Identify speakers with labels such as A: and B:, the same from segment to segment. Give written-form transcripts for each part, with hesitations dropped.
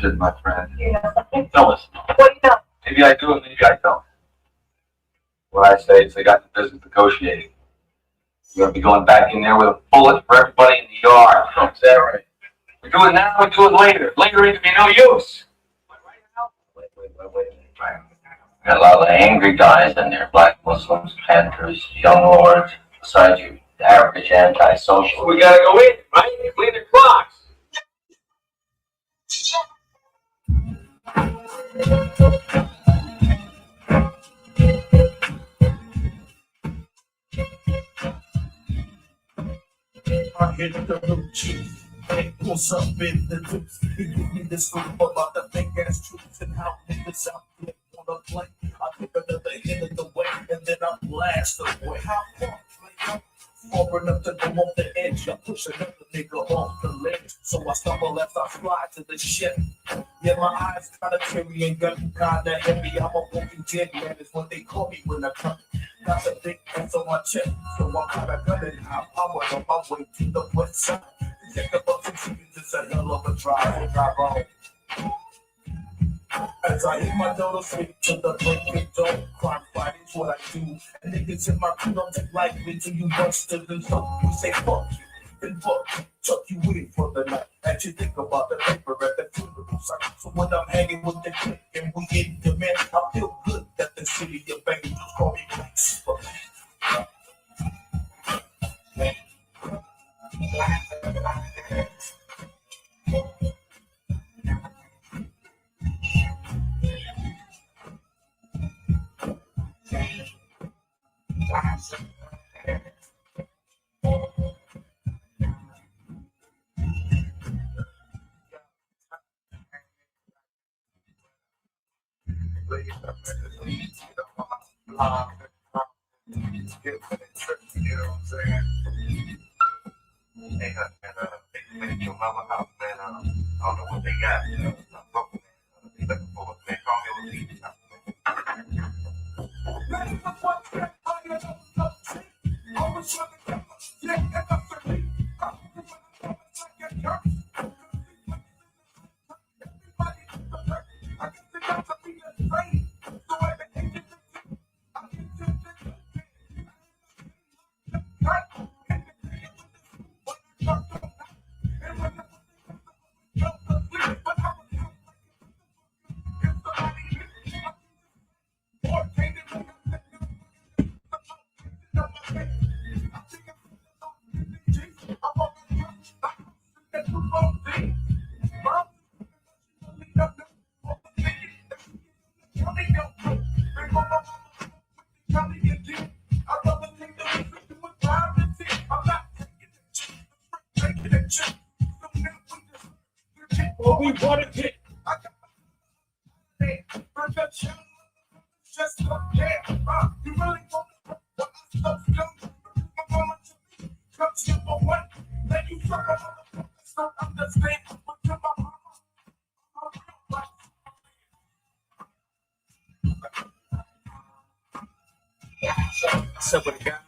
A: bullshit, my friend. Fellas, maybe I do and maybe I don't. What I say is they got the business negotiating. You're going to be going back in there with a bullet for everybody in the yard. Is that right? We do it now, we do it later. Later it can be no use. Wait. Got a lot of angry guys in there, black Muslims, Panthers, young lords, besides you, the average anti-social. We gotta go in, right? Clean the clocks.
B: I hit the little chief. Hey, what's up in the deuce? He give me this food about the fake ass truths and how niggas out there wanna play. I take another hit of the way and then I blast away. How far? Far enough to go off the edge. I push another nigga off the ledge. So I stumble as I fly to the ship. Yeah, my eyes kinda teary and gun kinda heavy. I'm a walking dead man is what they call me when I come. Got the big hands on my chest. So I got a gun and I powered on my way to the west side. Check the bus and chickens, it's a hell of a drive. Drive on. As I hit my door, straight to the break of dawn. Crime fighting's what I do. And niggas in my crew don't take lightly till you bust to the zone. We say fuck you, then fuck you, tuck you in for the night. As you think about the paper at the funeral site. So when I'm hanging with the clique and we in demand, I feel good that the city of angels call me Black Superman.
C: Your mama house, man. I don't know what they got. They looking for a man. Call me with
B: We want to get. Just look there. You really want what I'm supposed to do? Come to my one. Let you suck on so understand what to my mama. What's up with the guys?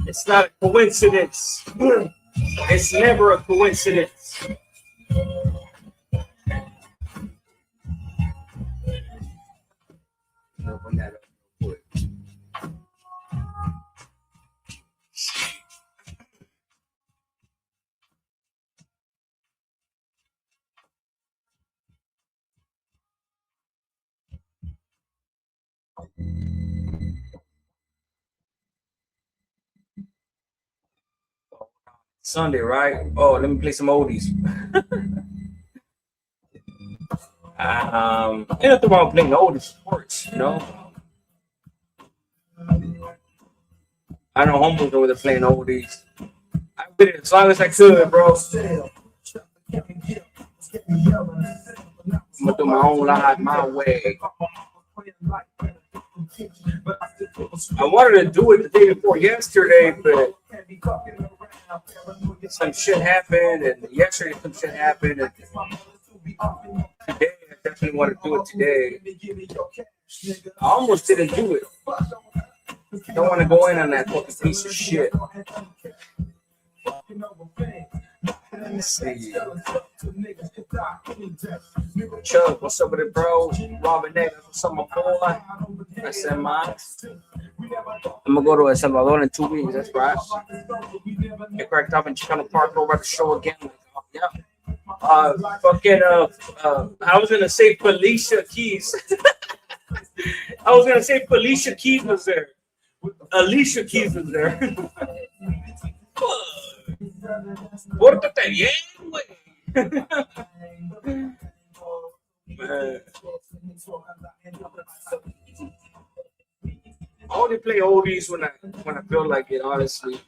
B: It's not a coincidence. It's never a coincidence. Sunday, right? Oh, let me play some oldies. Ain't nothing wrong playing oldies sports, you know. I know homos over there playing oldies. I did it as long as I could, bro. I'm gonna do my own life my way. I wanted to do it the day before yesterday, but some shit happened, and yesterday some shit happened, and today I definitely want to do it today. I almost didn't do it.
D: Don't want to go in on that fucking piece of shit. Let's see. Chuck, what's up with it, bro? Robin Davis, what's up, my boy? I said, man. I'm gonna go to El Salvador in 2 weeks. That's right. Get cracked up in Chicano Park over at the show again. Yeah. I was gonna say Felicia Keys. I was gonna say Felicia Keys was there. Alicia Keys was there. Pórtate bien, güey. I only play oldies when I feel like it, honestly.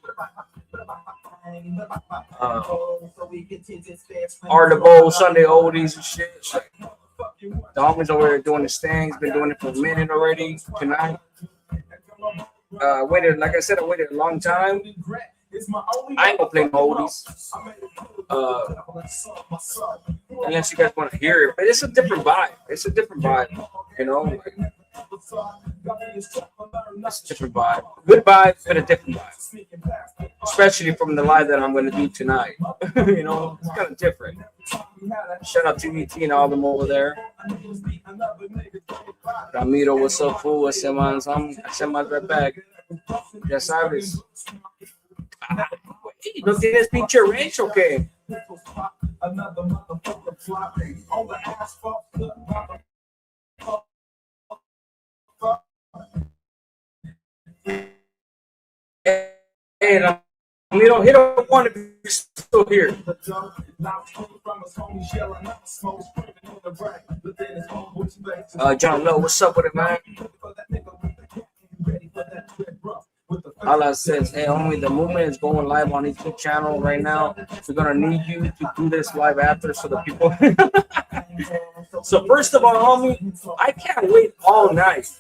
D: Art of Bowl, Sunday oldies and shit. The homies over there doing this thing. He's been doing it for a minute already tonight. Waited, like I said, I waited a long time. I ain't gonna play no oldies. Unless you guys want to hear it. But it's a different vibe. It's a different vibe, you know? It's a different vibe. Good vibe, but a different vibe. Especially from the live that I'm going to do tonight. You know, it's kind of different. Shout out to ET and all of them over there. Ramiro, what's up, fool? I said my right back. Ya sabes. ¿No tienes pinche ranch o qué? Hey, Ramiro, hit a one if you're still here. John Lowe, what's up with it, man? Allah says, hey, homie, the movement is going live on YouTube channel right now. We're going to need you to do this live after so the people. So, first of all, homie, I can't wait all night.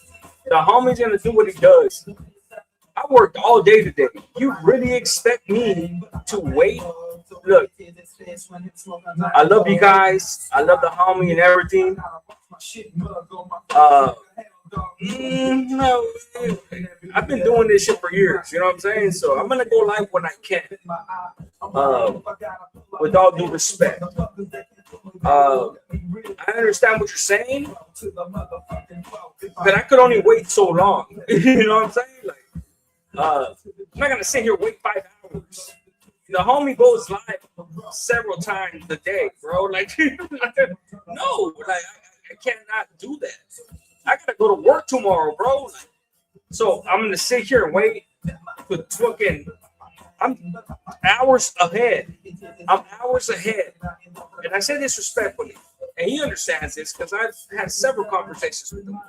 D: The homie's going to do what he does. I worked all day today. You really expect me to wait? Look, I love you guys. I love the homie and everything. No, I've been doing this shit for years. You know what I'm saying? So I'm gonna go live when I can. With all due respect. I understand what you're saying, but I could only wait so long. You know what I'm saying? Like, I'm not gonna sit here and wait 5 hours. The homie goes live several times a day, bro. Like, no, like I cannot do that. I gotta go to work tomorrow, bro. Like, so I'm gonna sit here and wait for fucking. I'm hours ahead. I'm hours ahead, and I say this respectfully, and he understands this because I've had several conversations with him.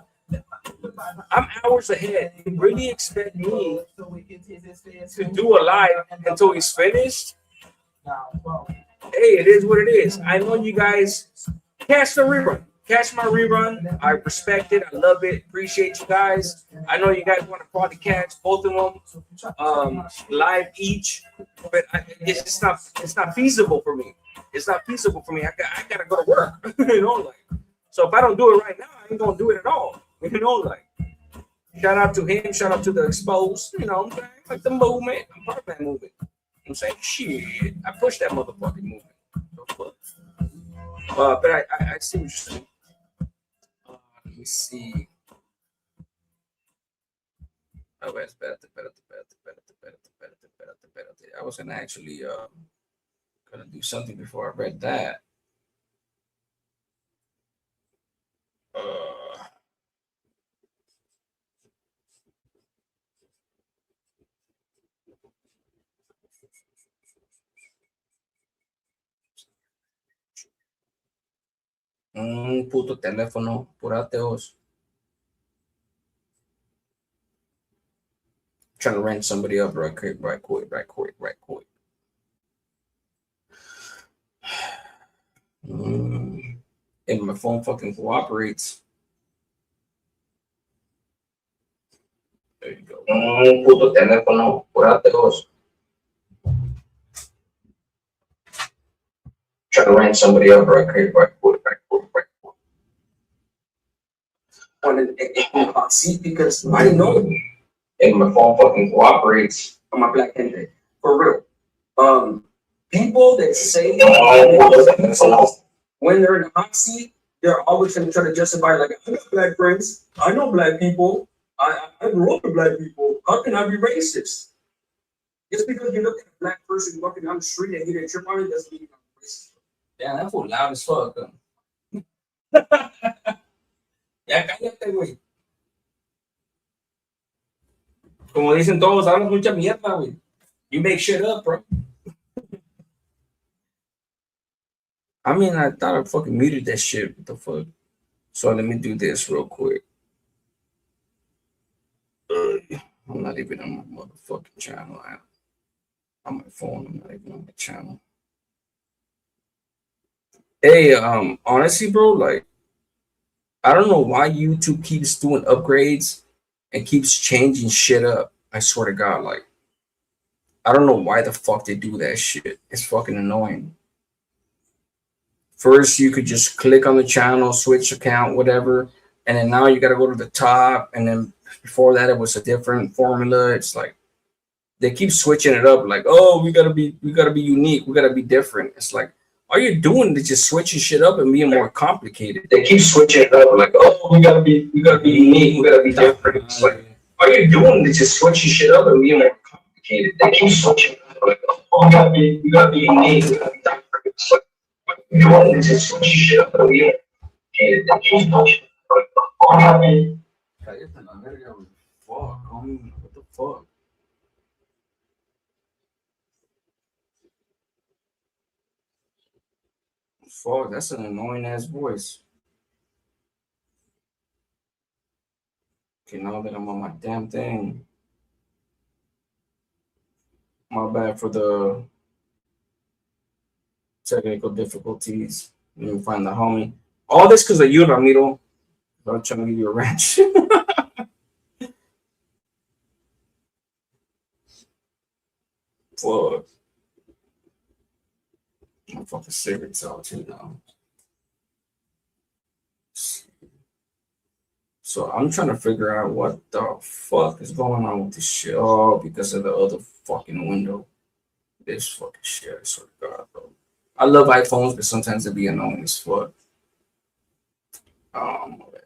D: I'm hours ahead. You really expect me to do a live until he's finished? Hey, it is what it is. I know you guys catch the rerun. Catch my rerun. I respect it. I love it. Appreciate you guys. I know you guys want to probably catch both of them live each, but it's not feasible for me. It's not feasible for me. I gotta go to work. You know, like, so if I don't do it right now, I ain't gonna do it at all. You know, like, shout out to him. Shout out to the Exposed. You know what I'm saying? Like the movement. I'm part of that movement. I'm saying, shit, I push that motherfucking movement. But I see what you're saying. Let me see. Oh, espérate. I was gonna actually gonna do something before I read that. Puto teléfono, purateos. Trying to rank somebody up right quick. And my phone fucking cooperates. There you go. Puto teléfono, purateos. Try to rank somebody up right quick. See, because I know and my phone fucking cooperates on my black hand. For real. People that say when they're in the hot seat, they're always going to try to justify, like, I got black friends. I know black people. I grew up with black people. How can I be racist? Just because you look at a black person walking down the street and he didn't trip on it doesn't mean you're racist. Damn, that fool loud as fuck. Ya cállate, güey. Como dicen todos, hablas mucha mierda, güey. You make shit up, bro. I mean, I thought I fucking muted that shit. What the fuck? So let me do this real quick. I'm not even on my motherfucking channel. On my phone, I'm not even on my channel. Hey, honestly, bro, like, I don't know why YouTube keeps doing upgrades and keeps changing shit up. I swear to God, like, I don't know why the fuck they do that shit. It's fucking annoying. First, you could just click on the channel, switch account, whatever, and then now you got to go to the top. And then before that, it was a different formula. It's like they keep switching it up. Like, oh, we gotta be unique. We gotta be different. It's like all you're doing is just switching shit up and being more complicated. They keep switching it up. Like, oh, we gotta be unique. We gotta be different. It's like all you're doing is just switching shit up and being more complicated. They keep switching it up. Like, oh, we gotta be unique. We gotta be different. It's like, you want to just switch shit up and we and that keeps pushing. Fuck, homie, what the fuck? Fuck, that's an annoying ass voice. Okay, now that I'm on my damn thing. My bad for the technical difficulties. Let me find the homie. All this because of you, Ramiro. I'm trying to give you a wrench. Fuck. I'm fucking cigarettes out too now. So I'm trying to figure out what the fuck is going on with this shit. Oh, because of the other fucking window. This fucking shit, I swear to God, bro. I love iPhones, but sometimes it be annoying as fuck. My bad.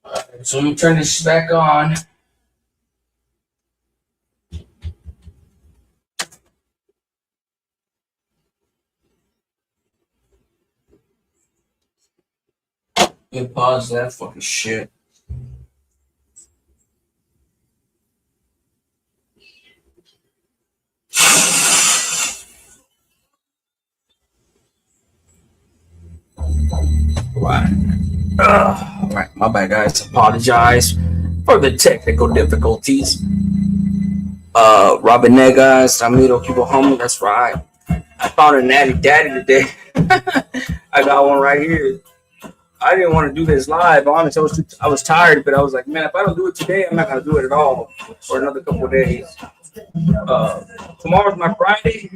D: Alright, so let me turn this back on. Let me pause that fucking shit. All right, my bad, guys. Apologize for the technical difficulties. Robin Negas, Ramiro Cubo Home. That's right. I found a natty daddy today. I got one right here. I didn't want to do this live. Honestly, I was tired, but I was like, man, if I don't do it today, I'm not gonna do it at all for another couple of days. Tomorrow's my Friday.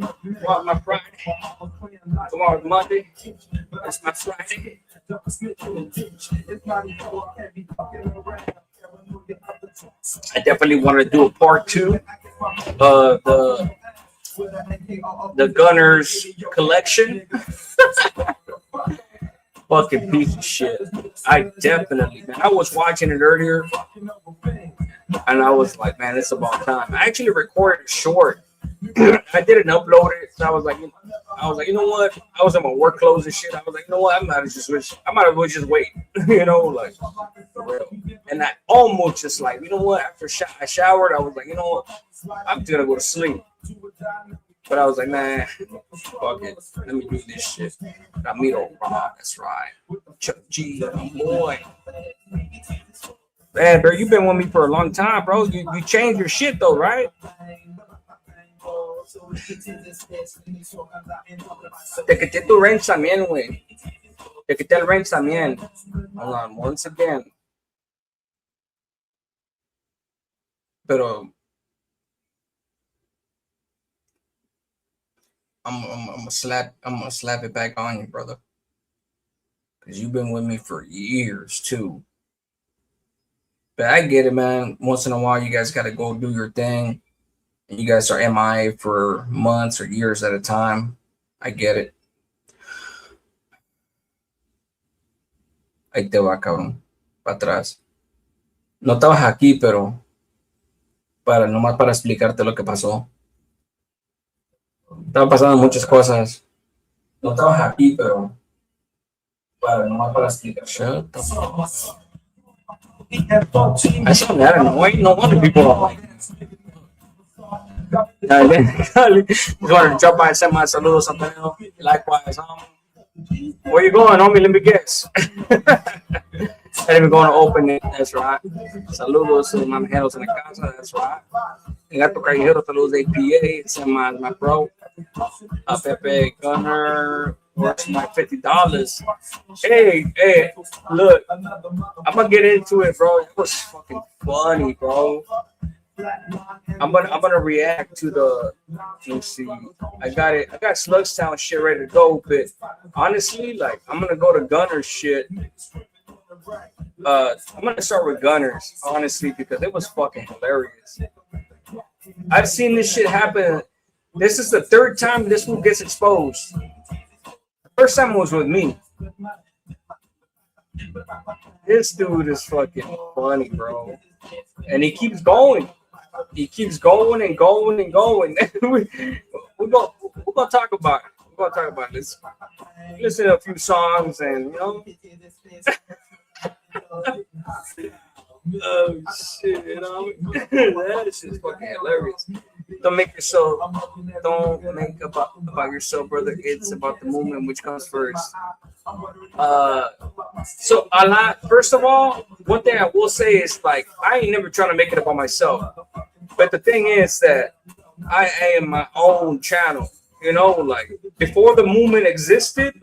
D: Tomorrow's Monday. It's my Friday. I definitely want to do a part 2. The Gunnerz collection. Fucking piece of shit. I definitely, man. I was watching it earlier, and I was like, man, it's about time. I actually recorded a short. I didn't upload it, so I was like, you know what? I was in my work clothes and shit. I was like, you know what? I might as well just wait. You know, like, for real. And I almost just like, you know what? After I showered, I was like, you know what? I'm just gonna go to sleep. But I was like, man, fuck it. Let me do this shit. Ramiro, that's right. Chuck G, boy. Man, bro, you've been with me for a long time, bro. You changed your shit though, right? Te quité tu range también, güey. Te quité el range también. Hold on, once again. Pero I'm gonna slap it back on you, brother. Cause you've been with me for years too. But I get it, man. Once in a while, you guys got to go do your thing. And you guys are MIA for months or years at a time. I get it. Ahí te va, cabrón. Para atrás. No estabas aquí, pero nomás para explicarte lo que pasó. Estaban pasando muchas cosas. No estabas aquí, pero nomás para explicar. Shut the fuck up. I saw that annoying. No wonder people don't like it. Just wanted to drop by and send my saludos, Antonio. Likewise. Where you going, homie? Let me guess. I didn't even going to open it. That's right. Saludos to my maneros en la casa. That's right. El gato callejero, saludos de APA. Send my bro. Pepe Gunnerz. Where's my $50? Hey, look. I'm gonna get into it, bro. It was fucking funny, bro. I'm gonna react to the. Let's see. I got Slugstown shit ready to go, but honestly, like I'm gonna go to Gunnerz shit. I'm gonna start with Gunnerz, honestly, because it was fucking hilarious. I've seen this shit happen. This is the third time this one gets exposed. The first time was with me. This dude is fucking funny, bro. And he keeps going. He keeps going and going and going. we're gonna talk about it. We're gonna talk about this. Listen to a few songs and you know. Oh shit, you know. That shit's fucking hilarious. Don't make about yourself, brother. It's about the movement, which comes first. So a lot. First of all, one thing I will say is like I ain't never trying to make it about myself. But the thing is that I am my own channel. You know, like before the movement existed.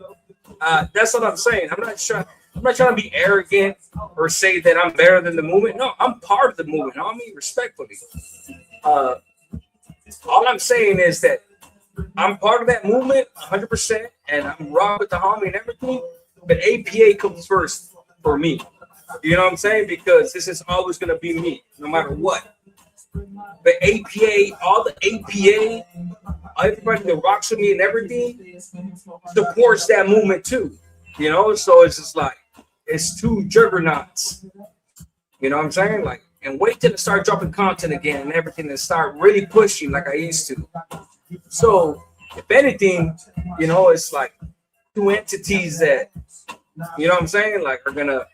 D: That's what I'm saying. I'm not trying to be arrogant or say that I'm better than the movement. No, I'm part of the movement. I mean, respectfully. All I'm saying is that I'm part of that movement 100%, and I'm rock with the homie and everything. But APA comes first for me. You know what I'm saying? Because this is always going to be me, no matter what. But APA, all the APA, everybody that rocks with me and everything supports that movement too. You know, so it's just like it's two juggernauts. You know what I'm saying? Like, and wait till I start dropping content again and everything and start really pushing like I used to. So, if anything, you know, it's like two entities that, you know what I'm saying, like are gonna.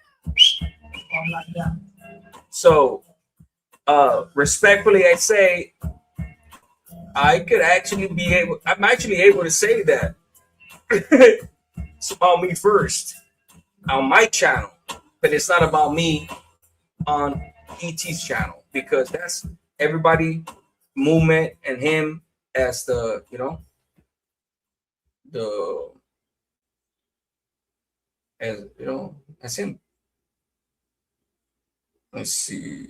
D: So, respectfully, I say I'm actually able to say that it's about me first on my channel, but it's not about me on ET's channel because that's everybody movement and him as the, you know, as him. Let's see.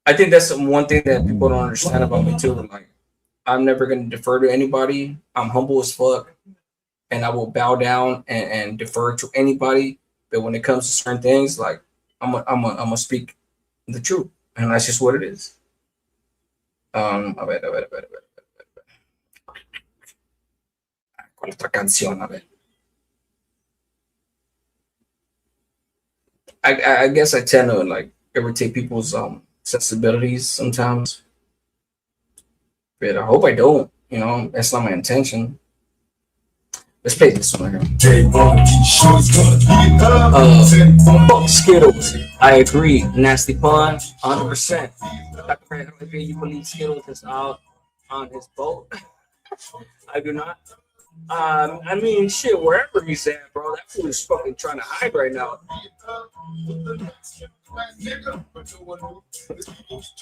D: I think that's one thing that people don't understand about me too. Like, I'm never going to defer to anybody. I'm humble as fuck, and I will bow down and defer to anybody. But when it comes to certain things, like I'm gonna speak the truth, and that's just what it is. A ver. ¿Cuál otra canción? A ver. I guess I tend to like irritate people's sensibilities sometimes, but I hope I don't. You know, that's not my intention. Let's play this one here. Fuck Skittles. I agree. Nasty pun, 100%. You believe Skittles is out on his boat? I do not. I mean, shit, wherever he's at, bro, that fool is fucking trying to hide right now.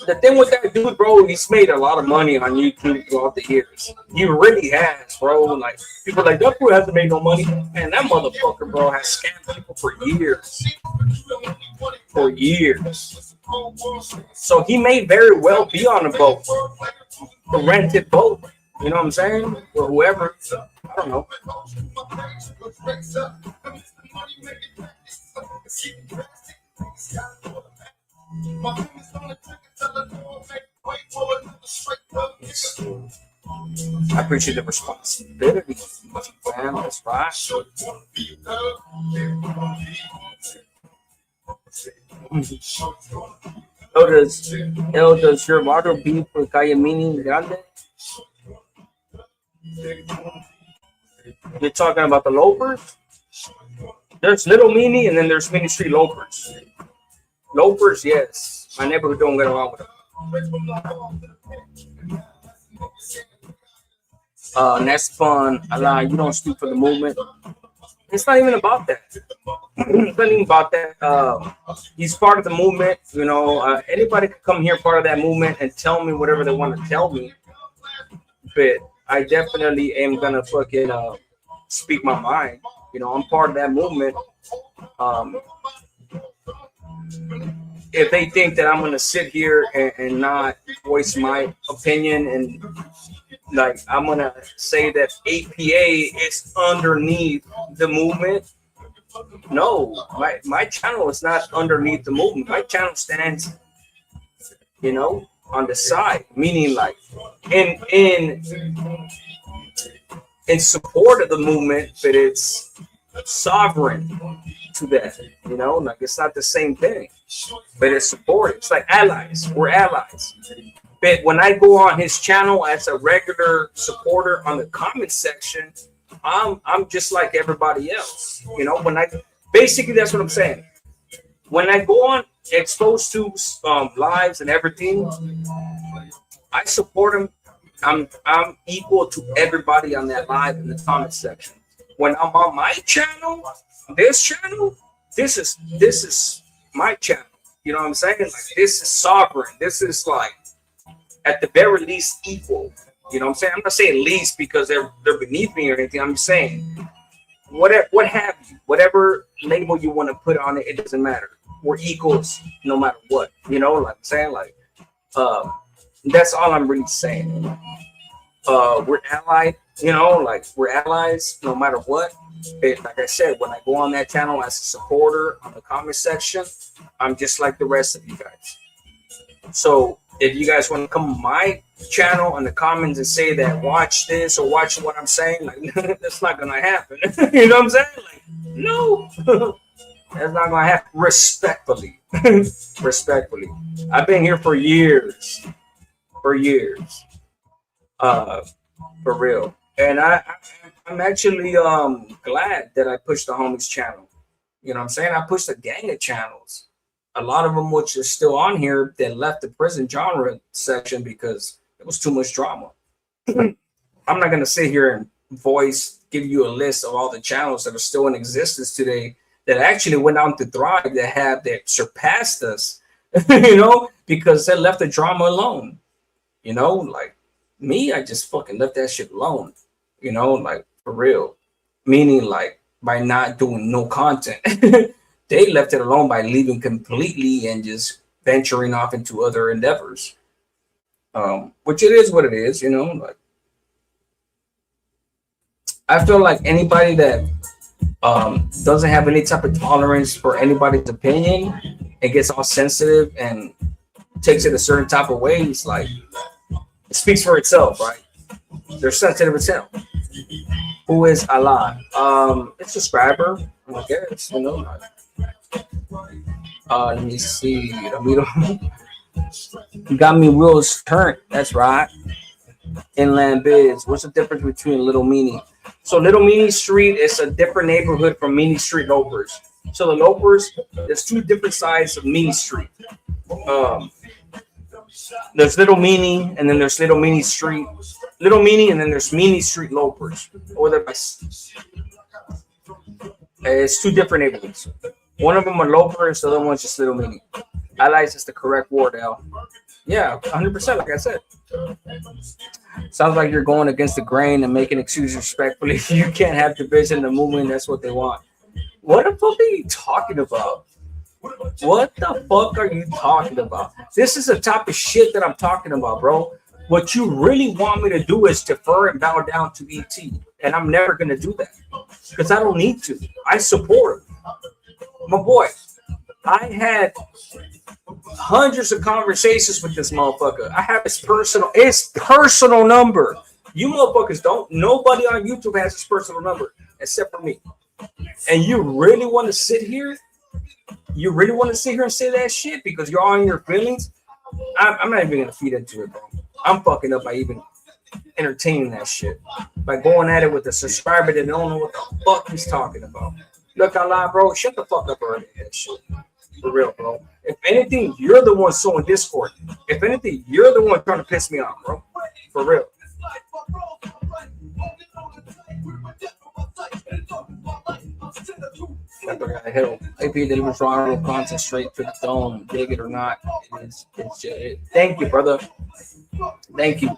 D: The thing with that dude, bro, he's made a lot of money on YouTube throughout the years. He really has, bro. Like, people are like, that fool hasn't made no money. And that motherfucker, bro, has scammed people for years. For years. So he may very well be on a boat. A rented boat. You know what I'm saying? Or whoever. I don't know. I appreciate the responsibility, man. That's right. Does your water be for Calle Mini Grande? You're talking about the loafers? There's Little Mini and then there's Mini Street loafers. Loafers, yes. My neighborhood don't get along with them. Next fun. Allah, you don't speak for the movement. It's not even about that. It's not even about that. He's part of the movement. You know, anybody could come here part of that movement and tell me whatever they want to tell me. But I definitely am gonna fucking speak my mind. You know, I'm part of that movement. If they think that I'm gonna sit here and not voice my opinion and like I'm gonna say that APA is underneath the movement, no, my channel is not underneath the movement. My channel stands, you know, on the side, meaning like in support of the movement, but it's sovereign to that, you know, like it's not the same thing, but it's support. It's like allies. We're allies. But when I go on his channel as a regular supporter on the comment section, I'm just like everybody else, you know. When I basically, that's what I'm saying. When I go on exposed to lives and everything, I support him. I'm equal to everybody on that live in the comment section. When I'm on my channel, this is my channel. You know what I'm saying? Like this is sovereign. This is like at the very least equal. You know what I'm saying? I'm not saying least because they're beneath me or anything. I'm saying what have you, whatever label you want to put on it, it doesn't matter. We're equals no matter what. You know what I'm saying? Like that's all I'm really saying. We're allied, you know, like we're allies no matter what. But like I said, when I go on that channel as a supporter on the comment section, I'm just like the rest of you guys. So if you guys want to come on my channel in the comments and say that watch this or watch what I'm saying, like that's not gonna happen. You know what I'm saying? Like, no, that's not gonna happen. Respectfully. Respectfully. I've been here for years. For real. And I'm actually glad that I pushed the homies channel. You know what I'm saying? I pushed a gang of channels. A lot of them which are still on here that left the prison genre section because it was too much drama. I'm not gonna sit here and give you a list of all the channels that are still in existence today that actually went on to thrive, that surpassed us, you know, because they left the drama alone. You know, like me, I just fucking left that shit alone. You know, like for real. Meaning like by not doing no content. They left it alone by leaving completely and just venturing off into other endeavors. Which it is what it is, you know. Like I feel like anybody that doesn't have any type of tolerance for anybody's opinion and gets all sensitive and takes it a certain type of way, it's like it speaks for itself, right? They're sensitive as hell. Who is Allah? A subscriber, I guess, you know. Like, let me see. Got me wheels turned. That's right. Inland Biz. What's the difference between Little Mini? So Little Mini Street is a different neighborhood from Mini Street Lopers. So the Lopers, there's two different sides of Mini Street. There's Little Mini, and then there's Little Mini Street. Little Mini, and then there's Mini Street Lopers. It's two different neighborhoods. One of them are Lopers, the other one's just Little Mini. Allies is the correct word, Al. Yeah, 100%, like I said. Sounds like you're going against the grain and making excuses respectfully. You can't have division in the movement. That's what they want. What the fuck are you talking about? What the fuck are you talking about? This is the type of shit that I'm talking about, bro. What you really want me to do is defer and bow down to ET. And I'm never going to do that. Because I don't need to. I support him. My boy. I had hundreds of conversations with this motherfucker. I have his personal number. You motherfuckers don't. Nobody on YouTube has his personal number except for me. And you really want to sit here? You really want to sit here and say that shit because you're on your feelings? I'm not even gonna feed into it, bro. I'm fucking up by even entertaining that shit. By going at it with a subscriber that don't know what the fuck he's talking about. Look online, bro. Shut the fuck up already. That shit. For real, bro. If anything, you're the one sowing discord. If anything, you're the one trying to piss me off, bro. For real. AP delivers viral content straight to the dome. Dig it or not, it's thank you, brother. Thank you.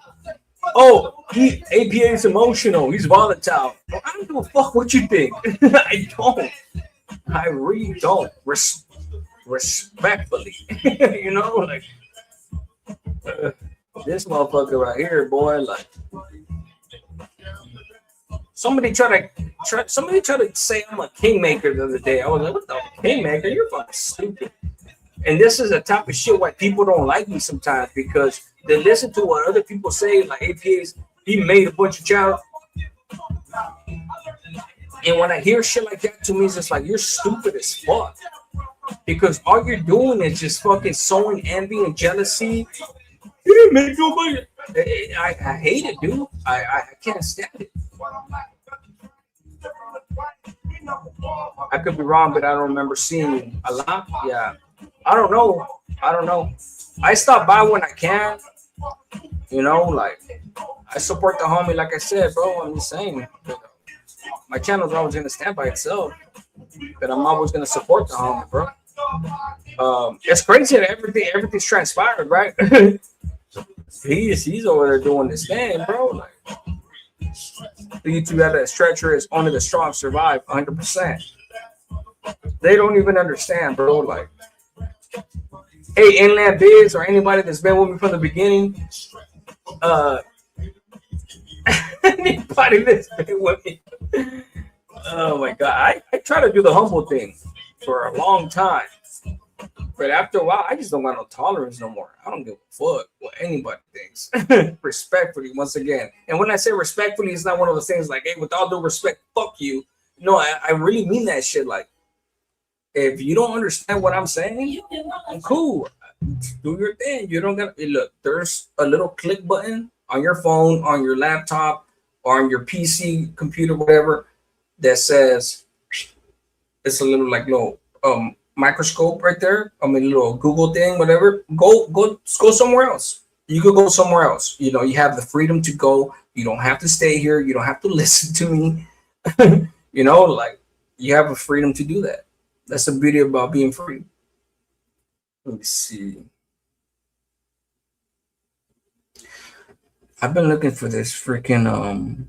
D: Oh, APA is emotional. He's volatile. Well, I don't give a fuck what you think. I don't. I really don't. Respectfully, you know, like this motherfucker right here, boy. Like somebody tried to say I'm a kingmaker the other day. I was like, what the kingmaker? You're fucking stupid. And this is a type of shit why people don't like me sometimes because they listen to what other people say. Like APA's, he made a bunch of child. And when I hear shit like that, to me, it's just like you're stupid as fuck. Because all you're doing is just fucking sowing envy and jealousy. You didn't make no money. I hate it, dude. I can't stand it. I could be wrong, but I don't remember seeing you a lot. Yeah. I don't know. I stop by when I can. You know, like I support the homie, like I said, bro. I'm just saying. My channel's always gonna stand by itself. But I'm always gonna support the homie, bro. It's crazy that everything's transpired, right? he's over there doing this thing, bro. Like the YouTube that stretcher is only the strong survive 100%. They don't even understand, bro. Like, hey, Inland Biz or anybody that's been with me from the beginning, anybody that's been with me. Oh my god, I try to do the humble thing for a long time, but after a while, I just don't got no tolerance no more. I don't give a fuck what anybody thinks. Respectfully, once again, and when I say respectfully, it's not one of those things like, hey, with all due respect, fuck you. No, I really mean that shit. Like, if you don't understand what I'm saying, I'm cool. Do your thing. You don't gotta look. There's a little click button on your phone, on your laptop, or on your PC, computer, whatever, that says it's a little like little microscope right there. I mean, little Google thing, whatever. Go somewhere else. You could go somewhere else. You know, you have the freedom to go. You don't have to stay here. You don't have to listen to me. You know, like you have a freedom to do that. That's the beauty about being free. Let me see. I've been looking for this freaking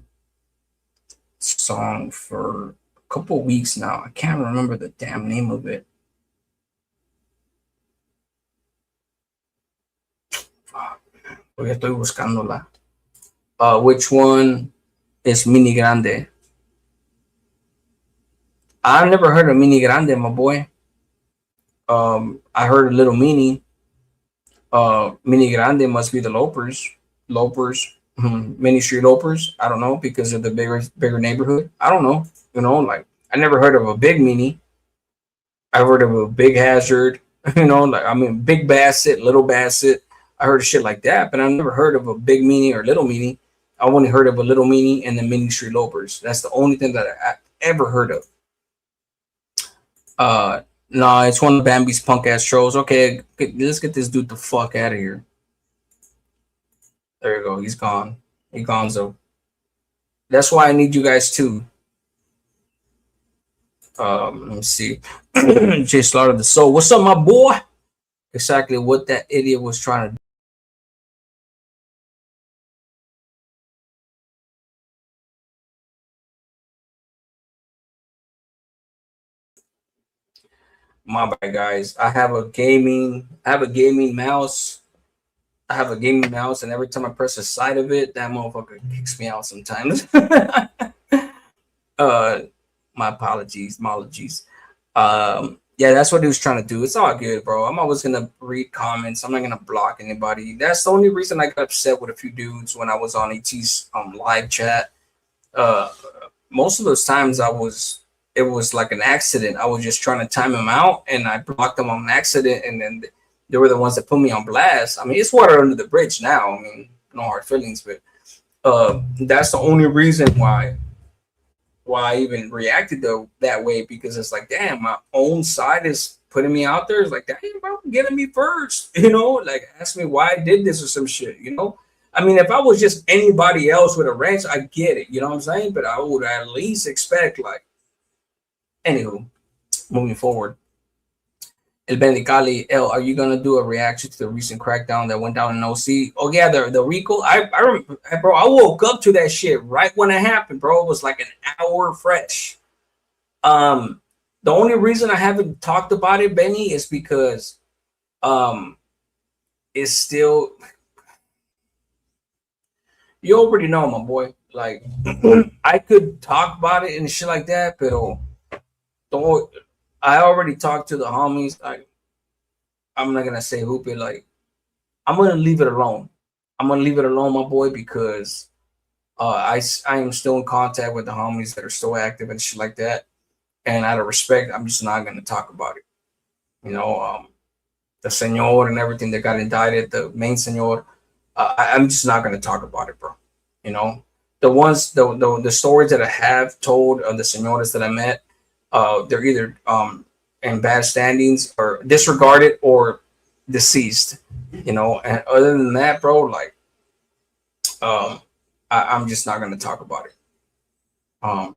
D: song for a couple weeks now. I can't remember the damn name of it. Porque estoy buscándola. Which one is Mini Grande? I've never heard of Mini Grande, my boy. I heard a Little Mini. Mini Grande must be the Lopers. Mini Street Lopers. I don't know, because of the bigger neighborhood. I don't know. You know, like I never heard of a Big Mini. I heard of a Big Hazard. You know, like I mean, Big Bassett, Little Bassett. I heard of shit like that, but I never heard of a Big Mini or Little Mini. I only heard of a Little Mini and the Mini Street Lopers. That's the only thing that I ever heard of. No, it's one of Bambi's punk ass shows. Okay, let's get this dude the fuck out of here. There you go. He's gone. He gonzo. That's why I need you guys too. Let me see. Jay Slaughter the Soul. What's up, my boy? Exactly what that idiot was trying to do. My bad, guys. I have a gaming mouse. And every time I press the side of it, that motherfucker kicks me out sometimes. My apologies. Yeah, that's what he was trying to do. It's all good, bro. I'm always gonna read comments. I'm not gonna block anybody. That's the only reason I got upset with a few dudes when I was on ET's live chat. Uh, Most of those times it was like an accident. I was just trying to time him out, and I blocked them on accident, and then they were the ones that put me on blast. I mean, it's water under the bridge now. I mean, no hard feelings, but that's the only reason why I even reacted though that way, because it's like, damn, my own side is putting me out there. It's like, damn, bro, getting me first, like ask me why I did this or some shit. I mean, if I was just anybody else with a ranch, I get it, you know what I'm saying? But I would at least expect, like, anywho, moving forward. El Bendicali, L, are you gonna do a reaction to the recent crackdown that went down in OC? Oh yeah, the Rico. I remember, bro. I woke up to that shit right when it happened, bro. It was like an hour fresh. The only reason I haven't talked about it, Benny, is because it's still, you already know, my boy. Like, I could talk about it and shit like that, but don't. I already talked to the homies. I'm not gonna say who, but like, I'm gonna leave it alone. I'm gonna leave it alone, my boy, because I am still in contact with the homies that are still active and shit like that. And out of respect, I'm just not gonna talk about it. The senor and everything that got indicted, the main senor. I'm just not gonna talk about it, bro. The stories that I have told of the senores that I met, they're either in bad standings or disregarded or deceased. And other than that, bro, like, I'm just not gonna talk about it. I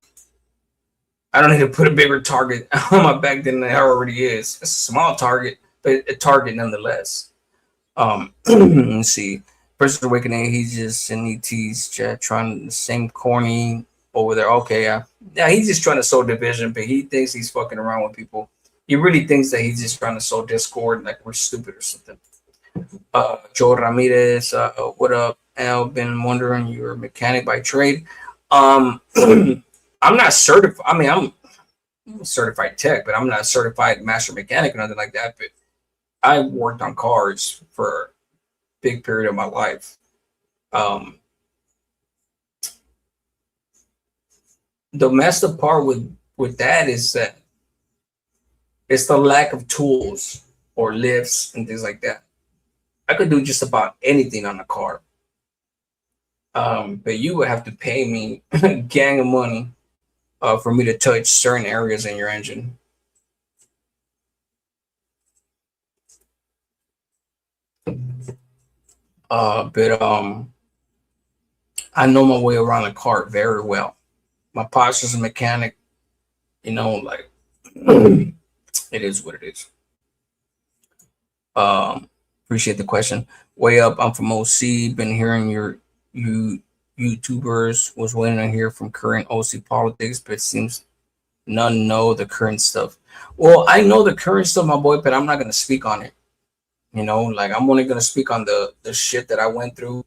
D: don't need to put a bigger target on my back than it already is. It's a small target, but a target nonetheless. Let's see. First Awakening, he's just in ET's chat trying the same corny over there. Okay, yeah, he's just trying to sow division, but he thinks he's fucking around with people. He really thinks that he's just trying to sow discord, like we're stupid or something. Joe Ramirez, what up? Al, been wondering, you're a mechanic by trade. I'm not certified. I mean, I'm a certified tech, but I'm not a certified master mechanic or nothing like that. But I worked on cars for a big period of my life. The messed up part with that is that it's the lack of tools or lifts and things like that. I could do just about anything on a car. But you would have to pay me a gang of money for me to touch certain areas in your engine. But I know my way around a car very well. My pops is a mechanic, like it is what it is. Appreciate the question. Way up, I'm from OC. Been hearing your YouTubers. Was waiting to hear from current OC politics, but it seems none know the current stuff. Well, I know the current stuff, my boy, but I'm not gonna speak on it. Like, I'm only gonna speak on the shit that I went through.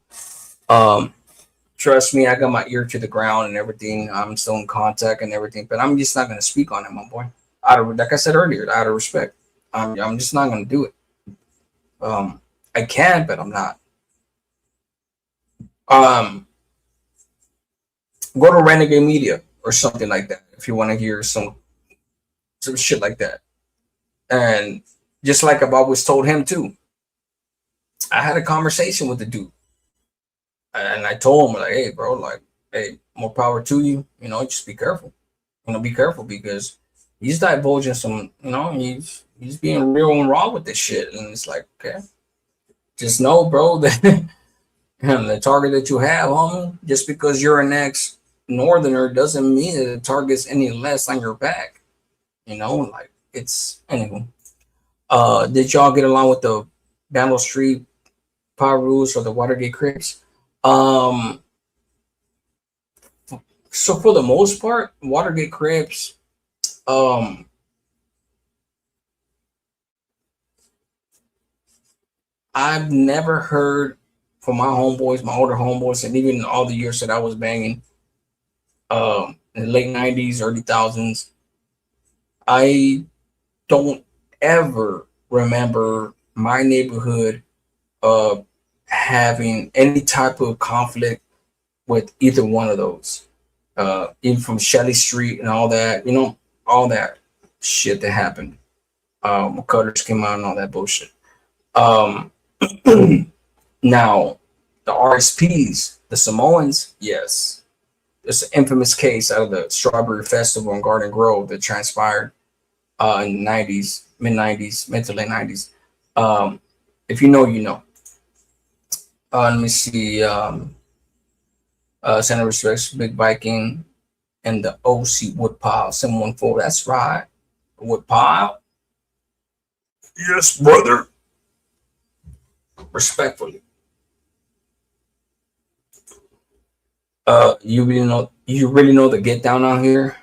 D: Trust me, I got my ear to the ground and everything. I'm still in contact and everything, but I'm just not gonna speak on it, my boy. Like I said earlier, out of respect, I'm just not gonna do it. I can, but I'm not. Go to Renegade Media or something like that if you want to hear some shit like that. And just like I've always told him too, I had a conversation with the dude, and I told him, like, hey, bro, like, hey, more power to you. Just be careful. Be careful, because he's divulging some. He's being real and raw with this shit, and it's like, okay, just know, bro, that the target that you have, homie, just because you're an ex-northerner doesn't mean that the target's any less on your back. Like, it's anyway. Did y'all get along with the Bandle Street Power Rules or the Watergate Crips? So for the most part, Watergate Crips, I've never heard from my homeboys, my older homeboys, and even all the years that I was banging, in the late 90s, early thousands, I don't ever remember my neighborhood having any type of conflict with either one of those. Even from Shelley Street and all that, you know, all that shit that happened. McCutters came out and all that bullshit. Um, Now, the RSPs, the Samoans, yes. It's an infamous case out of the Strawberry Festival in Garden Grove that transpired in the 90s, mid 90s, mid to late 90s. If you know, you know. Let me see. Senator Respects, Big Viking, and the OC Woodpile 714. That's right. Woodpile. Yes, brother. Respectfully. You really know the get down out here.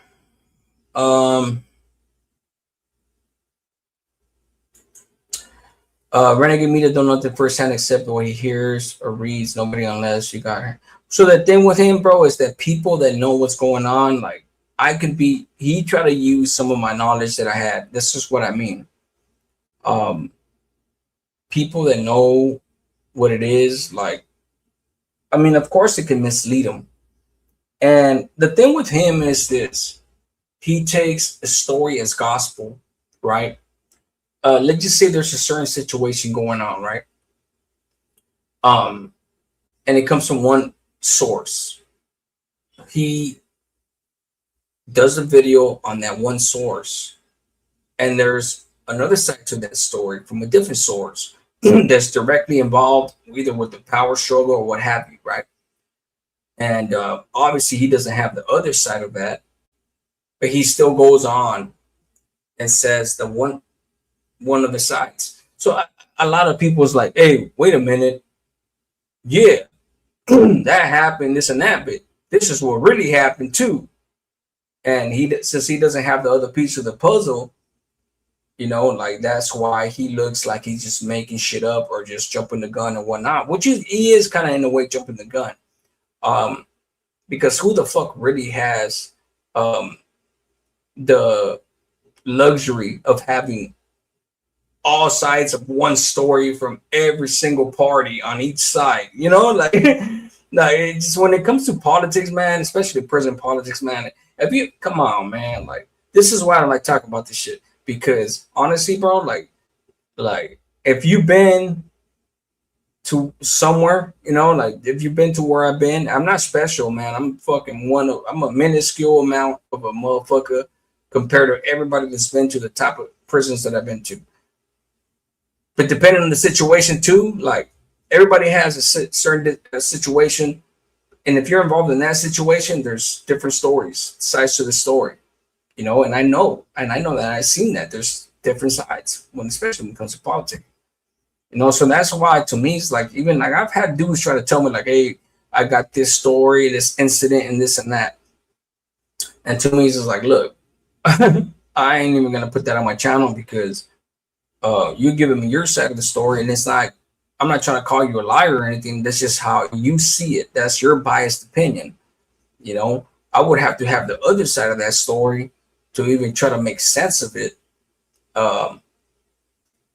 D: Renegade Media don't know the first hand except what he hears or reads. Nobody unless you got her. So the thing with him, bro, is that people that know what's going on, like he tried to use some of my knowledge that I had. This is what I mean. People that know what it is, like, I mean, of course it can mislead them. And the thing with him is this: he takes a story as gospel, right? Let's just say there's a certain situation going on, right? And it comes from one source. He does a video on that one source, and there's another side to that story from a different source that's directly involved either with the power struggle or what have you, right? And obviously he doesn't have the other side of that, but he still goes on and says the one of the sides. So a lot of people's like, hey, wait a minute. Yeah, that happened, this and that, but this is what really happened too. And since he doesn't have the other piece of the puzzle, you know, like that's why he looks like he's just making shit up or just jumping the gun and whatnot, which he is kind of in a way jumping the gun. Because who the fuck really has the luxury of having all sides of one story from every single party on each side? You know, like, no, it's just when it comes to politics, man, especially prison politics, man. If you come on, man, like this is why I don't like talking about this shit, because honestly, bro, like if you've been to somewhere, you know, like if you've been to where I've been, I'm not special, man. I'm a minuscule amount of a motherfucker compared to everybody that's been to the top of prisons that I've been to. But depending on the situation too, like everybody has a certain situation, and if you're involved in that situation, there's different stories, sides to the story, you know. And I know that I've seen that there's different sides especially when it comes to politics. You know, so that's why to me it's like, even like I've had dudes try to tell me like, hey, I got this story, this incident, and this and that. And to me it's just like, look, I ain't even gonna put that on my channel because you're giving me your side of the story, and it's like I'm not trying to call you a liar or anything. That's just how you see it. That's your biased opinion. You know, I would have to have the other side of that story to even try to make sense of it.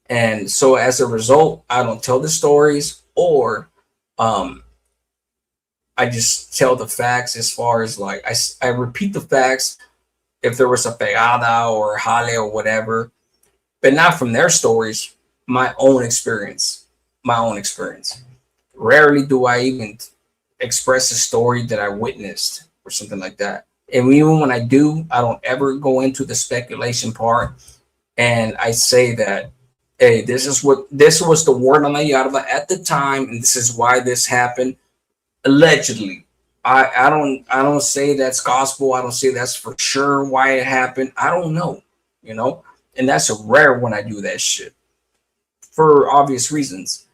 D: And so as a result, I don't tell the stories, or I just tell the facts as far as like I repeat the facts if there was a pegada or jale or whatever, but not from their stories, my own experience. Rarely do I even express a story that I witnessed or something like that. And even when I do, I don't ever go into the speculation part, and I say that, hey, this was the word on the Yarba at the time, and this is why this happened. Allegedly. I don't say that's gospel. I don't say that's for sure why it happened. I don't know, you know, and that's a rare when I do that shit for obvious reasons.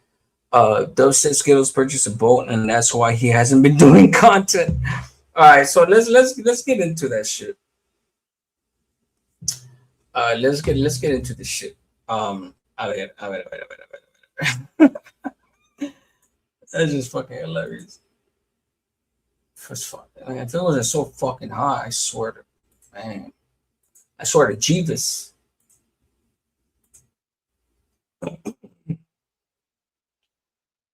D: Dove said Skittles purchased a boat, and that's why he hasn't been doing content. All right, so let's get into that shit. Let's get into this shit. A ver. That's just fucking hilarious. First fuck, if it wasn't so fucking high, I swear to Jeeves.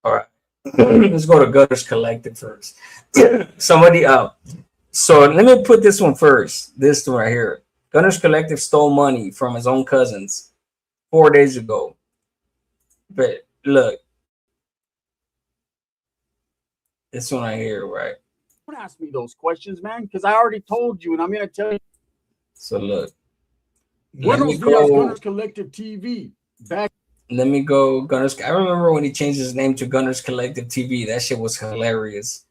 D: All right. Let's go to Gunnerz Collective first. Somebody up. So let me put this one first. This one right here. Gunnerz Collective stole money from his own cousins 4 days ago. But look, this one right here, right?
E: Don't ask me those questions, man, because I already told you, and I'm going to tell you.
D: So look.
E: Buenos Dias, Gunnerz Collective TV. Back.
D: Let me go, Gunnerz. I remember when he changed his name to Gunnerz Collective TV. That shit was hilarious.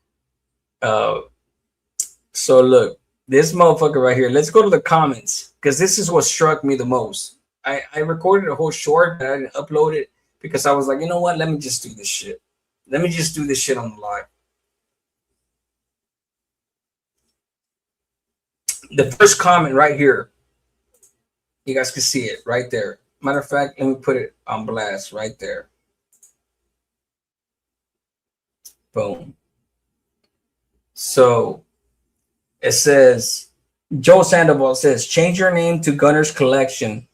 D: So look, this motherfucker right here. Let's go to the comments because this is what struck me the most. I recorded a whole short, but I didn't upload it because I was like, you know what? Let me just do this shit. Let me just do this shit on the live. The first comment right here. You guys can see it right there. Matter of fact, let me put it on blast right there. Boom. So it says, Joe Sandoval says, change your name to Gunnerz Collection.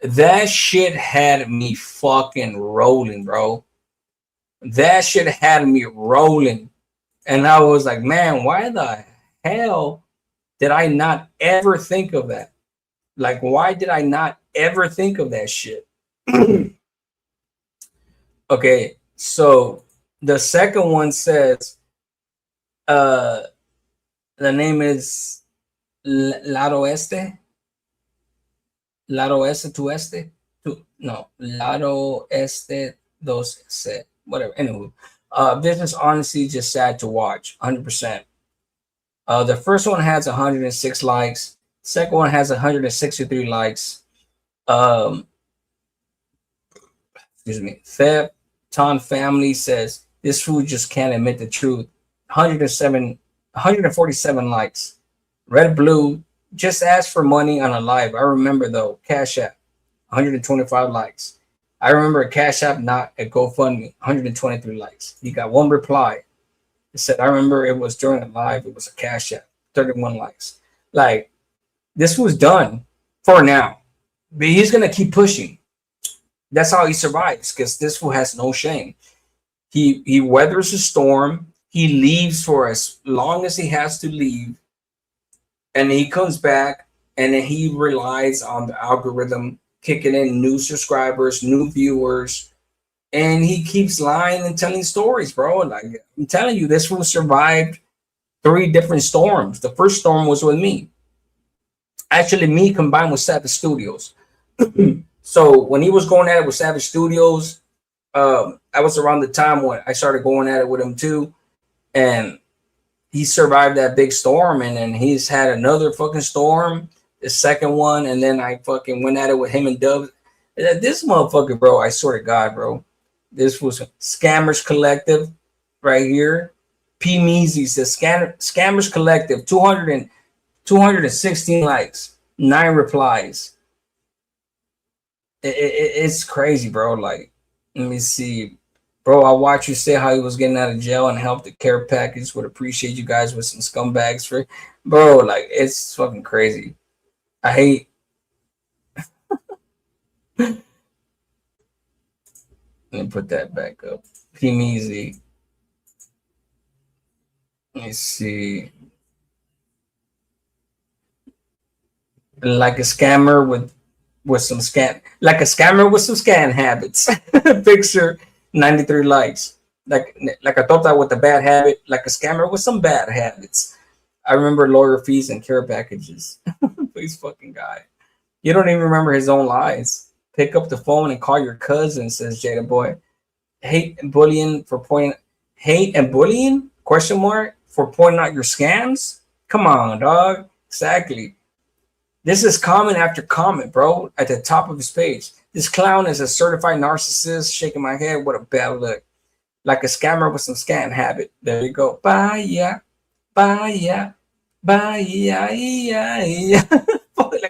D: That shit had me fucking rolling, bro. That shit had me rolling. And I was like, man, why the hell did I not ever think of that? Like, why did I not ever think of that shit? Okay, so the second one says, the name is Lado Este. Lado Este tu Este. No, Lado Este dos Se. Whatever. Anyway, business honestly just sad to watch. 100%. The first one has 106 likes. Second one has 163 likes. Excuse me. Feb Ton Family says this fool just can't admit the truth. 147 likes. Red Blue just asked for money on a live. I remember though. Cash App, 125 likes. I remember Cash App, not a GoFundMe. 123 likes. He got one reply. It said, I remember it was during a live. It was a Cash App. 31 likes. Like, this was done for now, but he's gonna keep pushing. That's how he survives, because this fool has no shame. He weathers the storm. He leaves for as long as he has to leave, and he comes back, and then he relies on the algorithm kicking in new subscribers, new viewers, and he keeps lying and telling stories, bro. Like, I'm telling you, this fool survived 3 different storms. The first storm was with me. Actually, me combined with Savage Studios. So when he was going at it with Savage Studios, I was around the time when I started going at it with him too. And he survived that big storm. And then he's had another fucking storm, the second one. And then I fucking went at it with him and Dubs. This motherfucker, bro, I swear to God, bro. This was Scammers Collective right here. P. Measy says Scammers Collective, 216 likes, 9 replies. It's crazy, bro. Like, let me see. Bro, I watched you say how he was getting out of jail and helped the care package. Would appreciate you guys with some scumbags for. Bro, like, it's fucking crazy. I hate. Let me put that back up. P. Measy. Let me see. Like a scammer with some scan, like a scammer with some scan habits. Picture 93 likes. Like a tota with a bad habit, like a scammer with some bad habits. I remember lawyer fees and care packages. Please, fucking guy. You don't even remember his own lies. Pick up the phone and call your cousin, says Jada Boy. Hate and bullying? Question mark for pointing out your scams? Come on, dog. Exactly. This is comment after comment, bro, at the top of his page. This clown is a certified narcissist. Shaking my head. What a bad look. Like a scammer with some scam habit. There you go. Bye, yeah. Like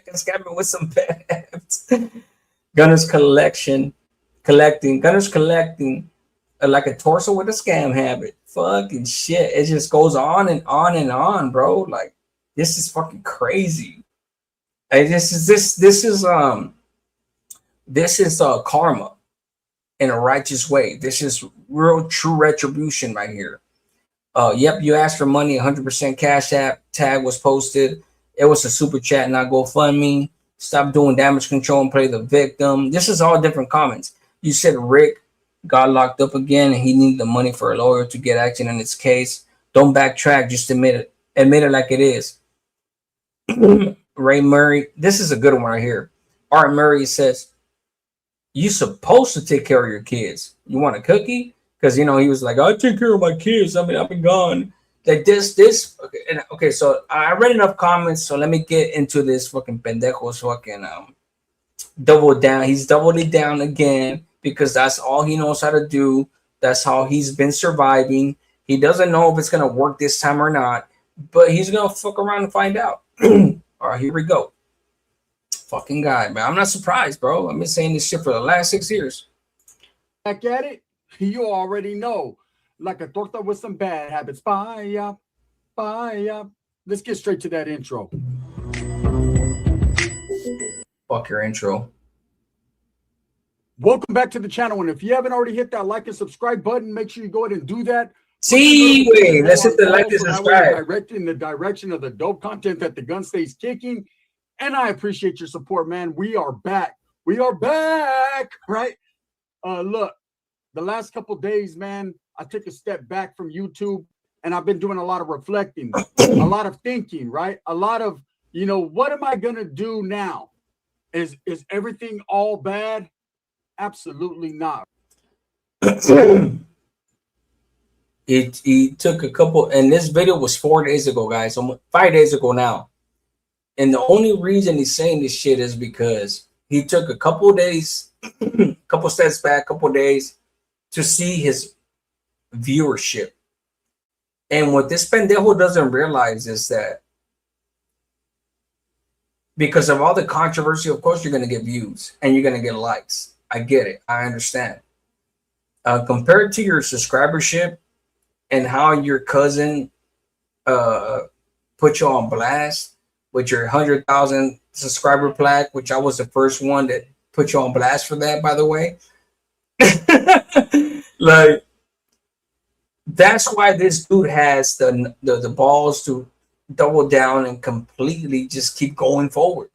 D: a scammer with some bad habits. Gunnerz collecting like a torso with a scam habit. Fucking shit. It just goes on and on and on, bro. Like, this is fucking crazy. This is karma. in a righteous way. This is real true retribution right here. Yep, you asked for money, 100% Cash App tag was posted. It was a super chat, not GoFundMe. Stop doing damage control and play the victim. This is all different comments. You said Rick got locked up again and he needed the money for a lawyer to get action in his case. Don't backtrack, just admit it. Admit it like it is. Ray Murray, this is a good one right here. Art Murray says, you supposed to take care of your kids. You want a cookie? Because, you know, he was like, I take care of my kids. I mean, I've been gone. Like this. Okay, so I read enough comments, so let me get into this fucking pendejo's fucking double down. He's doubled it down again because that's all he knows how to do. That's how he's been surviving. He doesn't know if it's going to work this time or not, but he's going to fuck around and find out. All right, here we go. Fucking guy, man. I'm not surprised, bro. I've been saying this shit for the last 6 years.
E: Back at it, you already know. Like a torta with some bad habits. Bye. Let's get straight to that intro.
D: Fuck your intro.
E: Welcome back to the channel. And if you haven't already hit that like and subscribe button, make sure you go ahead and do that.
D: See, wait, let's hit the like and subscribe.
E: Direct in the direction of the dope content that the gun stays kicking. And I appreciate your support, man. We are back. Right? Look, the last couple days, man, I took a step back from YouTube and I've been doing a lot of reflecting, a lot of thinking, right? A lot of, you know, what am I going to do now? Is everything all bad? Absolutely not.
D: He took a couple, and this video was 4 days ago, guys. 5 days ago now. And the only reason he's saying this shit is because he took a couple days, couple steps back, couple days to see his viewership. And what this pendejo doesn't realize is that because of all the controversy, of course, you're going to get views and you're going to get likes. I get it. I understand. Compared to your subscribership and how your cousin put you on blast with your 100,000 subscriber plaque, which I was the first one that put you on blast for that, by the way. Like, that's why this dude has the balls to double down and completely just keep going forward,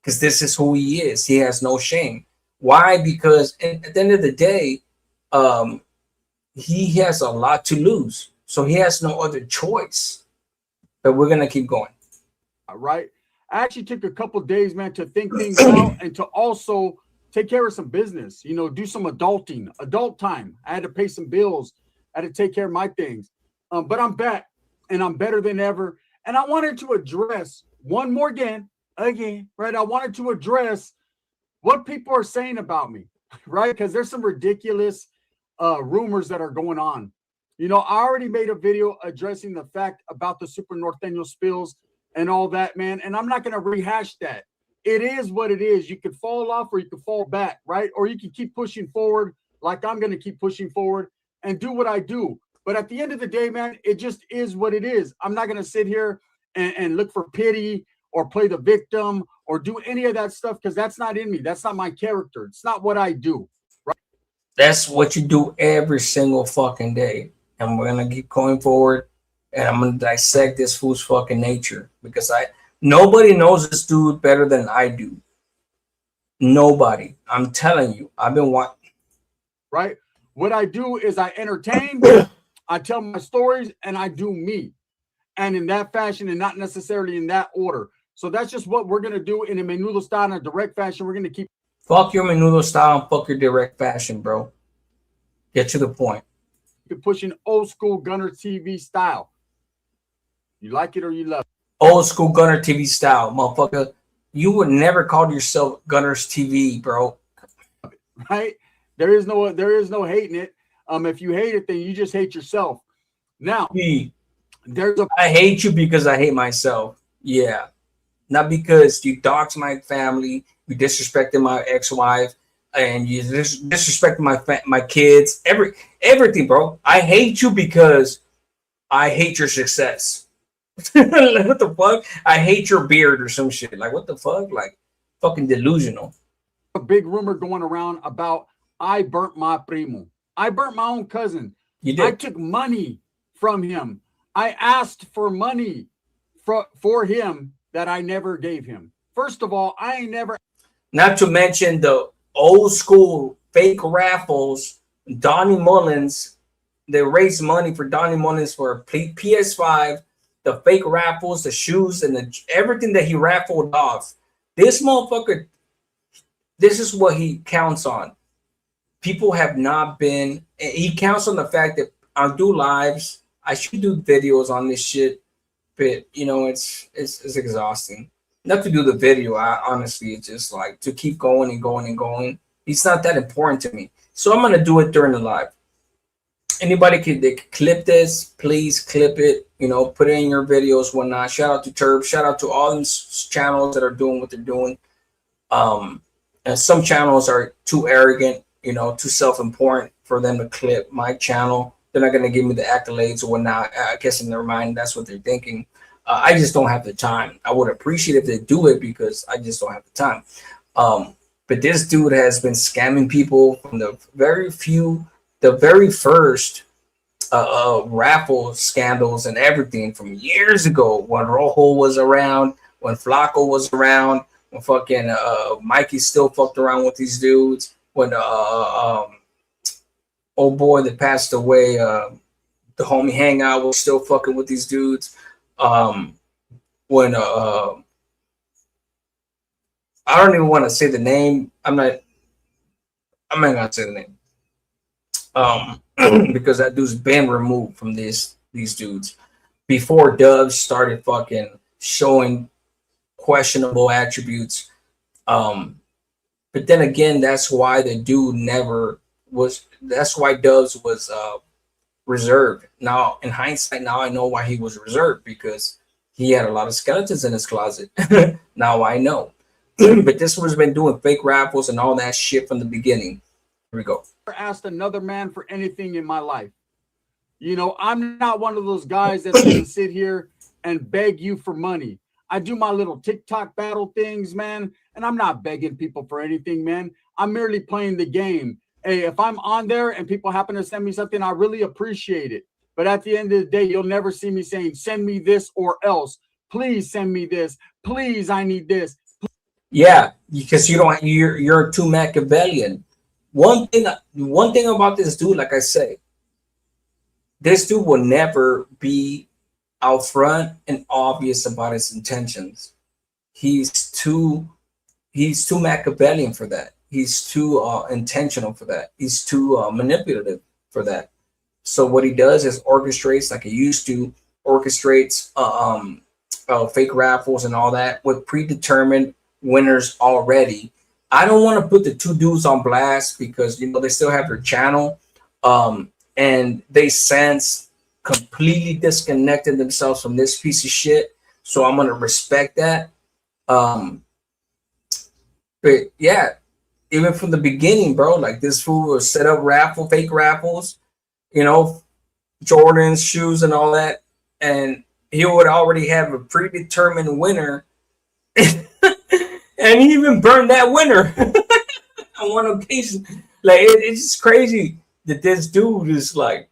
D: because this is who he is. He has no shame. Why? Because at the end of the day, he has a lot to lose, so he has no other choice. But we're gonna keep going.
E: All right. I actually took a couple days, man, to think things out and to also take care of some business, you know, do some adulting, adult time. I had to pay some bills. I had to take care of my things. But I'm back and I'm better than ever. And I wanted to address one more again, right? I wanted to address what people are saying about me, right? Because there's some ridiculous rumors that are going on. You know, I already made a video addressing the fact about the Super Norteño spills and all that, man. And I'm not going to rehash that. It is what it is. You could fall off or you could fall back, right? Or you can keep pushing forward like I'm going to keep pushing forward and do what I do. But at the end of the day, man, it just is what it is. I'm not going to sit here and look for pity or play the victim or do any of that stuff, because that's not in me. That's not my character. It's not what I do. Right?
D: That's what you do every single fucking day. And we're going to keep going forward. And I'm going to dissect this fool's fucking nature, because nobody knows this dude better than I do. Nobody. I'm telling you. I've been watching.
E: Right? What I do is I entertain, I tell my stories, and I do me. And in that fashion, and not necessarily in that order. So that's just what we're going to do in a menudo style, in a direct fashion. We're going to keep.
D: Fuck your menudo style and fuck your direct fashion, bro. Get to the point.
E: Pushing old school Gunnerz TV style. You like it or you love it.
D: Old school Gunnerz TV style, motherfucker. You would never call yourself Gunnerz TV, bro.
E: Right? There is no hating it. If you hate it, then you just hate yourself. Now,
D: I hate you because I hate myself. Yeah. Not because you doxed my family, you disrespected my ex-wife, and you disrespected my kids, everything, bro. I hate you because I hate your success. What the fuck? I hate your beard or some shit. Like, what the fuck? Like, fucking delusional.
E: A big rumor going around about I burnt my primo. I burnt my own cousin.
D: You
E: I
D: did.
E: took money from him. I asked for money for him that I never gave him. First of all, I ain't never.
D: Not to mention the old school fake raffles. Donnie Mullins, they raised money for Donnie Mullins for a PS5, the fake raffles, the shoes, and everything that he raffled off. This motherfucker, this is what he counts on. People have not been, he counts on the fact that I do lives, I should do videos on this shit, but you know, it's exhausting. Not to do the video, I honestly, it's just like to keep going and going and going. It's not that important to me. So I'm gonna do it during the live. Anybody could clip this, please clip it, you know, put it in your videos, whatnot. Shout out to Turb, shout out to all these channels that are doing what they're doing. And some channels are too arrogant, you know, too self-important for them to clip my channel. They're not gonna give me the accolades or whatnot. I guess in their mind, that's what they're thinking. I just don't have the time. I would appreciate if they do it because I just don't have the time. But this dude has been scamming people from the very first raffle scandals and everything from years ago when Rojo was around, when Flacco was around, when fucking Mikey still fucked around with these dudes, when old boy that passed away, the homie Hangout was still fucking with these dudes. When I don't even want to say the name. I'm not gonna say the name. Because that dude's been removed from these dudes before Dubs started fucking showing questionable attributes. But then again, that's why the dude never was. That's why Dubs was reserved. Now, in hindsight, now I know why he was reserved, because he had a lot of skeletons in his closet. Now I know. But this one's been doing fake raffles and all that shit from the beginning. Here we go.
E: Asked another man for anything in my life. You know, I'm not one of those guys that's going to sit here and beg you for money. I do my little TikTok battle things, man, and I'm not begging people for anything, man. I'm merely playing the game. Hey, if I'm on there and people happen to send me something, I really appreciate it. But at the end of the day, you'll never see me saying, send me this or else. Please send me this. Please, I need this.
D: Yeah, because you're too Machiavellian. One thing about this dude, like I say, this dude will never be out front and obvious about his intentions. He's too Machiavellian for that. He's too intentional for that. He's too manipulative for that. So what he does is orchestrates, like he used to, orchestrates fake raffles and all that with predetermined winners already. I don't want to put the two dudes on blast because, you know, they still have their channel, and they sense completely disconnected themselves from this piece of shit. So I'm gonna respect that. But yeah, even from the beginning, bro, like this fool will set up fake raffles, you know, Jordan's shoes and all that, and he would already have a predetermined winner. And he even burned that winner on one occasion. Like it's just crazy that this dude is like,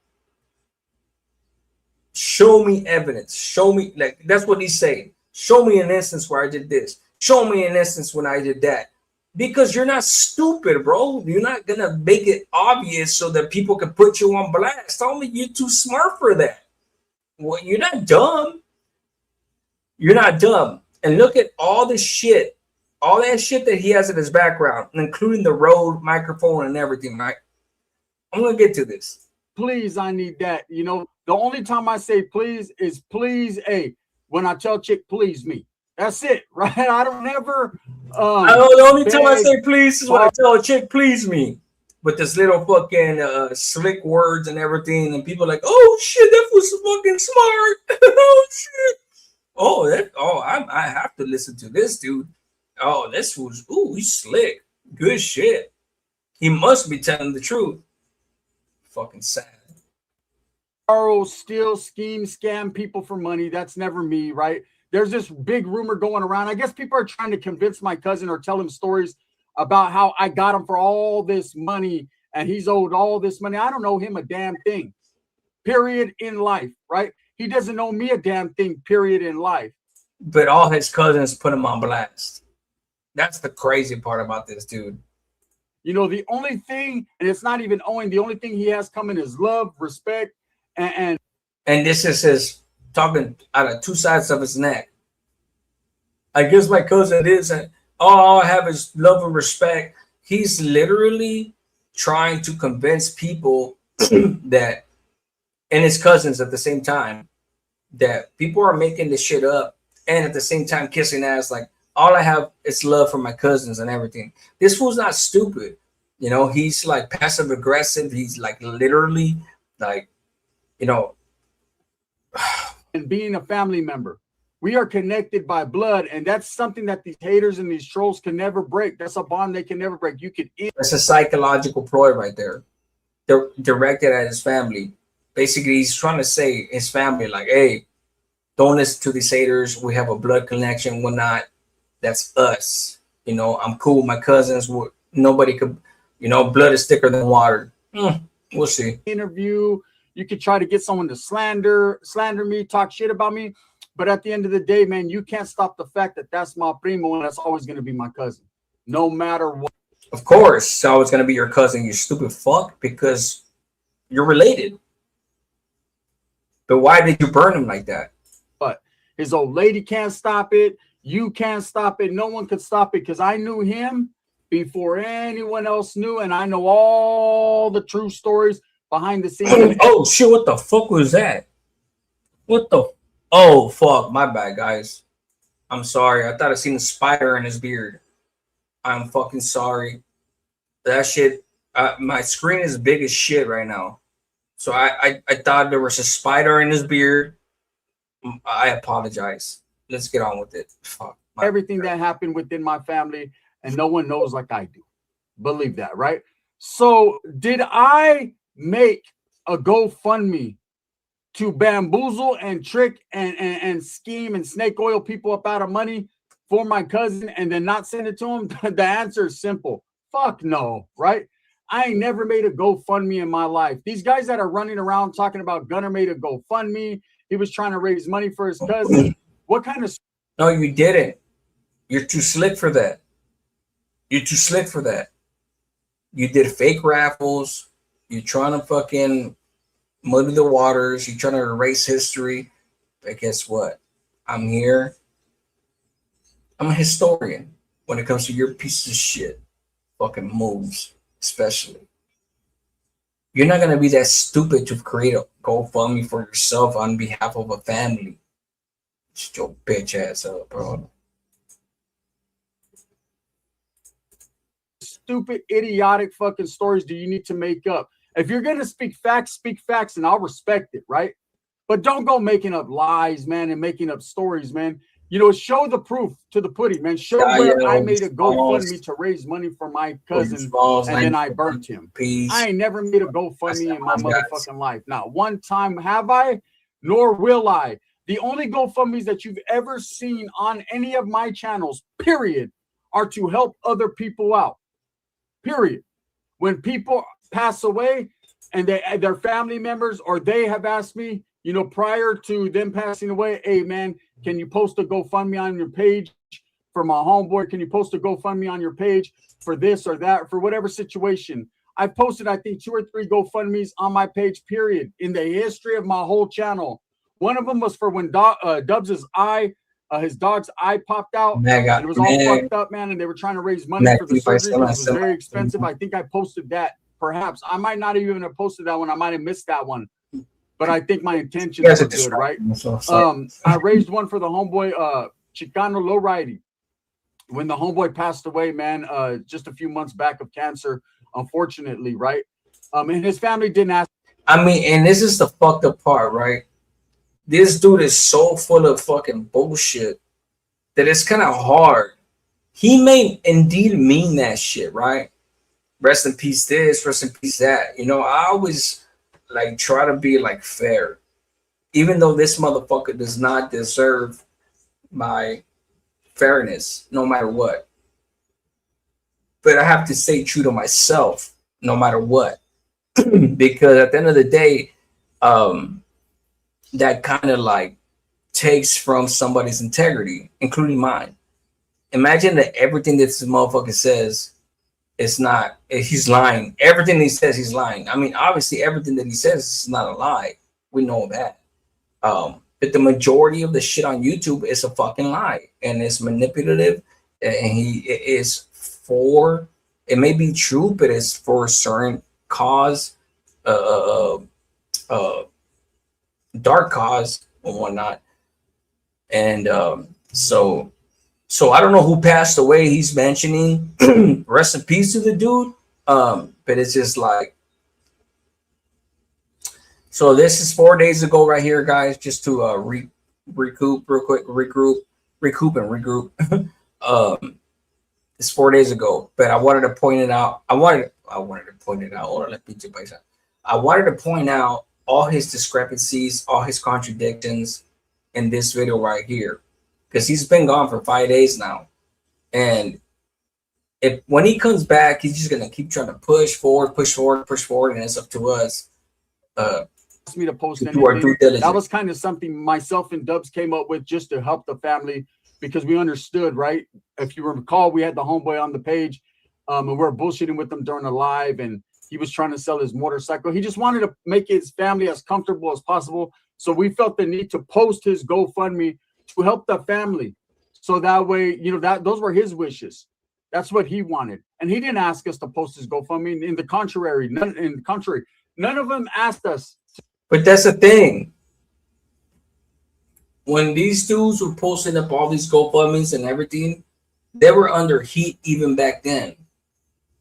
D: show me evidence. Show me, like that's what he's saying. Show me an instance where I did this. Show me an instance when I did that. Because you're not stupid, bro. You're not gonna make it obvious so that people can put you on blast. Tell me you're too smart for that. Well, you're not dumb. You're not dumb. And look at all the shit. All that shit that he has in his background, including the Rode microphone and everything, right? I'm going to get to this.
E: Please, I need that. You know, the only time I say please is please, when I tell chick, please me. That's it, right? I don't ever.
D: I know the only time I say please is when I tell a chick, please me. With this little fucking slick words and everything. And people are like, oh shit, that was fucking smart. Oh shit. I have to listen to this dude. Oh, this was, he's slick. Good shit. He must be telling the truth. Fucking sad.
E: Borrow, steal, scheme, scam people for money. That's never me, right? There's this big rumor going around. I guess people are trying to convince my cousin or tell him stories about how I got him for all this money and he's owed all this money. I don't owe him a damn thing, period, in life, right? He doesn't owe me a damn thing, period, in life.
D: But all his cousins put him on blast. That's the crazy part about this dude.
E: You know, the only thing, and it's not even owing, the only thing he has coming is love, respect, and
D: this is his talking out of two sides of his neck. I guess my cousin is, and all I have is love and respect. He's literally trying to convince people that, and his cousins at the same time, that people are making this shit up, and at the same time kissing ass like, all I have is love for my cousins and everything. This fool's not stupid. You know, he's like passive aggressive. He's like literally like, you know.
E: And being a family member. We are connected by blood, and that's something that these haters and these trolls can never break. That's a bond they can never break. You could.
D: That's a psychological ploy right there. They're directed at his family. Basically, he's trying to say his family, like, hey, don't listen to these haters. We have a blood connection. We're not. That's us. You know, I'm cool with my cousins. Nobody could, you know, blood is thicker than water. We'll see.
E: Interview. You could try to get someone to slander me, talk shit about me. But at the end of the day, man, you can't stop the fact that that's my primo and that's always going to be my cousin, no matter what.
D: Of course, it's always going to be your cousin, you stupid fuck, because you're related. But why did you burn him like that?
E: But his old lady can't stop it. You can't stop it. No one could stop it because I knew him before anyone else knew. And I know all the true stories behind the scenes.
D: Oh, shit. What the fuck was that? What the? Oh, fuck. My bad, guys. I'm sorry. I thought I seen a spider in his beard. I'm fucking sorry. That shit. My screen is big as shit right now. So I thought there was a spider in his beard. I apologize. Let's get on with it. Fuck.
E: Everything that happened within my family, and no one knows like I do. Believe that, right? So did I make a GoFundMe to bamboozle and trick and scheme and snake oil people up out of money for my cousin and then not send it to him? The answer is simple. Fuck no, right? I ain't never made a GoFundMe in my life. These guys that are running around talking about Gunner made a GoFundMe, he was trying to raise money for his cousin. What kind of...
D: No, you didn't. You're too slick for that. You're too slick for that. You did fake raffles. You're trying to fucking muddy the waters. You're trying to erase history. But guess what? I'm here. I'm a historian when it comes to your piece of shit fucking moves, especially. You're not going to be that stupid to create a GoFundMe for yourself on behalf of a family. Shut your bitch ass up, bro.
E: Stupid, idiotic fucking stories do you need to make up? If you're going to speak facts, and I'll respect it, right? But don't go making up lies, man, and making up stories, man. You know, show the proof to the pudding, man. Show where I made a GoFundMe to raise money for my cousin, and then I burnt him. I ain't never made a GoFundMe in my motherfucking life. Not one time have I, nor will I. The only GoFundMes that you've ever seen on any of my channels, period, are to help other people out. Period. When people pass away and their family members or they have asked me, you know, prior to them passing away, hey, man, can you post a GoFundMe on your page for my homeboy? Can you post a GoFundMe on your page for this or that, for whatever situation? I've posted, I think, 2 or 3 GoFundMes on my page, period, in the history of my whole channel. One of them was for when Dubs' eye, his dog's eye popped out. And it was all fucked up, man, and they were trying to raise money for the surgery. It was very expensive. I think I posted that. Perhaps I might not even have posted that one. I might have missed that one. But I think my intentions were good, right? I raised one for the homeboy, Chicano Lowridey. When the homeboy passed away, man, just a few months back of cancer, unfortunately, right? And his family didn't ask.
D: I mean, and this is the fucked up part, right? This dude is so full of fucking bullshit that it's kind of hard. He may indeed mean that shit, right? Rest in peace this, rest in peace that. You know, I always like try to be like fair. Even though this motherfucker does not deserve my fairness, no matter what. But I have to stay true to myself. no matter what. Because at the end of the day, that kind of like takes from somebody's integrity, including mine. Imagine that everything that this motherfucker says is not, he's lying. Everything he says, he's lying. I mean, obviously, everything that he says is not a lie. We know that. But the majority of the shit on YouTube is a fucking lie, and it's manipulative, and he is for, it may be true, but it's for a certain cause, dark cause and whatnot. And so I don't know who passed away he's mentioning. Rest in peace to the dude. But it's just like, so this is 4 days ago right here, guys, just to recoup real quick, recoup and regroup. It's 4 days ago, but I wanted to point it out. I wanted to point it out. Or let me do myself. I wanted to point out all his discrepancies, all his contradictions in this video right here, because he's been gone for 5 days now. And if when he comes back, he's just gonna keep trying to push forward, and it's up to us.
E: Asked me to post
D: to do our due diligence.
E: That was kind of something myself and Dubs came up with just to help the family, because we understood, right? If you recall, we had the homeboy on the page, and we were bullshitting with him during the live, and he was trying to sell his motorcycle. He just wanted to make his family as comfortable as possible. So we felt the need to post his GoFundMe to help the family. So that way, you know, that those were his wishes. That's what he wanted. And he didn't ask us to post his GoFundMe. In the contrary, none of them asked us.
D: But that's the thing. When these dudes were posting up all these GoFundMes and everything, they were under heat even back then.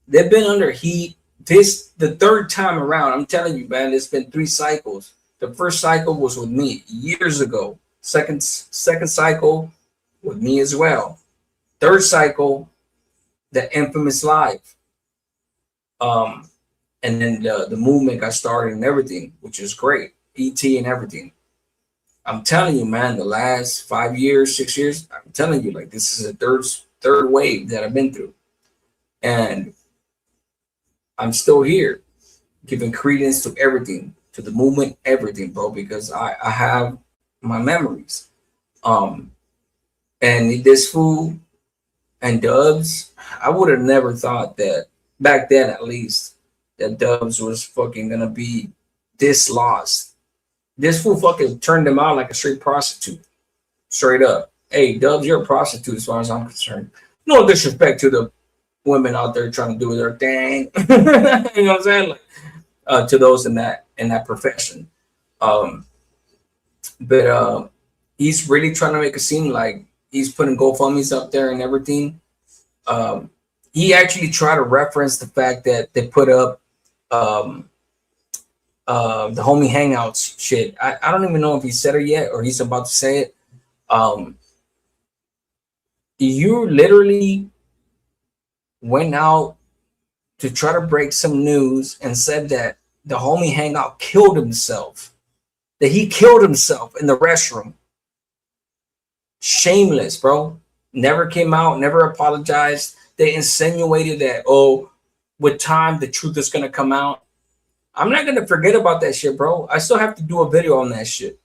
D: They've been under heat. This the third time around. I'm telling you, man, it's been 3 cycles. The first cycle was with me years ago. Second cycle with me as well. Third cycle, the infamous live. And then the movement got started and everything, which is great. ET and everything. I'm telling you, man, the last 5 years, 6 years, I'm telling you, like, this is a third wave that I've been through. And I'm still here, giving credence to everything, to the movement, everything, bro, because I have my memories. And this fool and Dubs, I would have never thought that, back then at least, that Dubs was fucking gonna be this lost. This fool fucking turned him out like a straight prostitute. Straight up. Hey, Dubs, you're a prostitute as far as I'm concerned. No disrespect to the women out there trying to do their thing. You know what I'm saying? Like, to those in that profession. But he's really trying to make it seem like he's putting GoFundMes up there and everything. He actually tried to reference the fact that they put up the homie hangouts shit. I don't even know if he said it yet or he's about to say it. You literally went out to try to break some news and said that the homie hangout killed himself, that he killed himself in the restroom. Shameless, bro. Never came out, never apologized. They insinuated that, oh, with time, the truth is going to come out. I'm not going to forget about that shit, bro. I still have to do a video on that shit.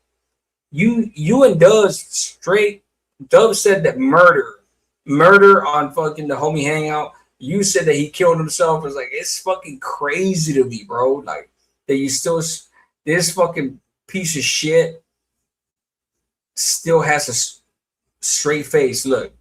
D: You and Dubs straight, Dubs said that murder on fucking the homie hangout. You said that he killed himself. It's like, it's fucking crazy to me, bro. Like, that you still, this fucking piece of shit still has a straight face. Look.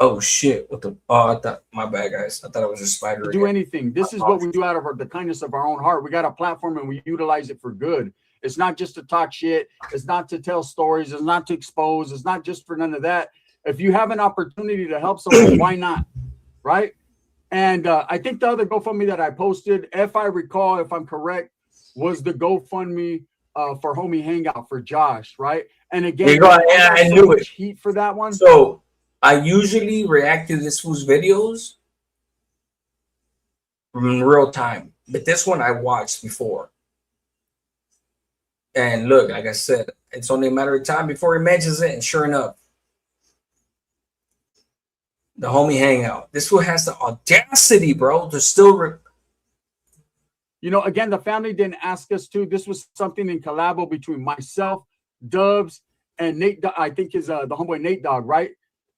D: Oh shit! What the? Oh, I thought, my bad, guys. I thought it was a spider.
E: Do anything. This is what we do out of the kindness of our own heart. We got a platform and we utilize it for good. It's not just to talk shit. It's not to tell stories. It's not to expose. It's not just for none of that. If you have an opportunity to help someone, why not? Right? And I think the other GoFundMe that I posted, if I recall, if I'm correct, was the GoFundMe for homie hangout for Josh, right? And again,
D: I knew it.
E: Heat for that one.
D: So I usually react to this fool's videos in real time, but this one I watched before. And look, like I said, it's only a matter of time before he mentions it, and sure enough, The homie hangout. This fool has the audacity, bro, to still.
E: You know, again, the family didn't ask us to. This was something in collabo between myself, Dubs, and Nate. I think is the homeboy Nate Dog, right?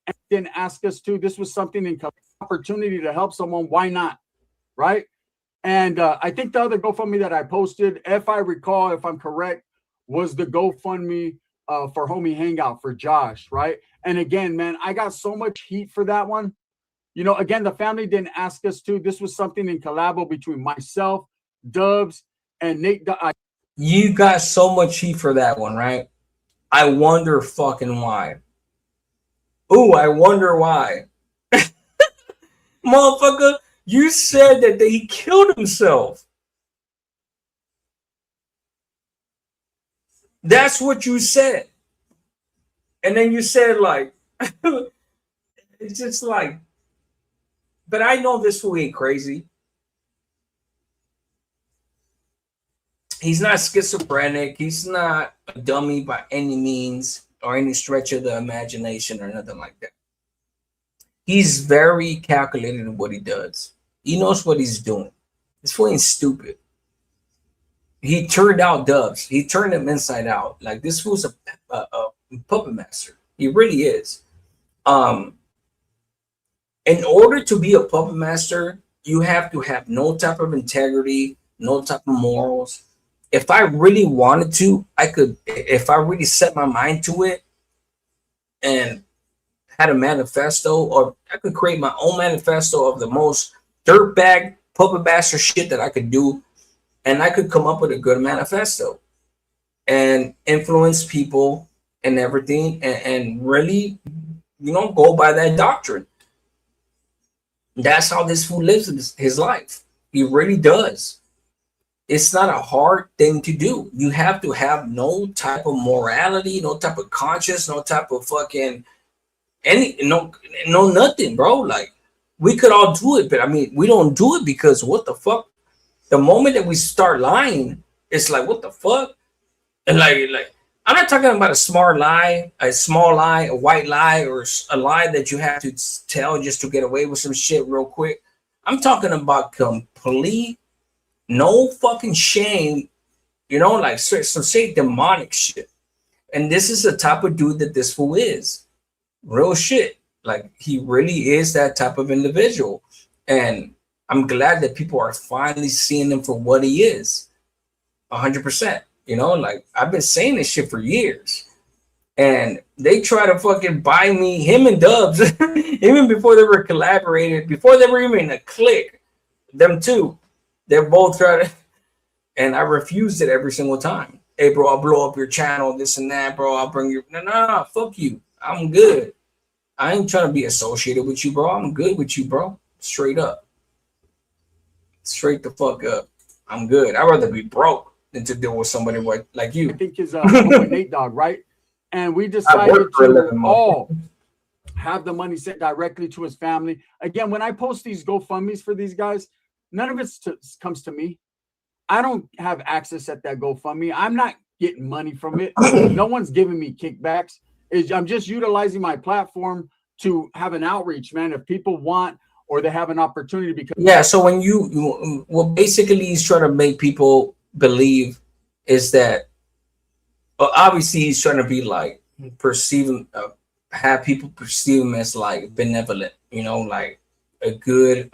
E: And didn't ask us to. This was something in opportunity to help someone. Why not, right? And I think the other GoFundMe that I posted, if I recall, if I'm correct, was the GoFundMe for homie hangout for Josh, right? And again, man, I got so much heat for that one. You know, again, the family didn't ask us to. This was something in collabo between myself, Dubs, and Nate.
D: You got so much heat for that one, right? I wonder fucking why. Ooh, I wonder why. Motherfucker, you said that he killed himself. That's what you said. And then you said, like, it's just like, but I know this fool ain't crazy. He's not schizophrenic. He's not a dummy by any means or any stretch of the imagination or nothing like that. He's very calculated in what he does. He knows what he's doing. This fool ain't stupid. He turned out Dubs. He turned him inside out. Like, this fool's a puppet master. He really is. In order to be a puppet master, you have to have no type of integrity, no type of morals. If I really wanted to, I could, if I really set my mind to it and had a manifesto, or I could create my own manifesto of the most dirtbag puppet master shit that I could do, and I could come up with a good manifesto and influence people and everything, and really, you know, go by that doctrine. That's how this fool lives his life. He really does. It's not a hard thing to do. You have to have no type of morality, no type of conscience, no type of fucking no nothing, bro. Like, we could all do it, but I mean, we don't do it because what the fuck? The moment that we start lying, it's like, what the fuck? And like I'm not talking about a smart lie, a small lie, a white lie, or a lie that you have to tell just to get away with some shit real quick. I'm talking about complete, no fucking shame, you know, like some say demonic shit. And this is the type of dude that this fool is. Real shit. Like, he really is that type of individual. And I'm glad that people are finally seeing him for what he is. 100%. You know, like, I've been saying this shit for years. And they try to fucking buy me, him and Dubs, even before they were collaborated, before they were even in a clique, them two, they're both trying to, and I refused it every single time. Hey, bro, I'll blow up your channel, this and that, bro. I'll bring you. No, fuck you. I'm good. I ain't trying to be associated with you, bro. I'm good with you, bro. Straight up. Straight the fuck up. I'm good. I'd rather be broke than to deal with somebody like you.
E: I think is Nate Dog, right? And we decided to all have the money sent directly to his family. Again, when I post these GoFundMes for these guys, none of it comes to me. I don't have access at that GoFundMe. I'm not getting money from it. No one's giving me kickbacks. I'm just utilizing my platform to have an outreach, man. If people want or they have an opportunity, because
D: yeah. So when you what basically he's trying to make people believe is that, well, obviously he's trying to be like perceiving, have people perceive him as like benevolent, you know, like a good,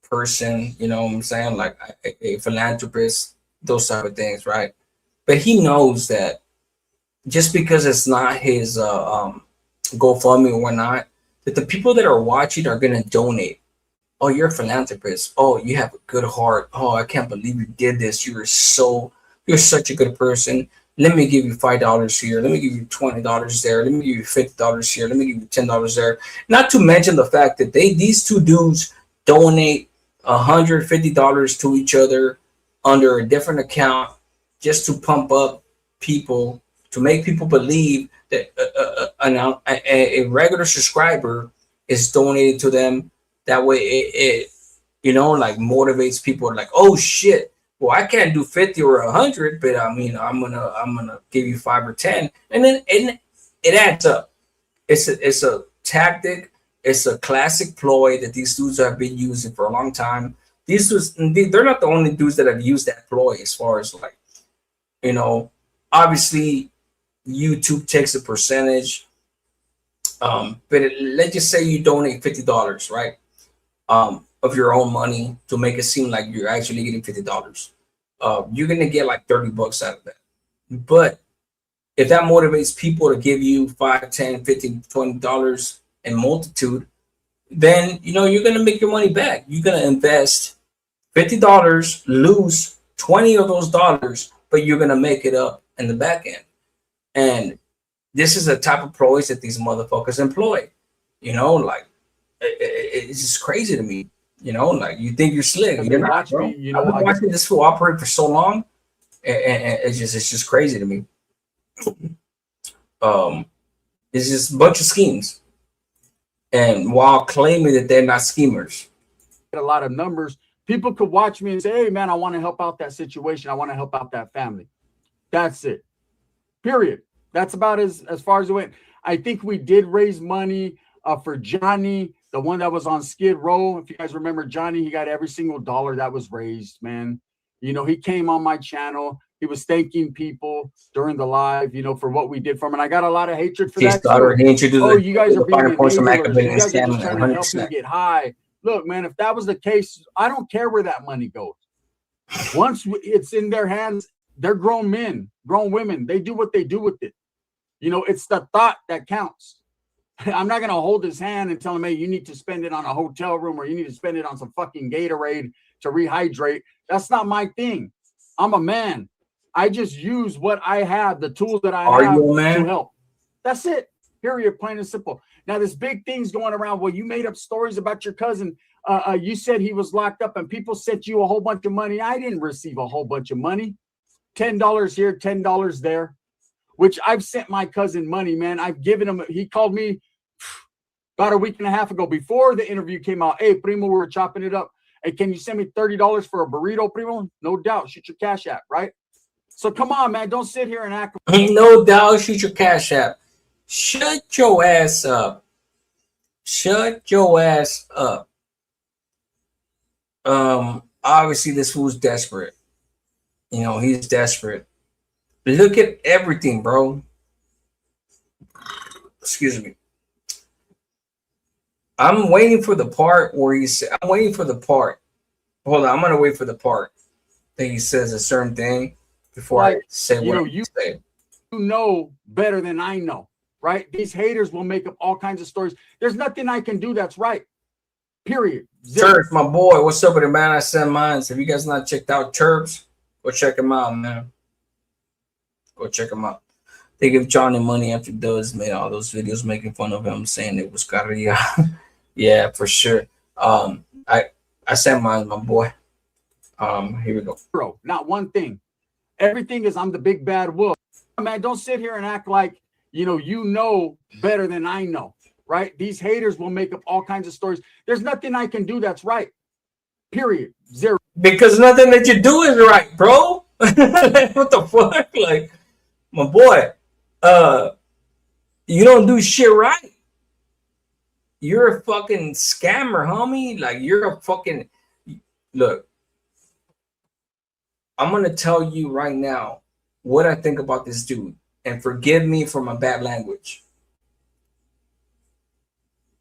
D: person, you know what I'm saying, like a philanthropist, those type of things, right? But he knows that just because it's not his GoFundMe or whatnot, that the people that are watching are gonna donate. Oh, you're a philanthropist. Oh, you have a good heart. Oh, I can't believe you did this. You're such a good person. Let me give you $5 here. Let me give you $20 there. Let me give you $50 here. Let me give you $10 there. Not to mention the fact that these two dudes donate $150 to each other under a different account just to pump up people, to make people believe that a regular subscriber is donated to them. That way it you know, like motivates people, like, oh shit, well, I can't do 50 or 100, but I mean, I'm gonna give you 5 or 10, and then it adds up. it's a tactic. It's a classic ploy that these dudes have been using for a long time. These dudes, they're not the only dudes that have used that ploy. As far as like, you know, obviously YouTube takes a percentage. Let's just say you donate $50, right? Of your own money to make it seem like you're actually getting $50. You're gonna get like $30 out of that. But if that motivates people to give you $5, $10, $15, $20 in multitude, then you know you're gonna make your money back. You're gonna invest $50, lose 20 of those dollars, but you're gonna make it up in the back end. And this is the type of ploys that these motherfuckers employ. You know, like it's just crazy to me. You know, like you think you're slick. You're not, bro.
E: You know,
D: I've been watching this fool operate for so long, and it's just crazy to me. It's just a bunch of schemes, and while claiming that they're not schemers,
E: a lot of numbers. People could watch me and say, "Hey, man, I want to help out that situation. I want to help out that family." That's it. Period. That's about as far as it went. I think we did raise money for Johnny, the one that was on Skid Row. If you guys remember Johnny, he got every single dollar that was raised, man. You know, he came on my channel. He was thanking people during the live, you know, for what we did for him. And I got a lot of hatred for that. Oh, you guys are being enablers. You guys are just trying to help him get high. Look, man, if that was the case, I don't care where that money goes. Once it's in their hands, they're grown men, grown women. They do what they do with it. You know, it's the thought that counts. I'm not going to hold his hand and tell him, hey, you need to spend it on a hotel room or you need to spend it on some fucking Gatorade to rehydrate. That's not my thing. I'm a man. I just use what I have, the tools that I have to help. That's it. Period. Plain and simple. Now, there's big things going around. Well, you made up stories about your cousin. You said he was locked up and people sent you a whole bunch of money. I didn't receive a whole bunch of money. $10 here, $10 there, which I've sent my cousin money, man. I've given him, he called me about a week and a half ago before the interview came out. Hey, Primo, we were chopping it up. Hey, can you send me $30 for a burrito, Primo? No doubt. Shoot your Cash App, right? So come on, man. Don't sit here and act.
D: No doubt. Shoot your Cash App. Shut your ass up. Shut your ass up. Obviously, this fool's desperate. You know, he's desperate. Look at everything, bro. Excuse me. I'm waiting for the part where he said, I'm waiting for the part. Hold on, I'm going to wait for the part that he says a certain thing before I say what I say.
E: You know better than I know, right? These haters will make up all kinds of stories. There's nothing I can do that's right. Period.
D: Chirps, my boy. What's up with it, man? I sent mine. Have you guys not checked out Chirps? Go check him out, man. Go check him out. They give Johnny money after Does made all those videos making fun of him, saying it was Carria. Yeah, for sure. I sent mine, my boy. Here we go.
E: Bro, not one thing. Everything is I'm the big bad wolf. Man, don't sit here and act like you know better than I know, right? These haters will make up all kinds of stories. There's nothing I can do that's right. Period. Zero.
D: Because nothing that you do is right, bro. What the fuck? Like, my boy, you don't do shit right. You're a fucking scammer, homie. Like, you're a fucking... Look, I'm going to tell you right now what I think about this dude. And forgive me for my bad language.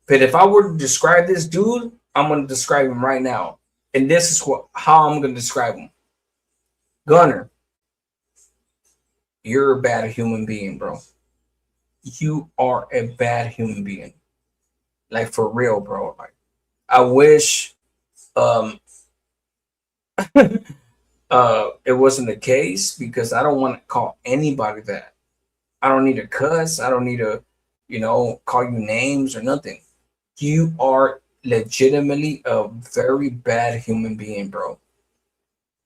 D: But if I were to describe this dude, I'm going to describe him right now. And this is how I'm going to describe him. Gunner, you're a bad human being, bro. You are a bad human being. Like, for real, bro. Like, I wish it wasn't the case, because I don't want to call anybody that. I don't need to cuss. I don't need to, call you names or nothing. You are legitimately a very bad human being, bro.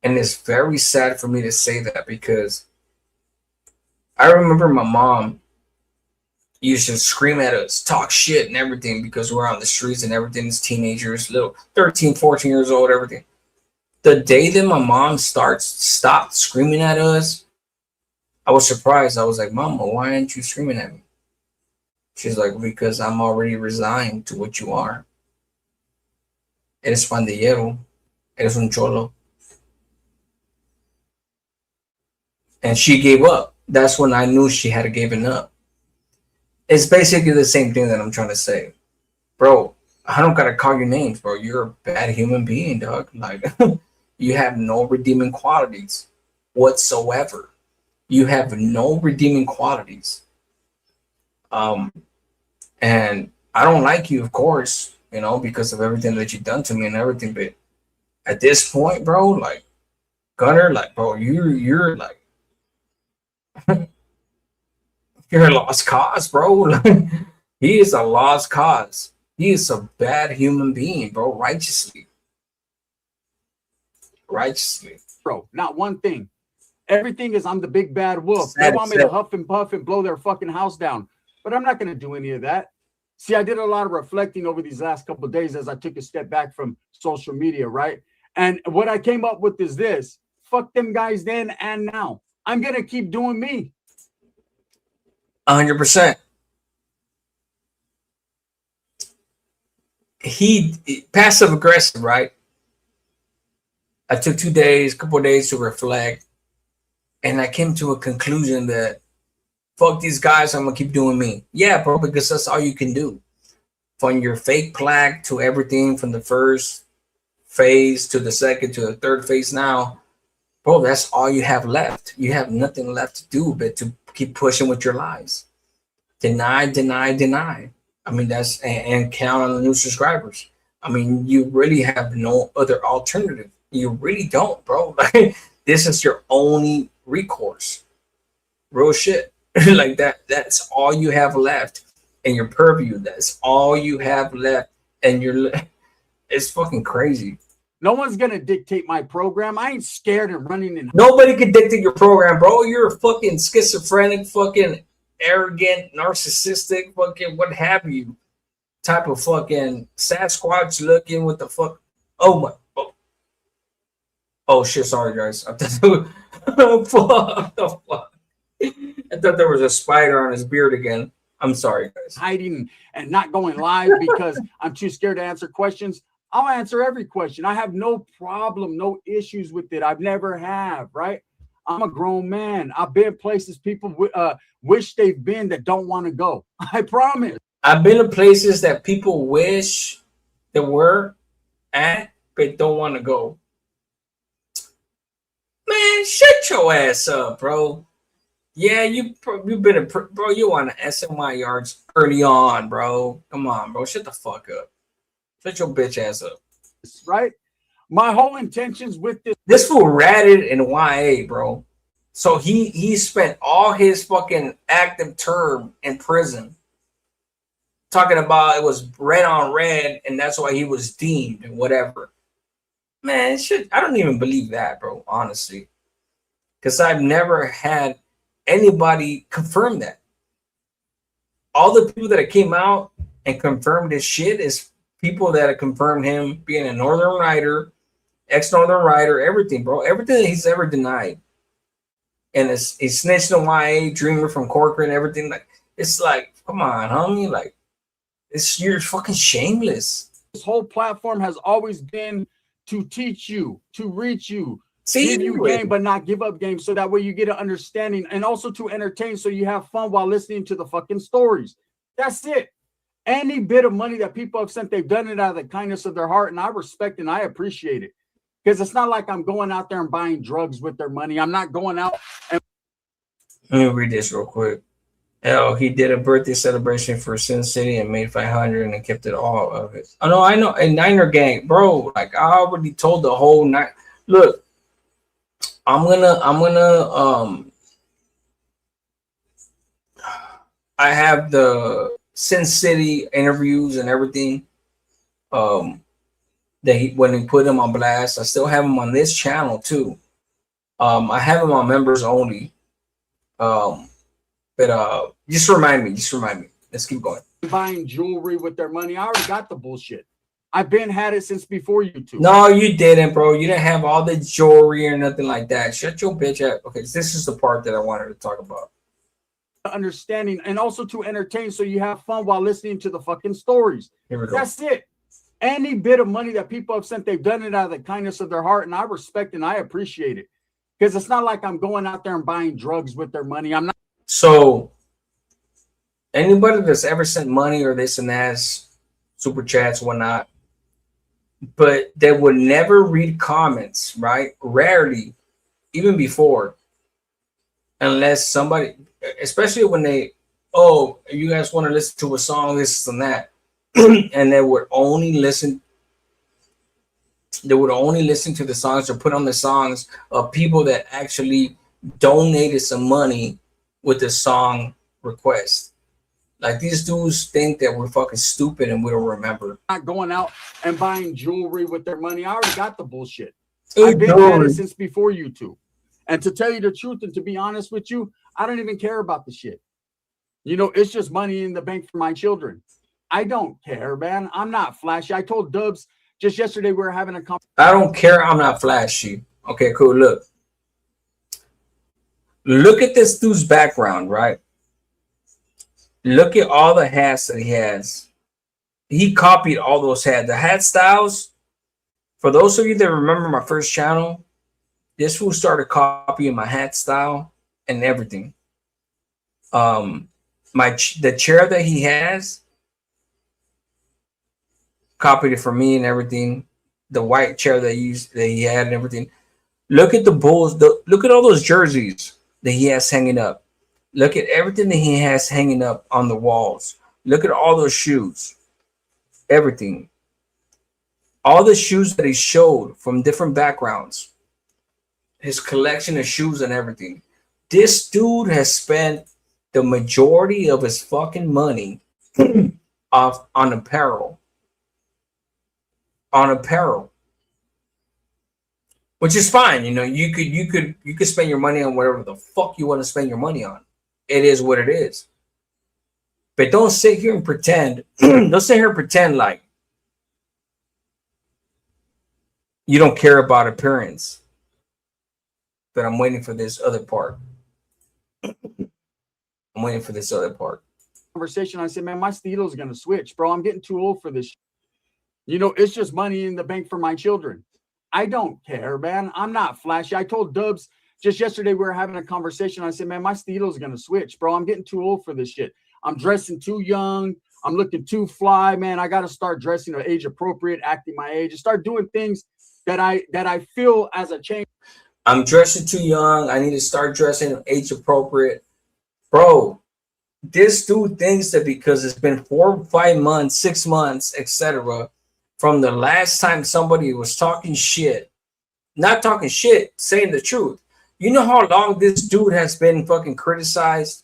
D: And it's very sad for me to say that, because I remember my mom used to scream at us, talk shit and everything, because we're on the streets and everything as teenagers, little 13, 14 years old, everything. The day that my mom stopped screaming at us, I was surprised. I was like, Mama, why aren't you screaming at me?
F: She's like, because I'm already resigned to what you are. Eres pandillero. Eres un cholo. And she gave up. That's when I knew she had given up. It's basically the same thing that I'm trying to say. Bro, I don't gotta call your names, bro. You're a bad human being, dog. Like, you have no redeeming qualities whatsoever. You have no redeeming qualities. And I don't like you, of course, you know, because of everything that you've done to me and everything. But at this point, bro, like, Gunner, like, bro, you're like, you're a lost cause, bro. He is a lost cause. He is a bad human being, bro. Righteously.
E: Bro, not one thing. Everything is I'm the big bad wolf.
F: Sad,
E: They want me to huff and puff and blow their fucking house down. But I'm not going to do any of that. See, I did a lot of reflecting over these last couple of days as I took a step back from social media, right? And what I came up with is this. Fuck them guys then and now. I'm going to keep doing me.
F: 100%. He passive aggressive, right? I took 2 days, couple of days to reflect, and I came to a conclusion that fuck these guys, I'm gonna keep doing me. Yeah, bro, because that's all you can do. From your fake plaque to everything from the first phase to the second to the third phase now, bro, that's all you have left. You have nothing left to do but to keep pushing with your lies. Deny. I mean, that's and count on the new subscribers. I mean, you really have no other alternative. You really don't, bro. Like, this is your only recourse. Real shit. Like that's all you have left in your purview. That's all you have left. And it's fucking crazy.
E: No one's going to dictate my program. I ain't scared of running in.
F: Nobody can dictate your program, bro. You're a fucking schizophrenic, fucking arrogant, narcissistic, fucking what have you type of fucking Sasquatch looking with the fuck. Oh my. Oh shit, sorry guys. I thought the fuck. I thought there was a spider on his beard again. I'm sorry, guys.
E: Hiding and not going live because I'm too scared to answer questions. I'll answer every question. I have no problem, no issues with it. I've never have, right? I'm a grown man. I've been places people wish they've been that don't want to go. I promise.
F: I've been to places that people wish they were at, but don't want to go. Man, shut your ass up, bro. Yeah, you've been bro. You on the SNY yards early on, bro. Come on, bro. Shut the fuck up. Shut your bitch ass up.
E: Right? My whole intentions with this.
F: This fool ratted in YA, bro. So he spent all his fucking active term in prison talking about it was red on red, and that's why he was deemed and whatever. Man, shit, I don't even believe that, bro. Honestly, because I've never had anybody confirm that. All the people that came out and confirmed this shit is people that have confirmed him being a Northern Rider, ex-Northern Rider, everything, bro. Everything that he's ever denied. And he snitched on YA, Dreamer from Corcoran, everything. Like, it's like, come on, homie. Like, you're fucking shameless.
E: This whole platform has always been to teach you, to reach you,
F: See,
E: give you game, but not give up game, so that way you get an understanding, and also to entertain, so you have fun while listening to the fucking stories. That's it. Any bit of money that people have sent, they've done it out of the kindness of their heart, and I respect and I appreciate it. Because it's not like I'm going out there and buying drugs with their money. I'm not going out and.
F: Let me read this real quick. Oh, he did a birthday celebration for Sin City and made 500 and kept it all of it. Oh no, I know. A Niner gang, bro. Like, I already told the whole night. Look, I'm gonna I have the Sin City interviews and everything. That when he put him on blast, I still have him on this channel too. I have him on members only. But just remind me. Let's keep going.
E: Buying jewelry with their money. I already got the bullshit. I've been had it since before you two.
F: No, you didn't, bro. You didn't have all the jewelry or nothing like that. Shut your bitch up. Okay, this is the part that I wanted to talk about.
E: understanding and also to entertain, so you have fun while listening to the fucking stories.
F: Here we go.
E: That's it. Any bit of money that people have sent, they've done it out of the kindness of their heart, and I respect and I appreciate it, because it's not like I'm going out there and buying drugs with their money. I'm not.
F: So anybody that's ever sent money or this and that, super chats, whatnot, but they would never read comments, right? Rarely, even before, unless somebody, especially when they, oh, you guys want to listen to a song, this and that, and they would only listen. They would only listen to the songs or put on the songs of people that actually donated some money with the song request. Like, these dudes think that we're fucking stupid and we don't remember.
E: Not going out and buying jewelry with their money. I already got the bullshit. I've been at it since before you two. And to tell you the truth and to be honest with you, I don't even care about the shit. You know, it's just money in the bank for my children. I don't care, man. I'm not flashy. I told Dubs just yesterday we were having a conversation.
F: I don't care. I'm not flashy. Okay, cool. Look. Look at this dude's background, right? Look at all the hats that he has. He copied all those hats. The hat styles, for those of you that remember my first channel, this fool started copying my hat style and everything. The chair that he has, copied it from me and everything. The white chair that he had and everything. Look at the Bulls. Look at all those jerseys that he has hanging up. Look at everything that he has hanging up on the walls. Look at all those shoes. Everything. All the shoes that he showed from different backgrounds. His collection of shoes and everything. This dude has spent the majority of his fucking money on apparel. On apparel. Which is fine. You know, you could spend your money on whatever the fuck you want to spend your money on. It is what it is. But don't sit here and pretend. Don't sit here and pretend like you don't care about appearance. But I'm waiting for this other part. I'm waiting for this other part.
E: Conversation. I said, man, my Steelo's gonna switch, bro. I'm getting too old for this. You know, it's just money in the bank for my children. I don't care, man. I'm not flashy. I told Dubs just yesterday we were having a conversation. I said, man, my Steelo's gonna switch, bro. I'm getting too old for this shit. I'm dressing too young. I'm looking too fly, man. I gotta start dressing age appropriate, acting my age, and start doing things that I feel as a change.
F: I'm dressing too young. I need to start dressing age appropriate. Bro, this dude thinks that because it's been 4, 5 months, 6 months, etc., from the last time somebody was talking shit, not talking shit, saying the truth. You know how long this dude has been fucking criticized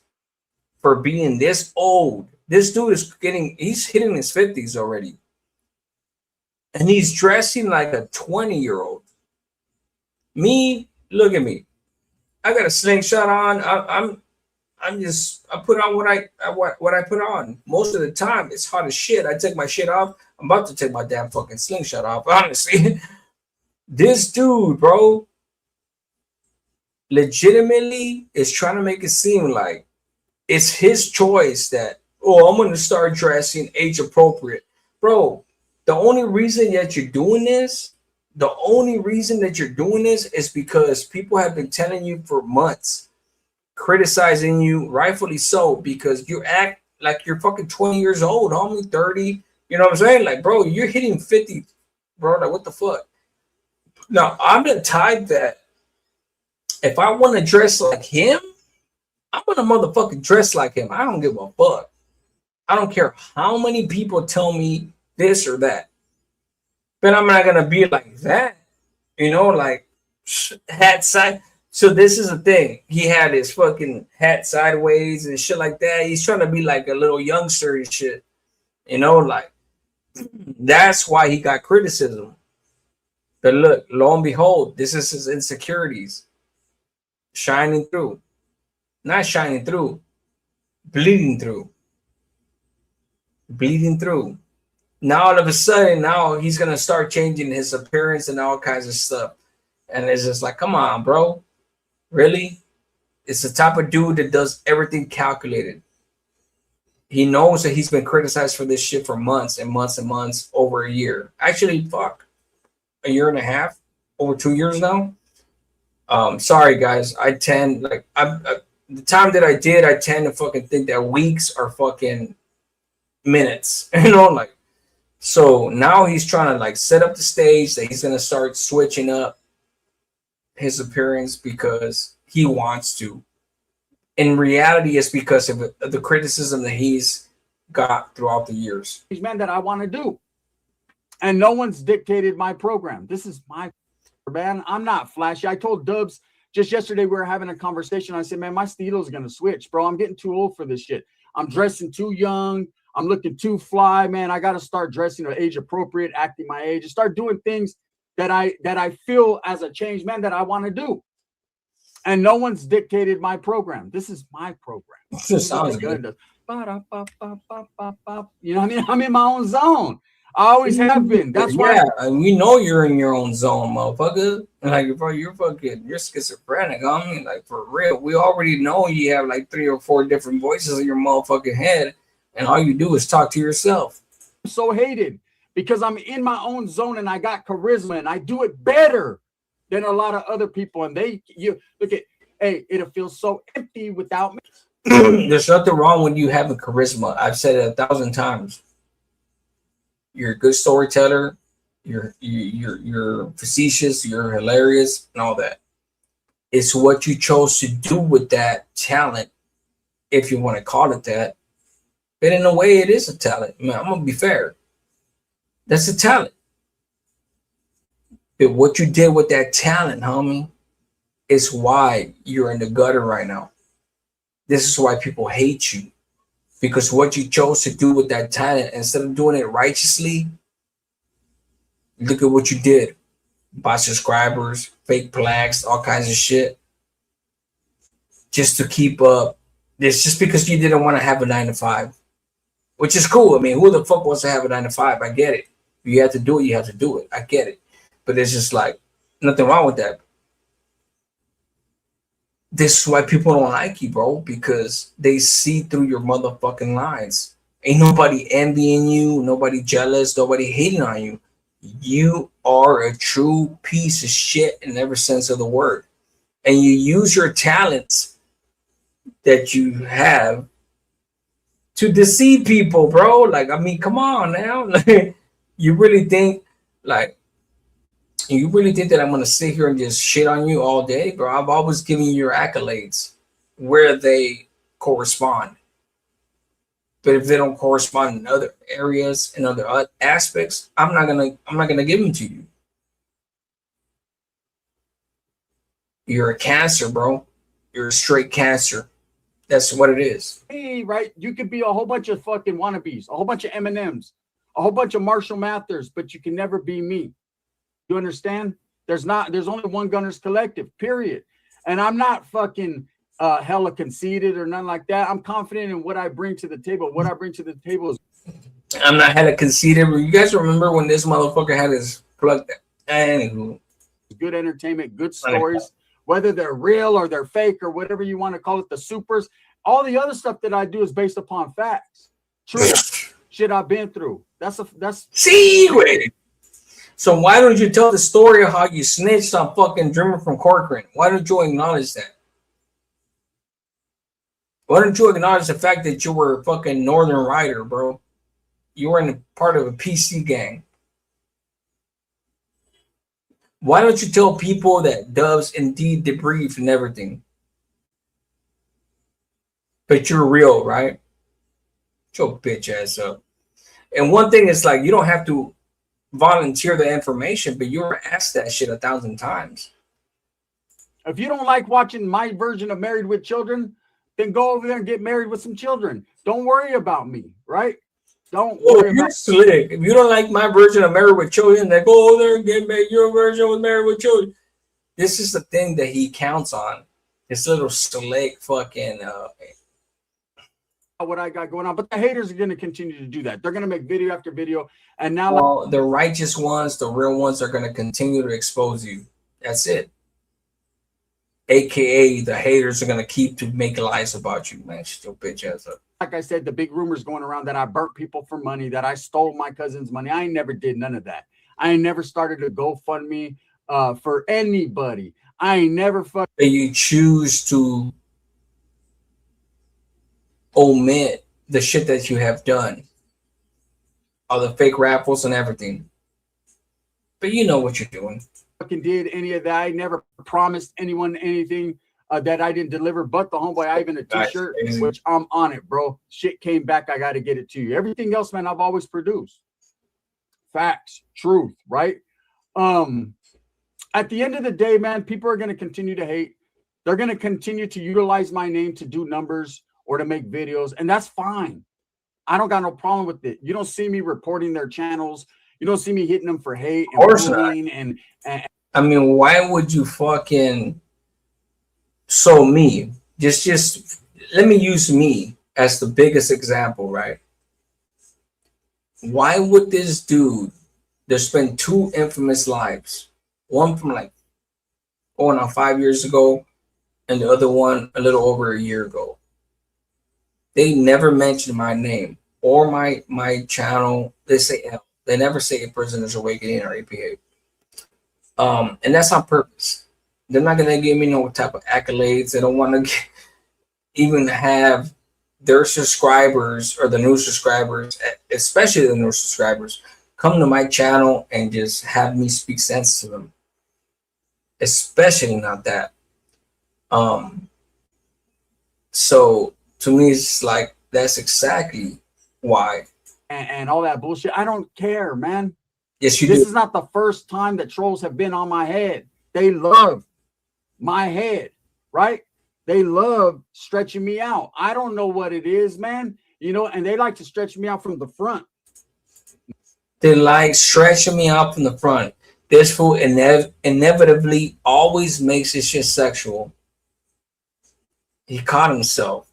F: for being this old? This dude he's hitting his 50s already. And he's dressing like a 20-year-old. Me, look at me. I got a slingshot on. I put on what I put on. Most of the time, it's hot as shit. I take my shit off. I'm about to take my damn fucking slingshot off, honestly. This dude, bro, legitimately is trying to make it seem like it's his choice that, oh, I'm going to start dressing age appropriate. Bro, the only reason that you're doing this is because people have been telling you for months, criticizing you, rightfully so, because you act like you're fucking 20 years old, homie, 30. You know what I'm saying? Like, bro, you're hitting 50, bro. Like, what the fuck? Now, I'm the type that if I want to dress like him, I'm gonna motherfucking dress like him. I don't give a fuck. I don't care how many people tell me this or that. But I'm not gonna be like that. You know, like hat side. So this is the thing. He had his fucking hat sideways and shit like that. He's trying to be like a little youngster and shit. You know, like that's why he got criticism. But look, lo and behold, this is his insecurities shining through. Not shining through, bleeding through. Bleeding through. Now all of a sudden, now he's gonna start changing his appearance and all kinds of stuff. And it's just like, come on, bro. Really? It's the type of dude that does everything calculated. He knows that he's been criticized for this shit for months and months and months, over a year. Actually, fuck, a year and a half, over 2 years now. Sorry guys, I tend like the time that I tend to fucking think that weeks are fucking minutes, you know, like. So now he's trying to like set up the stage that he's gonna start switching up his appearance because he wants to. In reality, it's because of the criticism that he's got throughout the years.
E: Man, that I want to do, and no one's dictated my program. This is my man. I'm not flashy. I told Dubs just yesterday, we were having a conversation. I said, man, my stilo's gonna switch, bro. I'm getting too old for this shit. I'm dressing too young. I'm looking too fly, man. I gotta start dressing age appropriate, acting my age, and start doing things that I feel as a change man that I want to do. And no one's dictated my program. This is my program.
F: This sounds good.
E: You know what I mean? I'm in my own zone. I always have been. That's why.
F: Yeah, we know you're in your own zone, motherfucker. Like, bro, you're schizophrenic. I mean, like, for real. We already know you have like 3 or 4 different voices in your motherfucking head, and all you do is talk to yourself.
E: I'm so hated because I'm in my own zone and I got charisma and I do it better than a lot of other people. And you look at, hey, it'll feel so empty without me.
F: There's nothing wrong when you have a charisma. I've said it 1,000 times. You're a good storyteller. You're facetious. You're hilarious, and all that. It's what you chose to do with that talent, if you want to call it that. But in a way, it is a talent. Man, I'm gonna be fair. That's a talent. But what you did with that talent, homie, is why you're in the gutter right now. This is why people hate you. Because what you chose to do with that talent, instead of doing it righteously, look at what you did. Buy subscribers, fake plaques, all kinds of shit. Just to keep up. It's just because you didn't want to have a 9-to-5. Which is cool. I mean, who the fuck wants to have a 9-to-5? I get it. If you have to do it, you have to do it. I get it. But it's just like, nothing wrong with that. This is why people don't like you, bro, because they see through your motherfucking lies. Ain't nobody envying you, nobody jealous, nobody hating on you. You are a true piece of shit in every sense of the word. And you use your talents that you have to deceive people, bro. Like, I mean, come on now. Like, you really think that I'm gonna sit here and just shit on you all day, bro? I've always given you your accolades where they correspond. But if they don't correspond in other areas and other aspects, I'm not gonna give them to you. You're a cancer, bro. You're a straight cancer. That's what it is.
E: Hey, right? You could be a whole bunch of fucking wannabes, a whole bunch of M&Ms, a whole bunch of Marshall Mathers, but you can never be me. You understand? There's only one Gunnerz collective, period. And I'm not fucking hella conceited or nothing like that. I'm confident in what I bring to the table. What I bring to the table is
F: I'm not hella conceited. You guys remember when this motherfucker had his plug? Anywho,
E: good entertainment, good stories, whether they're real or they're fake or whatever you want to call it, the supers. All the other stuff that I do is based upon facts. True shit I've been through. That's
F: see, wait. So why don't you tell the story of how you snitched on fucking Dreamer from Corcoran? Why don't you acknowledge that? Why don't you acknowledge the fact that you were a fucking Northern Rider, bro? You were in part of a PC gang. Why don't you tell people that Dubs indeed debriefed and everything? But you're real, right? Shut your bitch ass up. And one thing is like, you don't have to volunteer the information, but you were asked that shit 1,000 times.
E: If you don't like watching my version of Married with Children, then go over there and get married with some children. Don't worry about me, right? Don't worry about
F: slick. If you don't like my version of Married with Children, then go over there and get your version with Married with Children. This is the thing that he counts on. This little slick fucking
E: what I got going on, but the haters are going to continue to do that. They're going to make video after video, and now
F: the righteous ones, the real ones, are going to continue to expose you. That's it. AKA the haters are gonna keep to make lies about you, man. Shut your bitch ass up.
E: Like I said, the big rumors going around that I burnt people for money, that I stole my cousin's money. I never did none of that. I ain't never started a GoFundMe for anybody. I ain't never fucking.
F: You choose to omit the shit that you have done, all the fake raffles and everything. But you know what you're doing.
E: Fucking did any of that. I never promised anyone anything that I didn't deliver, but the homeboy, I even a t-shirt, which I'm on it, bro. Shit came back. I got to get it to you. Everything else, man, I've always produced. Facts, truth, right? At the end of the day, man, people are going to continue to hate. They're going to continue to utilize my name to do numbers or to make videos, and that's fine. I don't got no problem with it. You don't see me reporting their channels. You don't see me hitting them for hate and bullying and
F: I mean, why would you fucking me? Just let me use me as the biggest example, right? Why would this dude, there's been two infamous lives, one from like going on 5 years ago and the other one a little over a year ago. They never mentioned my name or my channel. They say they never say a Prisoner's Awakening or APA. And that's on purpose. They're not gonna give me no type of accolades. They don't want to even have their subscribers or the new subscribers, especially the new subscribers, come to my channel and just have me speak sense to them. Especially not that. So to me, it's like that's exactly why.
E: And all that bullshit. I don't care, man.
F: Yes, you
E: This
F: do.
E: is not the first time that trolls have been on my head. They love my head, right? They love stretching me out. I don't know what it is, man. You know, and they like to stretch me out from the front.
F: They like stretching me out from the front. This fool inevitably always makes his shit sexual. He caught himself.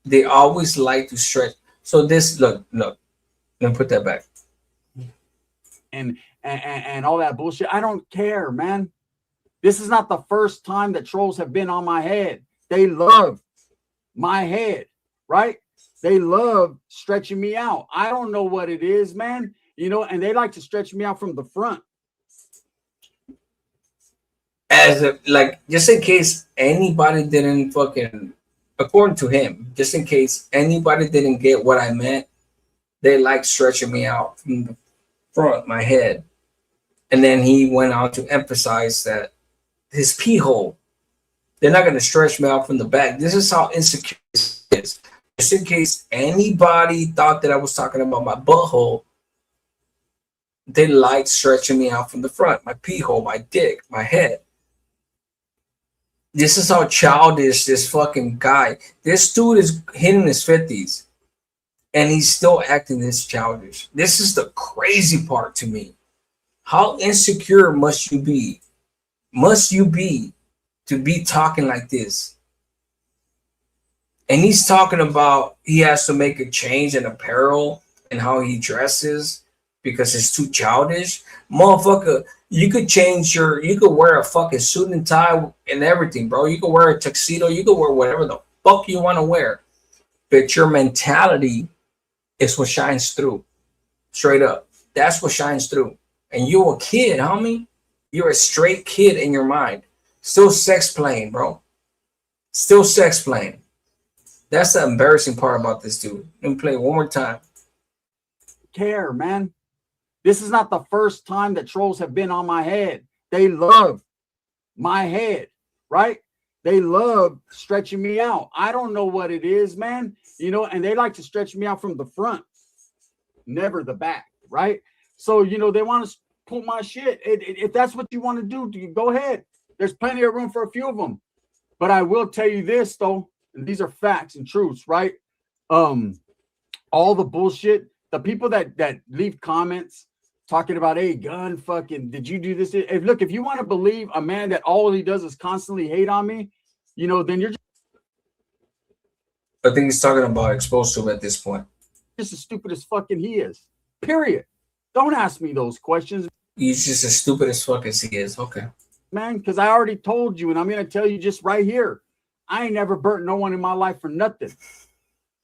F: They always like to stretch. So this, look, let me put that back.
E: And all that bullshit. I don't care, man. This is not the first time that trolls have been on my head. They love my head, right? They love stretching me out. I don't know what it is, man. You know, and they like to stretch me out from the front.
F: As a, like, just in case anybody didn't fucking, according to him, just in case anybody didn't get what I meant, they like stretching me out from the front, my head. And then he went on to emphasize that his pee hole, they're not going to stretch me out from the back. This is how insecure this is. Just in case anybody thought that I was talking about my butthole, they like stretching me out from the front, my pee hole, my dick, my head. This is how childish this fucking guy. This dude is hitting his 50s and he's still acting this childish. This is the crazy part to me. How insecure must you be? Must you be to be talking like this? And he's talking about he has to make a change in apparel and how he dresses because it's too childish. Motherfucker, you could you could wear a fucking suit and tie and everything, bro. You could wear a tuxedo. You could wear whatever the fuck you want to wear. But your mentality is what shines through. Straight up. That's what shines through. And you're a kid, homie. You're a straight kid in your mind. Still sex playing, bro. Still sex playing. That's the embarrassing part about this dude. Let me play it one more time.
E: Care, man. This is not the first time that trolls have been on my head. They love my head, right? They love stretching me out. I don't know what it is, man. You know, and they like to stretch me out from the front, never the back, right? So, you know, they want to pull my shit. If that's what you want to do, go ahead. There's plenty of room for a few of them. But I will tell you this, though, and these are facts and truths, right? All the bullshit, the people that leave comments talking about, hey, Gun, fucking, did you do this? Look, if you want to believe a man that all he does is constantly hate on me, you know, then you're
F: I think he's talking about exposed to him at this point.
E: just as stupid as fucking he is. Period. Don't ask me those questions.
F: He's just as stupid as fuck as he is. Okay.
E: man, because I already told you, and I'm gonna tell you just right here. I ain't never burnt no one in my life for nothing.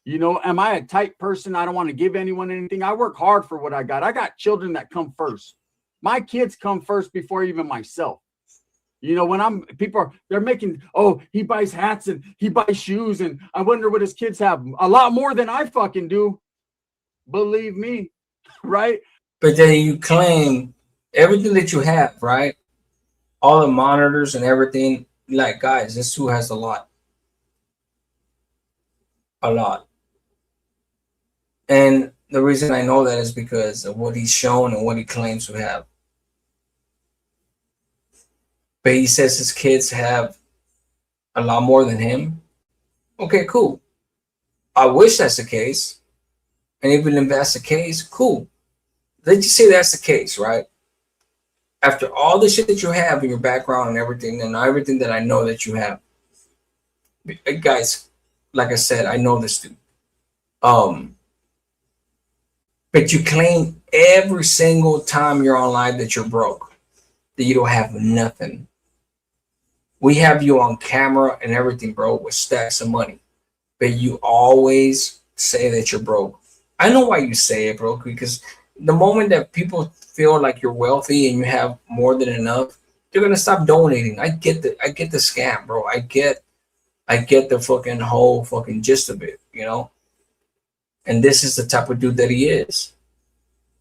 E: You know, am I a tight person? I don't want to give anyone anything. I work hard for what I got. I got children that come first. My kids come first before even myself. You know, when they're making, oh, he buys hats and he buys shoes, and I wonder what his kids have. A lot more than I fucking do. Believe me, right?
F: But then you claim everything that you have, right? All the monitors and everything. Like, guys, this dude has a lot. A lot. And the reason I know that is because of what he's shown and what he claims to have. But he says his kids have a lot more than him. Okay, cool. I wish that's the case. And even if that's the case, cool. Let's just say that's the case, right? After all the shit that you have in your background and everything that I know that you have. Guys, like I said, I know this dude. But you claim every single time you're on live that you're broke, that you don't have nothing. We have you on camera and everything, bro, with stacks of money. But you always say that you're broke. I know why you say it, bro, because the moment that people feel like you're wealthy and you have more than enough, they're gonna stop donating. I get the scam, bro. I get the fucking whole fucking gist of it, you know? And this is the type of dude that he is.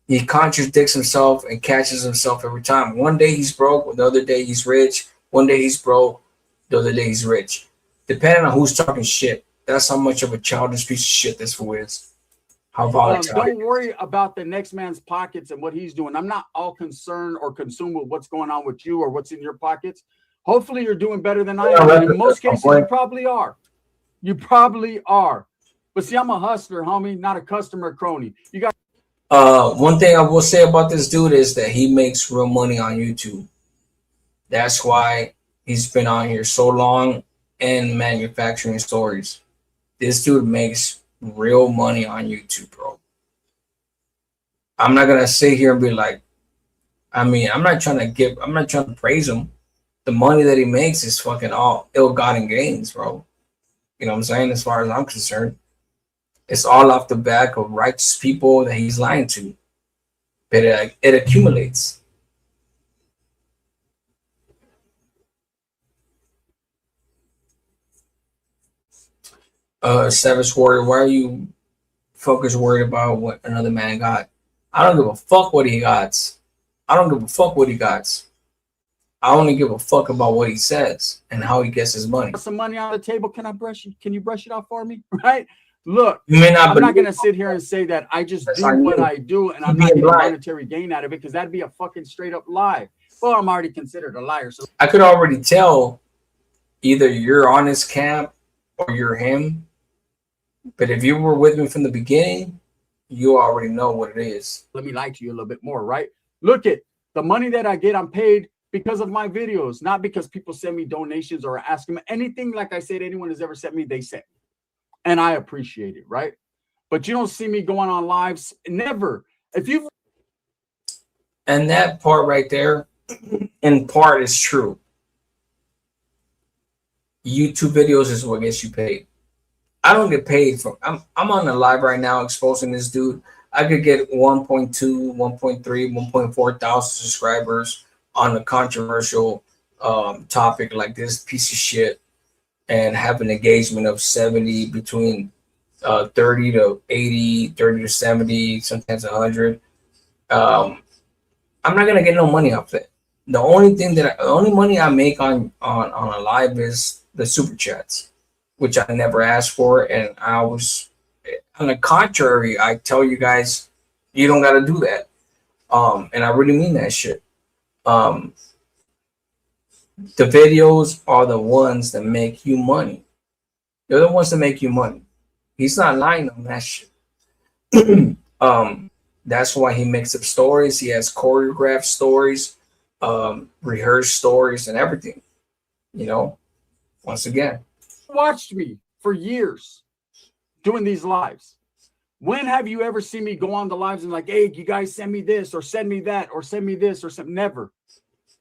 F: He contradicts himself and catches himself every time. One day he's broke, the other day he's rich. One day he's broke, the other day he's rich. Depending on who's talking shit. That's how much of a childish piece of shit this fool is. How volatile.
E: Don't worry about the next man's pockets and what he's doing. I'm not all concerned or consumed with what's going on with you or what's in your pockets. Hopefully you're doing better than I am. And in most cases, you probably are. You probably are. But see, I'm a hustler, homie, not a customer crony. You got
F: one thing I will say about this dude is that he makes real money on YouTube. That's why he's been on here so long and manufacturing stories. This dude makes real money on YouTube, bro. I'm not gonna sit here and be like, I mean, I'm not trying to praise him. The money that he makes is fucking all ill-gotten gains, bro. You know what I'm saying? As far as I'm concerned, it's all off the back of righteous people that he's lying to. But it accumulates. Savage Warrior, why are you focused worried about what another man got? I don't give a fuck what he got. I don't give a fuck what he got. I only give a fuck about what he says and how he gets his money.
E: some money on the table. Can you brush it off for me? Right? Look,
F: You may not
E: I'm not going to sit here and say that I just do what I do and I'm not getting monetary gain out of it, because that'd be a fucking straight up lie. Well, I'm already considered a liar. So
F: I could already tell either you're on his camp or you're him. But if you were with me from the beginning, you already know what it is.
E: let me lie to you a little bit more, right? Look at the money that I get. I'm paid because of my videos, not because people send me donations or ask them anything. Like I said, anyone has ever sent me, they sent me. And I appreciate it, right? But you don't see me going on lives. Never.
F: And that part right there, in part, is true. YouTube videos is what gets you paid. I don't get paid for. I'm on the live right now exposing this dude. I could get 1.2, 1.3, 1.4 thousand subscribers on a controversial topic like this piece of shit, and have an engagement of 70, between 30 to 80, 30 to 70, sometimes 100. I'm not gonna get no money off that. The only money I make on a live is the super chats, which I never asked for, and I was, on the contrary, I tell you guys, you don't got to do that, and I really mean that shit. The videos are the ones that make you money. They're the ones that make you money. He's not lying on that shit. That's why he makes up stories. He has choreographed stories, rehearsed stories, and everything. You know, once again.
E: Watched me for years doing these lives. When have you ever seen me go on the lives and like, hey, you guys send me this or send me that or send me this or something? Never.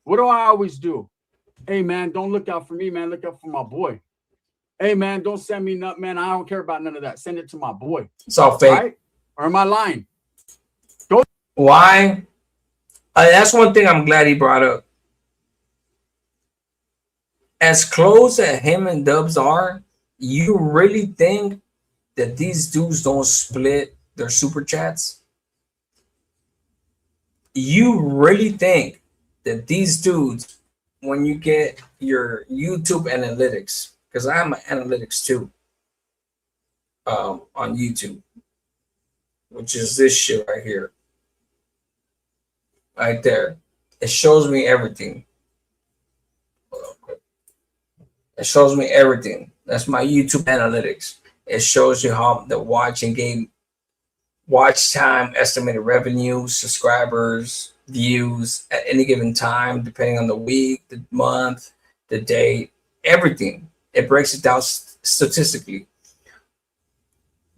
E: What do I always do? Hey man, don't look out for me, man. Look out for my boy. Hey man, don't send me nothing, man. I don't care about none of that. Send it to my boy.
F: It's all fake.
E: Right? Or am I lying?
F: Why? That's one thing I'm glad he brought up. As close as him and Dubs are, you really think that these dudes don't split their super chats? You really think that these dudes, when you get your YouTube analytics, because I have my analytics too, on YouTube, which is this shit right here, right there. It shows me everything. It shows me everything. That's my YouTube analytics. It shows you how the watch time, estimated revenue, subscribers, views at any given time, depending on the week, the month, the date, everything. It breaks it down statistically.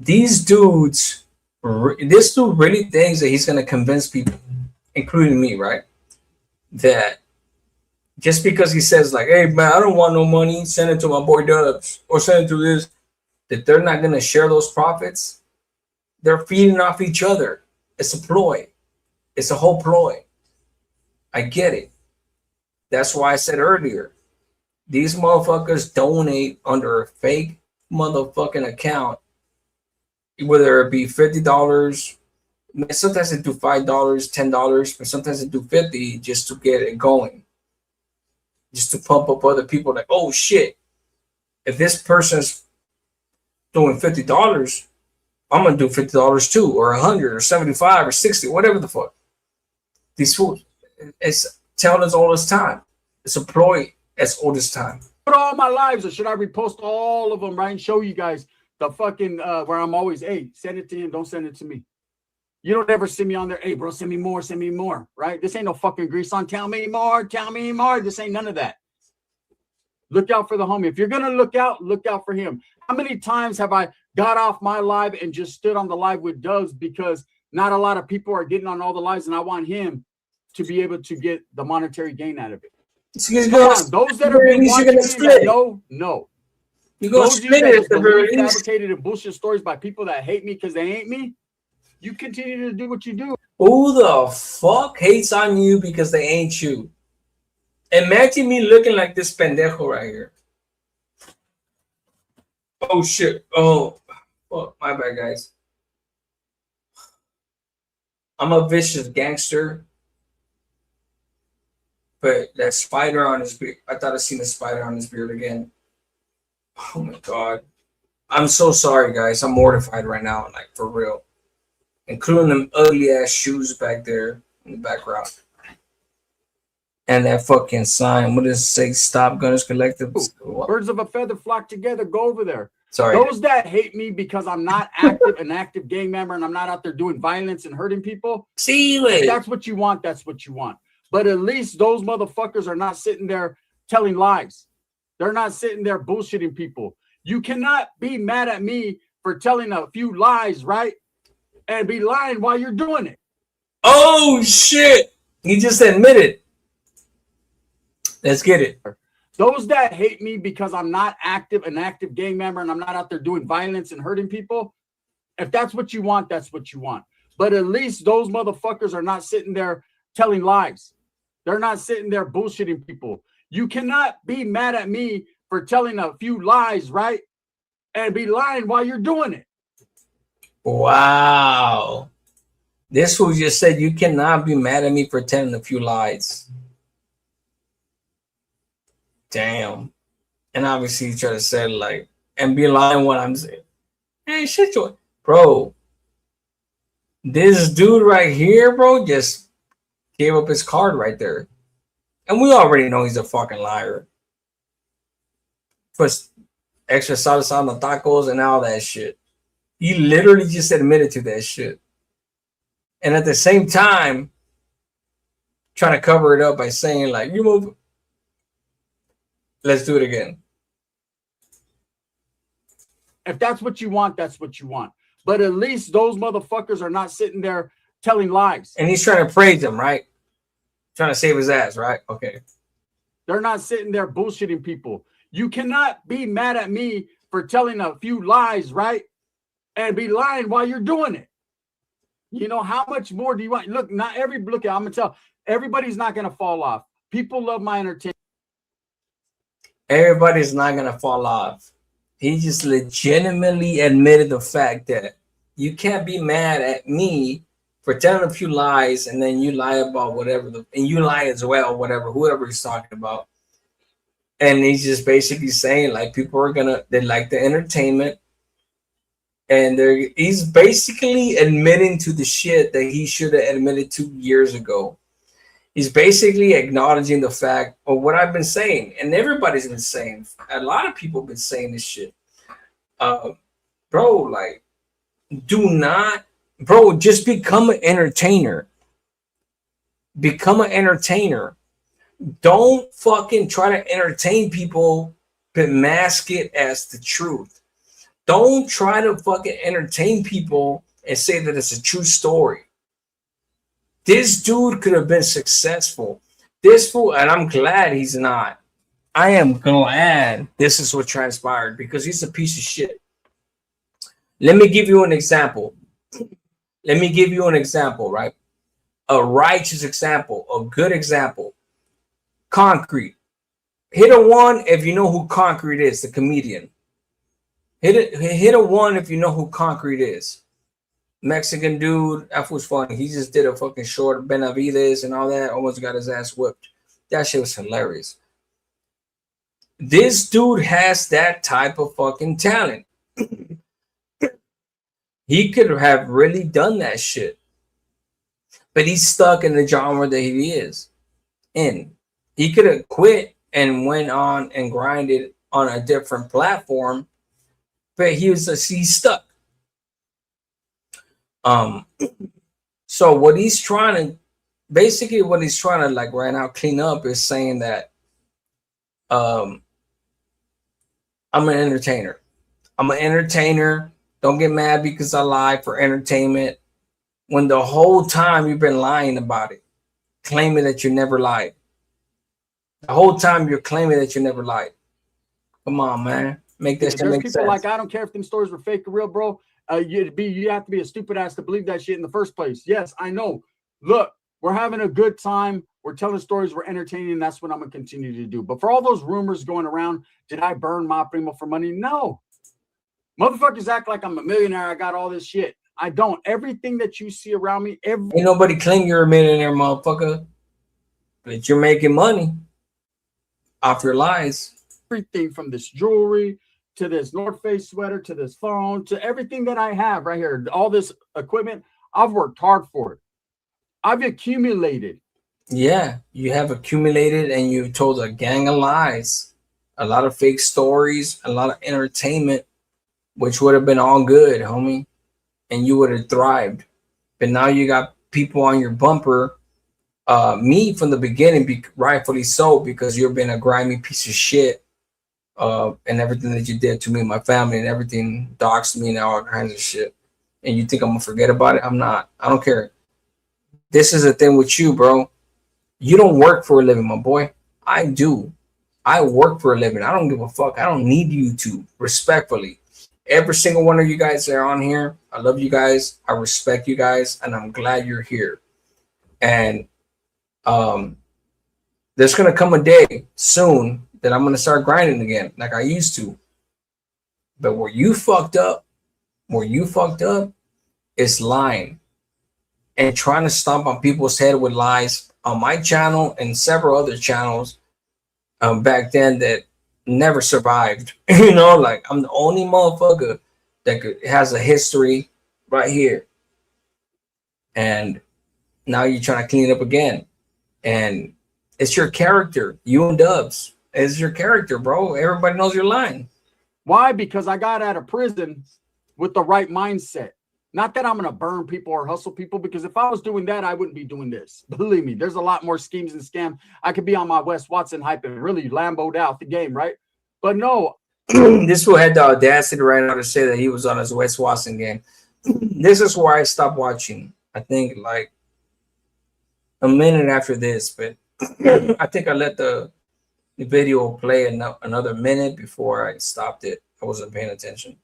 F: These dudes, this dude really thinks that he's going to convince people, including me, right? That just because he says like, hey man, I don't want no money, send it to my boy Dubs or send it to this, that they're not going to share those profits. They're feeding off each other. It's a ploy. It's a whole ploy. I get it. That's why I said earlier, these motherfuckers donate under a fake motherfucking account, whether it be $50, sometimes they do $5, $10, but sometimes they do $50 just to get it going. Just to pump up other people like, oh shit, if this person's doing $50, I'm gonna do $50 too, or 100 or 75 or 60, whatever the fuck. These fools, it's telling us all this time. It's a ploy as old as time.
E: Put all my lives, or should I repost all of them, right? And show you guys the fucking where I'm always, hey, send it to him, don't send it to me. You don't ever see me on there, hey bro, send me more, right? This ain't no fucking grease on, tell me more. This ain't none of that. Look out for the homie. If you're gonna look out for him. How many times have I got off my live and just stood on the live with Dubs because not a lot of people are getting on all the lives, and I want him to be able to get the monetary gain out of it. Come on, those that are being watching me, no.
F: You go split it at the very least.
E: Fabricated and bullshit stories by people that hate me because they ain't me. You continue to do what you do.
F: Who the fuck hates on you because they ain't you? Imagine me looking like this pendejo right here. Oh shit. Oh, fuck. My bad, guys. I'm a vicious gangster. But that spider on his beard, I thought I seen a spider on his beard again. Oh my god. I'm so sorry, guys. I'm mortified right now, like for real. Including them ugly ass shoes back there in the background. And that fucking sign. What does it say? Stop Gunnerz Collective.
E: Birds of a feather flock together. Go over there.
F: Sorry.
E: Those that hate me because I'm not an active gang member, and I'm not out there doing violence and hurting people.
F: See you later.
E: That's what you want. That's what you want. But at least those motherfuckers are not sitting there telling lies. They're not sitting there bullshitting people. You cannot be mad at me for telling a few lies, right? And be lying while you're doing it.
F: Oh shit! He just admitted. Let's get it.
E: Those that hate me because I'm not an active gang member, and I'm not out there doing violence and hurting people. If that's what you want, that's what you want. But at least those motherfuckers are not sitting there telling lies. They're not sitting there bullshitting people. You cannot be mad at me for telling a few lies, right? And be lying while you're doing it.
F: Wow. This fool just said you cannot be mad at me for telling a few lies. Damn. And obviously he tried to say like, and be lying what I'm saying. Hey, shit, bro. This dude right here, bro, just gave up his card right there. And we already know he's a fucking liar. Put extra salsa on the tacos and all that shit. He literally just admitted to that shit. And at the same time, trying to cover it up by saying like, you move. Let's do it again.
E: If that's what you want, that's what you want. But at least those motherfuckers are not sitting there telling lies.
F: And he's trying to praise him, right? Trying to save his ass, right? Okay.
E: They're not sitting there bullshitting people. You cannot be mad at me for telling a few lies, right? And be lying while you're doing it. You know, how much more do you want? Look, not every look, I'm gonna tell everybody's not gonna fall off. People love my entertainment.
F: Everybody's not gonna fall off. He just legitimately admitted the fact that you can't be mad at me for telling a few lies and then you lie about whatever and you lie as well, whoever he's talking about. And he's just basically saying like people are they like the entertainment. And he's basically admitting to the shit that he should have admitted 2 years ago. He's basically acknowledging the fact of what I've been saying, and everybody's been saying. A lot of people have been saying this shit. Bro, like, just become an entertainer. Become an entertainer. Don't fucking try to entertain people, but mask it as the truth. Don't try to fucking entertain people and say that it's a true story. This dude could have been successful. This fool, and I'm glad he's not. I am glad this is what transpired because he's a piece of shit. Let me give you an example. Right? A righteous example, a good example. Concrete. Hit a 1 if you know who Concrete is, the comedian. Hit a 1 if you know who Concrete is. Mexican dude, that was funny. He just did a fucking short Benavides and all that. Almost got his ass whipped. That shit was hilarious. This dude has that type of fucking talent. He could have really done that shit. But he's stuck in the genre that he is in. He could have quit and went on and grinded on a different platform. But he's stuck. So what he's trying to like right now clean up is saying that I'm an entertainer. Don't get mad because I lie for entertainment when the whole time you've been lying about it, claiming that you never lied. The whole time you're claiming that you never lied. Come on, man. Make this shit make sense. There's people
E: like, I don't care if them stories were fake or real, bro. You have to be a stupid ass to believe that shit in the first place. Yes, I know. Look, we're having a good time. We're telling stories. We're entertaining. That's what I'm going to continue to do. But for all those rumors going around, did I burn my primo for money? No. Motherfuckers act like I'm a millionaire. I got all this shit. I don't. Everything that you see around me.
F: Ain't nobody claim you're a millionaire, motherfucker. But you're making money off your lies.
E: Everything from this jewelry to this North Face sweater, to this phone, to everything that I have right here, all this equipment, I've worked hard for it. I've accumulated.
F: Yeah, you have accumulated and you told a gang of lies, a lot of fake stories, a lot of entertainment, which would have been all good, homie, and you would have thrived. But now you got people on your bumper, me from the beginning, rightfully so, because you've been a grimy piece of shit. And everything that you did to me and my family and everything, doxed me and all kinds of shit. And you think I'm gonna forget about it? I'm not. I don't care. This is the thing with you, bro. You don't work for a living, my boy. I do. I work for a living. I don't give a fuck. I don't need you to. Respectfully. Every single one of you guys that are on here, I love you guys. I respect you guys. And I'm glad you're here. And there's gonna come a day soon that I'm going to start grinding again like I used to. But where you fucked up is lying and trying to stomp on people's head with lies on my channel and several other channels back then that never survived. You know, like I'm the only motherfucker that has a history right here. And now you're trying to clean it up again. And it's your character, you and Dubs. Is your character, bro. Everybody knows you're lying.
E: Why? Because I got out of prison with the right mindset. Not that I'm going to burn people or hustle people, because if I was doing that, I wouldn't be doing this. Believe me, there's a lot more schemes and scams. I could be on my Wes Watson hype and really Lambo'd out the game, right? But no.
F: This fool had the audacity right now to say that he was on his Wes Watson game. This is where I stopped watching. I think like a minute after this, but I think I let the the video will play another minute before I stopped it. I wasn't paying attention.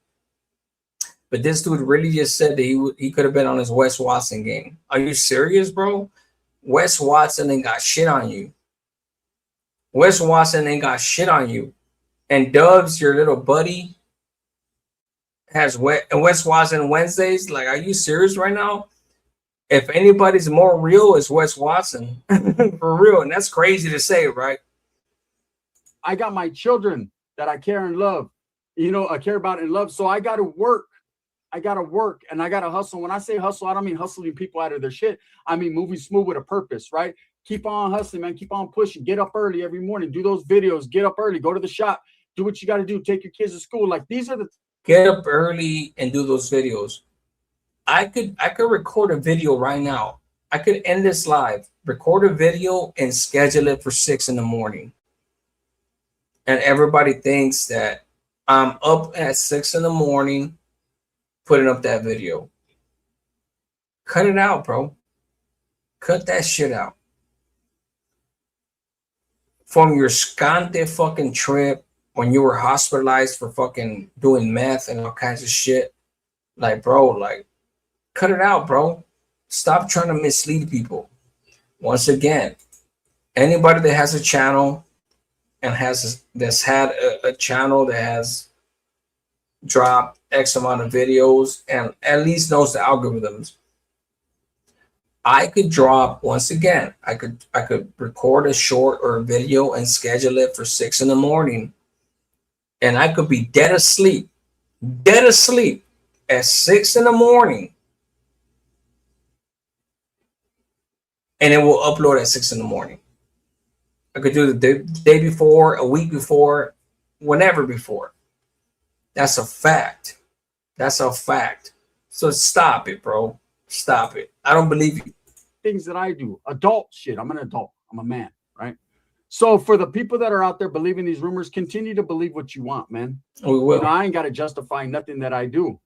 F: But this dude really just said that he could have been on his Wes Watson game. Are you serious, bro? Wes Watson ain't got shit on you. Wes Watson ain't got shit on you. And Dubs, your little buddy, has Wes Watson Wednesdays. Like, are you serious right now? If anybody's more real, it's Wes Watson. For real. And that's crazy to say, right?
E: I got my children that I care and love, you know, I care about and love. So I got to work. I got to work and I got to hustle. When I say hustle, I don't mean hustling people out of their shit. I mean moving smooth with a purpose, right? Keep on hustling, man. Keep on pushing. Get up early every morning. Do those videos. Get up early. Go to the shop. Do what you got to do. Take your kids to school. Like, these are the...
F: Get up early and do those videos. I could record a video right now. I could end this live, record a video, and schedule it for 6 in the morning. And everybody thinks that I'm up at 6 in the morning putting up that video. Cut it out, bro. Cut that shit out. From your scante fucking trip when you were hospitalized for fucking doing meth and all kinds of shit. Like, bro, like, cut it out, bro. Stop trying to mislead people. Once again, anybody that has a channel and that's had a channel that has dropped X amount of videos and at least knows the algorithms, I could drop, once again, I could record a short or a video and schedule it for 6 in the morning, and I could be dead asleep at 6 in the morning, and it will upload at 6 in the morning. I could do the day before, a week before, whenever before. That's a fact. That's a fact. So stop it, bro. Stop it. I don't believe you.
E: Things that I do, adult shit. I'm an adult. I'm a man, right? So for the people that are out there believing these rumors, continue to believe what you want, man.
F: We will.
E: You know, I ain't got to justify nothing that I do.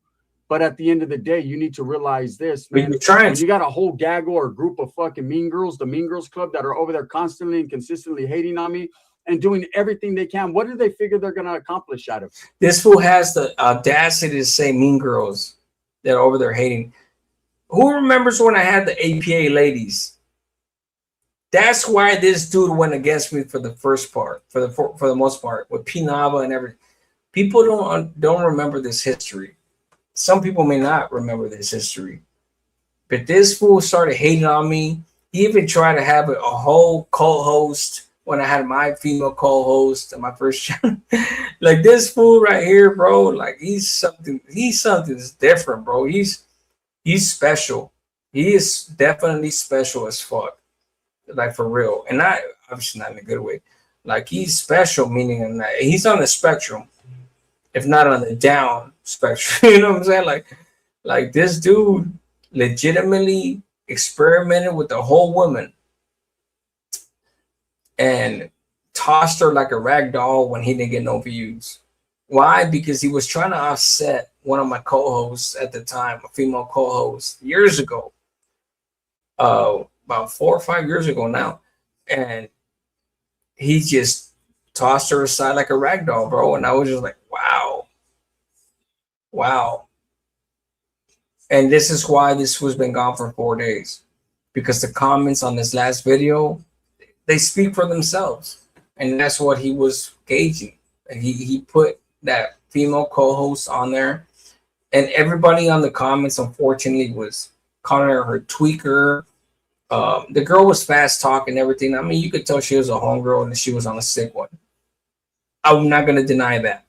E: But at the end of the day, you need to realize this, man. When you got a whole gaggle or group of fucking mean girls, the Mean Girls Club, that are over there constantly and consistently hating on me and doing everything they can, what do they figure they're going to accomplish out of it?
F: This fool has the audacity to say Mean Girls that are over there hating. Who remembers when I had the APA ladies? That's why this dude went against me for the first part, for the most part, with P Nava and everything. People don't remember this history. Some people may not remember this history, but this fool started hating on me. He even tried to have a whole co-host when I had my female co-host in my first channel. Like, this fool right here, bro. Like, he's something that's different, bro. He's special. He is definitely special as fuck. Like, for real. And not, obviously not in a good way. Like, he's special, meaning that he's on the spectrum, if not on the down spectrum. You know what I'm saying? Like this dude legitimately experimented with the whole woman and tossed her like a rag doll when he didn't get no views. Why? Because he was trying to offset one of my co-hosts at the time, a female co-host, years ago. About 4 or 5 years ago now. And he just tossed her aside like a rag doll, bro. And I was just like, wow. And this is why this was been gone for 4 days. Because the comments on this last video, they speak for themselves. And that's what he was gauging. And he put that female co-host on there. And everybody on the comments, unfortunately, was calling her tweaker. The girl was fast talking and everything. I mean, you could tell she was a homegirl and she was on a sick one. I'm not going to deny that.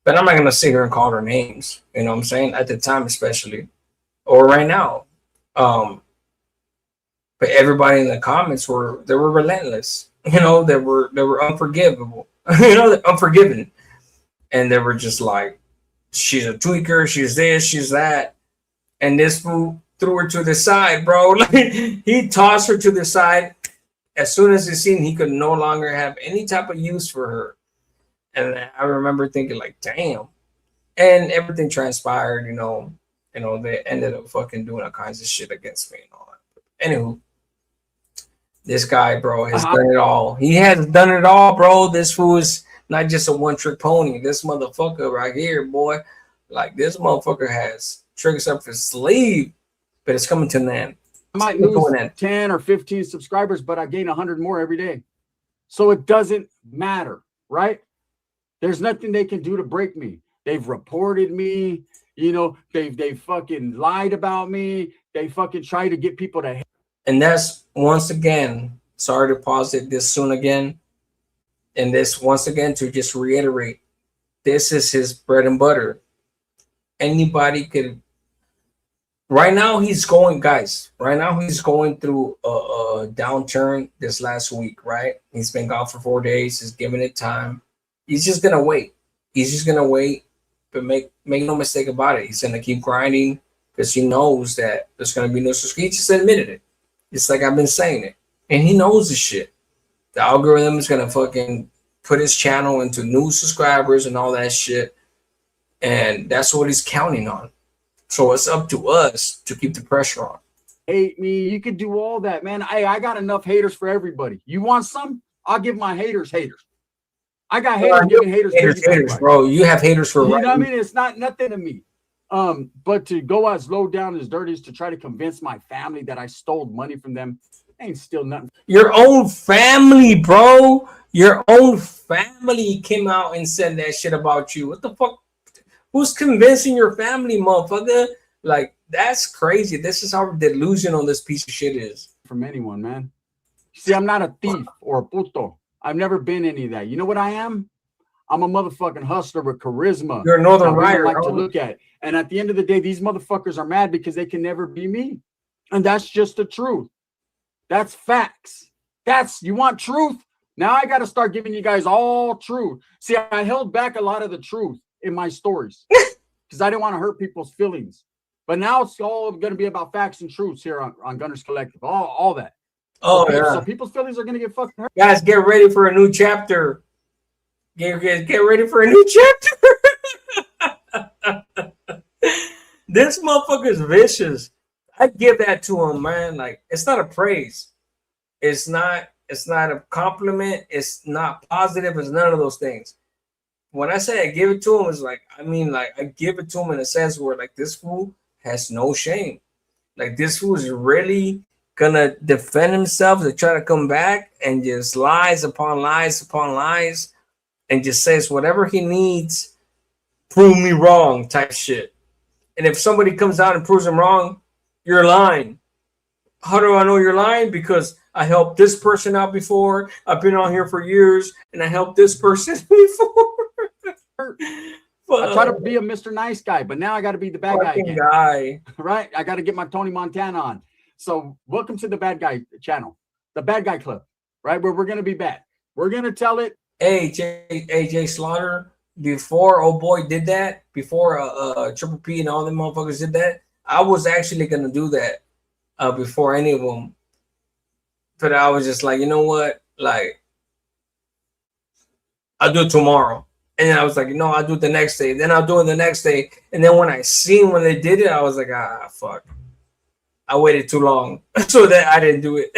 F: But I'm not going to sit here and call her names. You know what I'm saying? At the time, especially. Or right now. But everybody in the comments were relentless. You know, they were unforgivable. You know, they're unforgiving. And they were just like, she's a tweaker, she's this, she's that. And this fool threw her to the side, bro. Like, he tossed her to the side. As soon as he seen he could no longer have any type of use for her. And I remember thinking, like, damn. And everything transpired, you know, they ended up fucking doing all kinds of shit against me and all that. But anywho, This guy, bro, has done it all. He has done it all, bro. This fool is not just a one-trick pony. This motherfucker right here, boy, like this motherfucker has tricks up his sleeve, but it's coming to an end.
E: I might lose 10 or 15 subscribers, but I gain 100 more every day. So it doesn't matter, right? There's nothing they can do to break me. They've reported me. You know, they fucking lied about me. They fucking try to get people to hate.
F: And that's, once again, sorry to pause it this soon again. And this, once again, to just reiterate, this is his bread and butter. Anybody could. Right now, he's going, guys. Right now, he's going through a downturn this last week, right? He's been gone for 4 days. He's giving it time. He's just gonna wait. He's just gonna wait. But make no mistake about it. He's gonna keep grinding because he knows that there's gonna be no subscribers. He just admitted it. It's like I've been saying it, and he knows the shit. The algorithm is gonna fucking put his channel into new subscribers and all that shit, and that's what he's counting on. So it's up to us to keep the pressure on.
E: Hate me. You could do all that, man. I got enough haters for everybody. You want some? I'll give my haters haters. I got haters giving haters,
F: bro. You have haters for,
E: you know what I mean? It's not nothing to me. But to go as low down as dirty as to try to convince my family that I stole money from them, ain't still nothing.
F: Your own family, bro. Your own family came out and said that shit about you. What the fuck? Who's convincing your family, motherfucker? Like, that's crazy. This is how delusional this piece of shit is.
E: From anyone, man. See, I'm not a thief or a puto. I've never been any of that. You know what I am? I'm a motherfucking hustler with charisma.
F: You're a northern rider.
E: Like to look at. And at the end of the day, these motherfuckers are mad because they can never be me. And that's just the truth. That's facts. You want truth? Now I got to start giving you guys all truth. See, I held back a lot of the truth in my stories because I didn't want to hurt people's feelings. But now it's all going to be about facts and truths here on Gunnerz Collective. All that.
F: Oh,
E: okay,
F: yeah.
E: So people's feelings are going to get fucking hurt.
F: Guys, get ready for a new chapter. Get ready for a new chapter. This motherfucker's vicious. I give that to him, man. Like, it's not a praise. It's not a compliment. It's not positive. It's none of those things. When I say I give it to him, it's like, I mean, like, I give it to him in a sense where, like, this fool has no shame. Like, this fool is really gonna defend himself to try to come back and just lies upon lies upon lies and just says whatever he needs, prove me wrong type shit. And if somebody comes out and proves him wrong, you're lying. How do I know you're lying? Because I helped this person out before. I've been on here for years and I helped this person before.
E: I try to be a Mr. Nice Guy, but now I got to be the bad guy again. Right? I got to get my Tony Montana on. So welcome to the Bad Guy channel, the Bad Guy Club, right? Where we're going to be bad. We're going to tell it.
F: Hey, AJ Slaughter, before oh boy did that, before Triple P and all them motherfuckers did that, I was actually going to do that before any of them. But I was just like, you know what? Like, I'll do it tomorrow. And then I was like, no, I'll do it the next day. Then I'll do it the next day. And then when I seen when they did it, I was like, fuck. I waited too long so that I didn't do it.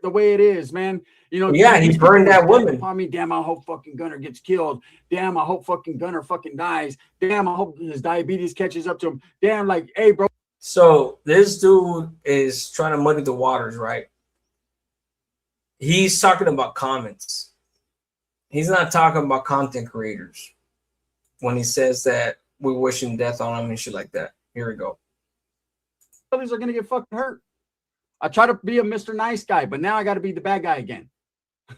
E: The way it is, man. You know,
F: yeah, he burned that woman.
E: Upon me. Damn, I hope fucking Gunner gets killed. Damn, I hope fucking Gunner fucking dies. Damn, I hope his diabetes catches up to him. Damn, like, hey, bro.
F: So this dude is trying to muddy the waters, right? He's talking about comments. He's not talking about content creators when he says that we're wishing death on him and shit like that. Here we go.
E: Others are gonna get fucking hurt. I try to be a Mr. Nice Guy, but now I got to be the bad guy again.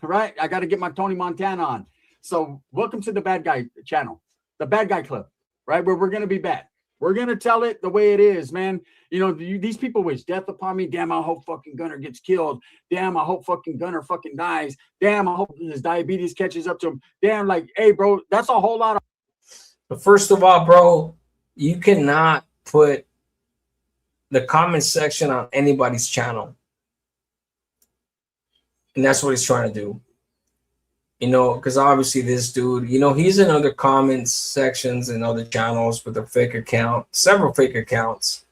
E: Right? I got to get my Tony Montana on. So welcome to the Bad Guy channel, the Bad Guy Club, right? Where we're gonna be bad. We're gonna tell it the way it is, man. You know, these people wish death upon me. Damn, I hope fucking Gunner gets killed. Damn, I hope fucking Gunner fucking dies. Damn, I hope his diabetes catches up to him. Damn, like, hey, bro, that's a whole lot of.
F: But first of all, bro, you cannot put the comment section on anybody's channel. And that's what he's trying to do. You know, because obviously this dude, you know, he's in other comments sections and other channels with a fake account, several fake accounts.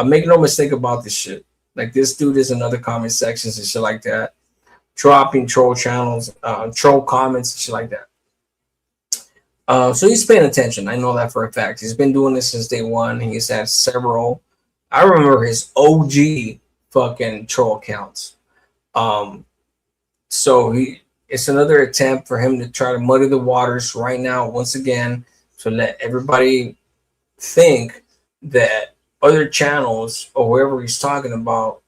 F: Make no mistake about this shit. Like this dude is in other comment sections and shit like that, dropping troll channels, troll comments and shit like that. So he's paying attention. I know that for a fact. He's been doing this since day one. He's had several. I remember his OG fucking troll accounts. So it's another attempt for him to try to muddy the waters right now once again to let everybody think that other channels or whoever he's talking about,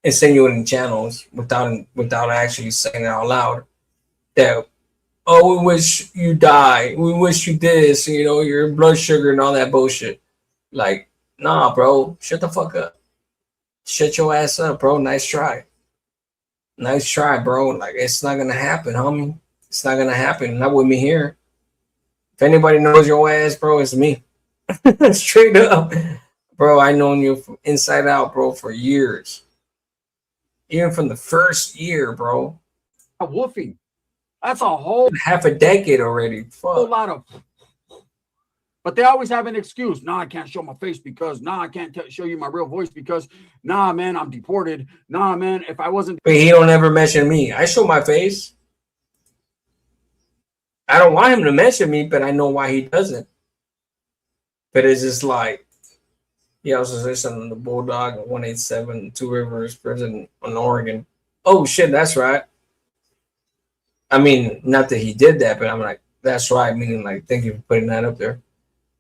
F: insinuating channels without actually saying it out loud, that, oh, we wish you die, we wish you this, you know, your blood sugar and all that bullshit. Like, nah, bro, shut the fuck up. Shut your ass up, bro. Nice try. Nice try, bro. Like, it's not gonna happen, homie. It's not gonna happen. Not with me here. If anybody knows your ass, bro, it's me. Straight up. Bro, I known you from inside out, bro, for years. Even from the first year, bro.
E: Woofing. That's a whole
F: half a decade already.
E: whole lot of. But they always have an excuse. Nah, I can't show my face because. Nah, I can't show you my real voice because. Nah, man, I'm deported. Nah, man, if I wasn't.
F: But he don't ever mention me. I show my face. I don't want him to mention me, but I know why he doesn't. But it's just like, he also says something on the Bulldog 187 Two Rivers prison in Oregon. Oh shit, that's right. I mean, not that he did that, but I'm like, that's right. Meaning, like, thank you for putting that up there.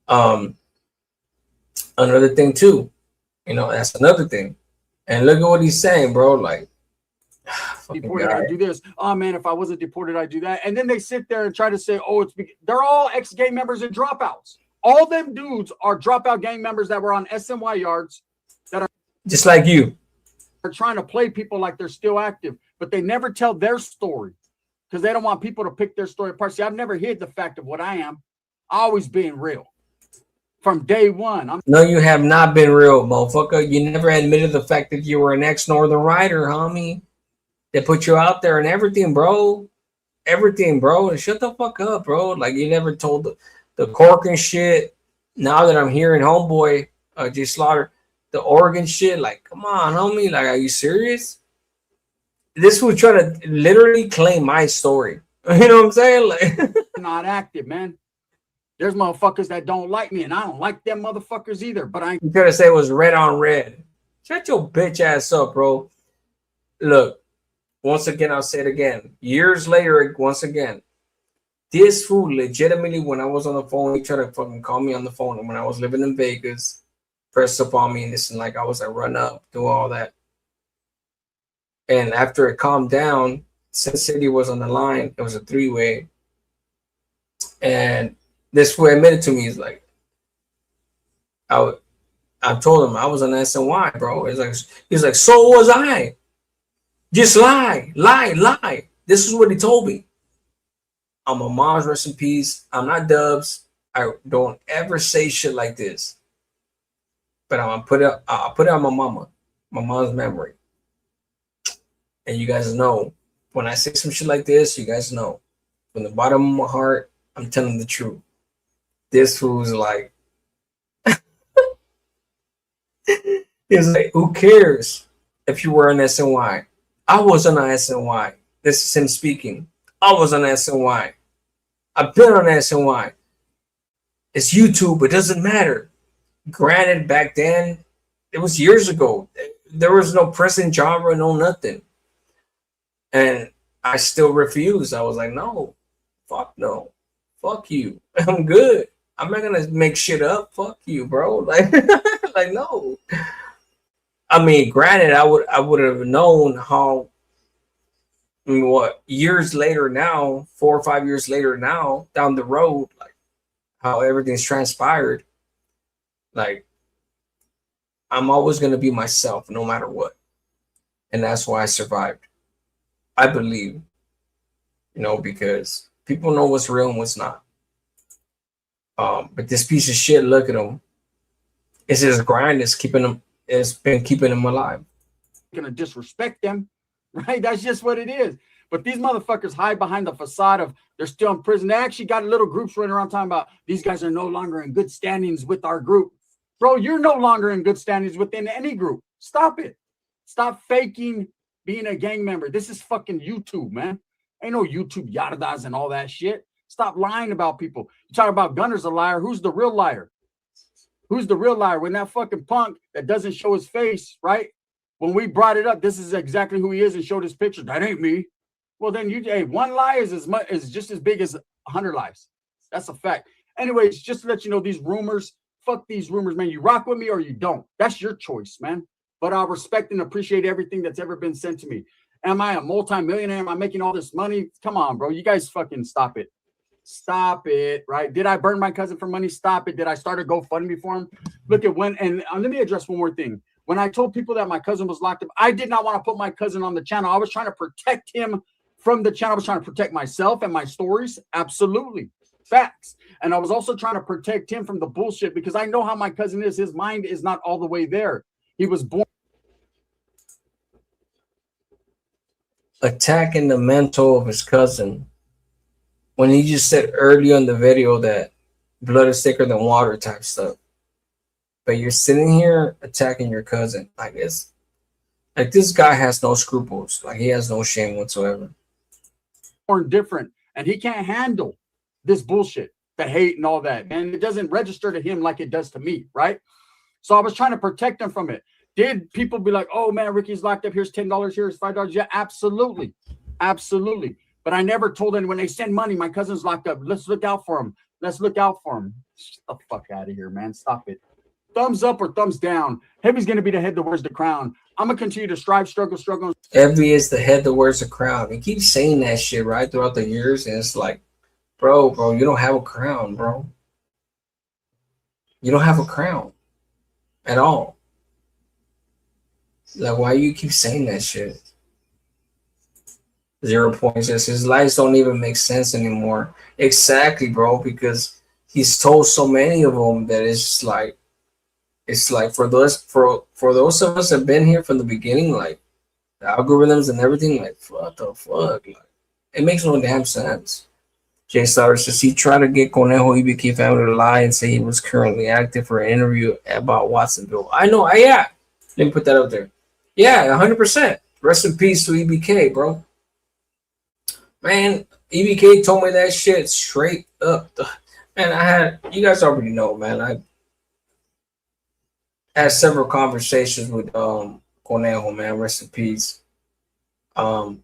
F: Another thing too, you know, that's another thing. And look at what he's saying, bro. Like,
E: deported, I do this. Oh man, if I wasn't deported, I'd do that. And then they sit there and try to say, oh, they're all ex-gang members and dropouts. All them dudes are dropout gang members that were on SNY yards that are
F: just like you.
E: Are trying to play people like they're still active, but they never tell their story because they don't want people to pick their story apart. See, I've never hid the fact of what I am. Always being real. From day one.
F: No, you have not been real, motherfucker. You never admitted the fact that you were an ex-Northern Rider, homie. They put you out there and everything, bro. Everything, bro. Shut the fuck up, bro. Like, you never told the Cork and shit. Now that I'm hearing homeboy, J Slaughter, the Oregon shit, like, come on, homie. Like, are you serious? This was trying to literally claim my story. You know what I'm saying? Like,
E: not active, man. There's motherfuckers that don't like me, and I don't like them motherfuckers either. But
F: you could have said it was red on red. Shut your bitch ass up, bro. Look, once again, I'll say it again. Years later, once again, this fool legitimately, when I was on the phone, he tried to fucking call me on the phone. And when I was living in Vegas, pressed up on me and this and like I was like, run up, do all that. And after it calmed down, Sin City was on the line. It was a three-way. And this fool admitted to me, he's like, I told him I was on SNY, bro. He's like, so was I. Just lie. This is what he told me. I'm a mom's, rest in peace. I'm not Dubs. I don't ever say shit like this. But I'll put it on my mom's memory. And you guys know, when I say some shit like this, you guys know, from the bottom of my heart, I'm telling the truth. This fool's like, he's like, who cares if you were on SNY? I was on SNY. This is him speaking. I was on SNY. I've been on SNY. It's YouTube. It doesn't matter. Granted, back then, it was years ago. There was no pressing genre, no nothing. And I still refused. I was like, no. Fuck no. Fuck you. I'm good. I'm not gonna make shit up. Fuck you, bro. Like, like no. I mean, granted, I would have known how. I mean, what, years later now, 4 or 5 years later now, down the road, like how everything's transpired. Like, I'm always gonna be myself, no matter what, and that's why I survived. I believe, you know, because people know what's real and what's not. But this piece of shit, look at him. It's his grind that's keeping him. It's been keeping him alive.
E: Gonna disrespect them, right? That's just what it is. But these motherfuckers hide behind the facade of they're still in prison. They actually got little groups running around talking about these guys are no longer in good standings with our group. Bro, you're no longer in good standings within any group. Stop it. Stop faking being a gang member. This is fucking YouTube, man. Ain't no YouTube yardas and all that shit. Stop lying about people. You talk about Gunnerz a liar. Who's the real liar? Who's the real liar? When that fucking punk that doesn't show his face, right? When we brought it up, this is exactly who he is and showed his picture. That ain't me. Well, then one lie is just as big as 100 lies. That's a fact. Anyways, just to let you know, these rumors, fuck these rumors, man. You rock with me or you don't. That's your choice, man. But I respect and appreciate everything that's ever been sent to me. Am I a multimillionaire? Am I making all this money? Come on, bro. You guys fucking stop it. Stop it, right? Did I burn my cousin for money? Stop it. Did I start a GoFundMe for him? Look at when, and let me address one more thing. When I told people that my cousin was locked up, I did not want to put my cousin on the channel. I was trying to protect him from the channel. I was trying to protect myself and my stories. Absolutely. Facts. And I was also trying to protect him from the bullshit because I know how my cousin is. His mind is not all the way there. He was born
F: attacking the mental of his cousin when he just said earlier in the video that blood is thicker than water type stuff. But you're sitting here attacking your cousin. Like it's like this guy has no scruples. Like he has no shame whatsoever.
E: different, and he can't handle this bullshit, the hate and all that. And it doesn't register to him like it does to me, right? So I was trying to protect him from it. Did people be like, oh man, Ricky's locked up, here's $10, here's $5? Yeah, absolutely. Absolutely. But I never told anyone, they send money, my cousin's locked up, let's look out for him. Let's look out for him. Get the fuck out of here, man. Stop it. Thumbs up or thumbs down. Heavy's going to be the head that wears the crown. I'm going to continue to strive, struggle.
F: Heavy is the head that wears the crown. He keeps saying that shit, right, throughout the years. And it's like, bro, you don't have a crown, bro. You don't have a crown at all. Like, why you keep saying that shit? 0 points. Just his lives don't even make sense anymore. Exactly, bro, because he's told so many of them that it's like for those of us that have been here from the beginning, like the algorithms and everything, like what the fuck? Like, it makes no damn sense. Jay Slaughter says he tried to get Conejo EBK family to lie and say he was currently active for an interview about Watsonville. I know, yeah. Let me put that out there. Yeah, 100%. Rest in peace to EBK, bro. Man, EBK told me that shit straight up. Man, you guys already know, man. I had several conversations with Conejo, man. Rest in peace. Man.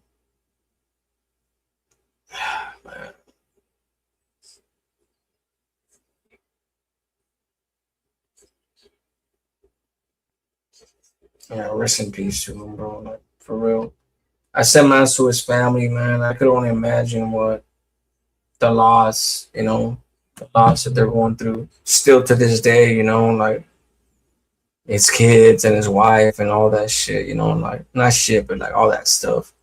F: Yeah, rest in peace to him, bro. Like, for real. I sent mine to his family, man. I could only imagine what the loss, the loss that they're going through still to this day, like his kids and his wife and all that shit, like not shit, but like all that stuff.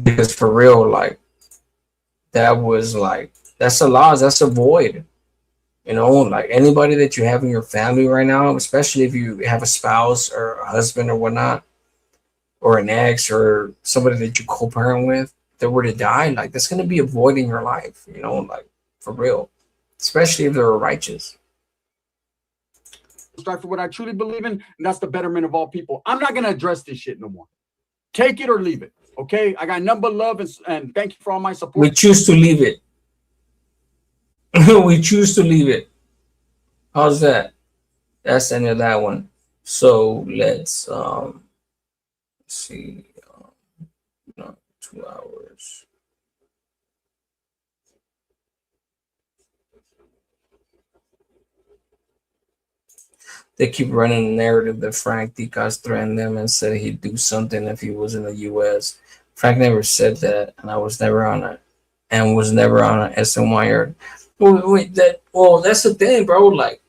F: Because for real, like that's a loss, that's a void. Like anybody that you have in your family right now, especially if you have a spouse or a husband or whatnot, or an ex or somebody that you co-parent with that were to die, like that's going to be a void in your life, like for real, especially if they're righteous.
E: Strive for what I truly believe in, and that's the betterment of all people. I'm not going to address this shit no more. Take it or leave it, okay? I got number love and thank you for all my support.
F: We choose to leave it. We choose to leave it. How's that? That's the end of that one. So let's see. 2 hours. They keep running the narrative that Frank Dicas threatened them and said he'd do something if he was in the U.S. Frank never said that, and I was never on it, and was never on an SNY. That's the thing, bro. Like,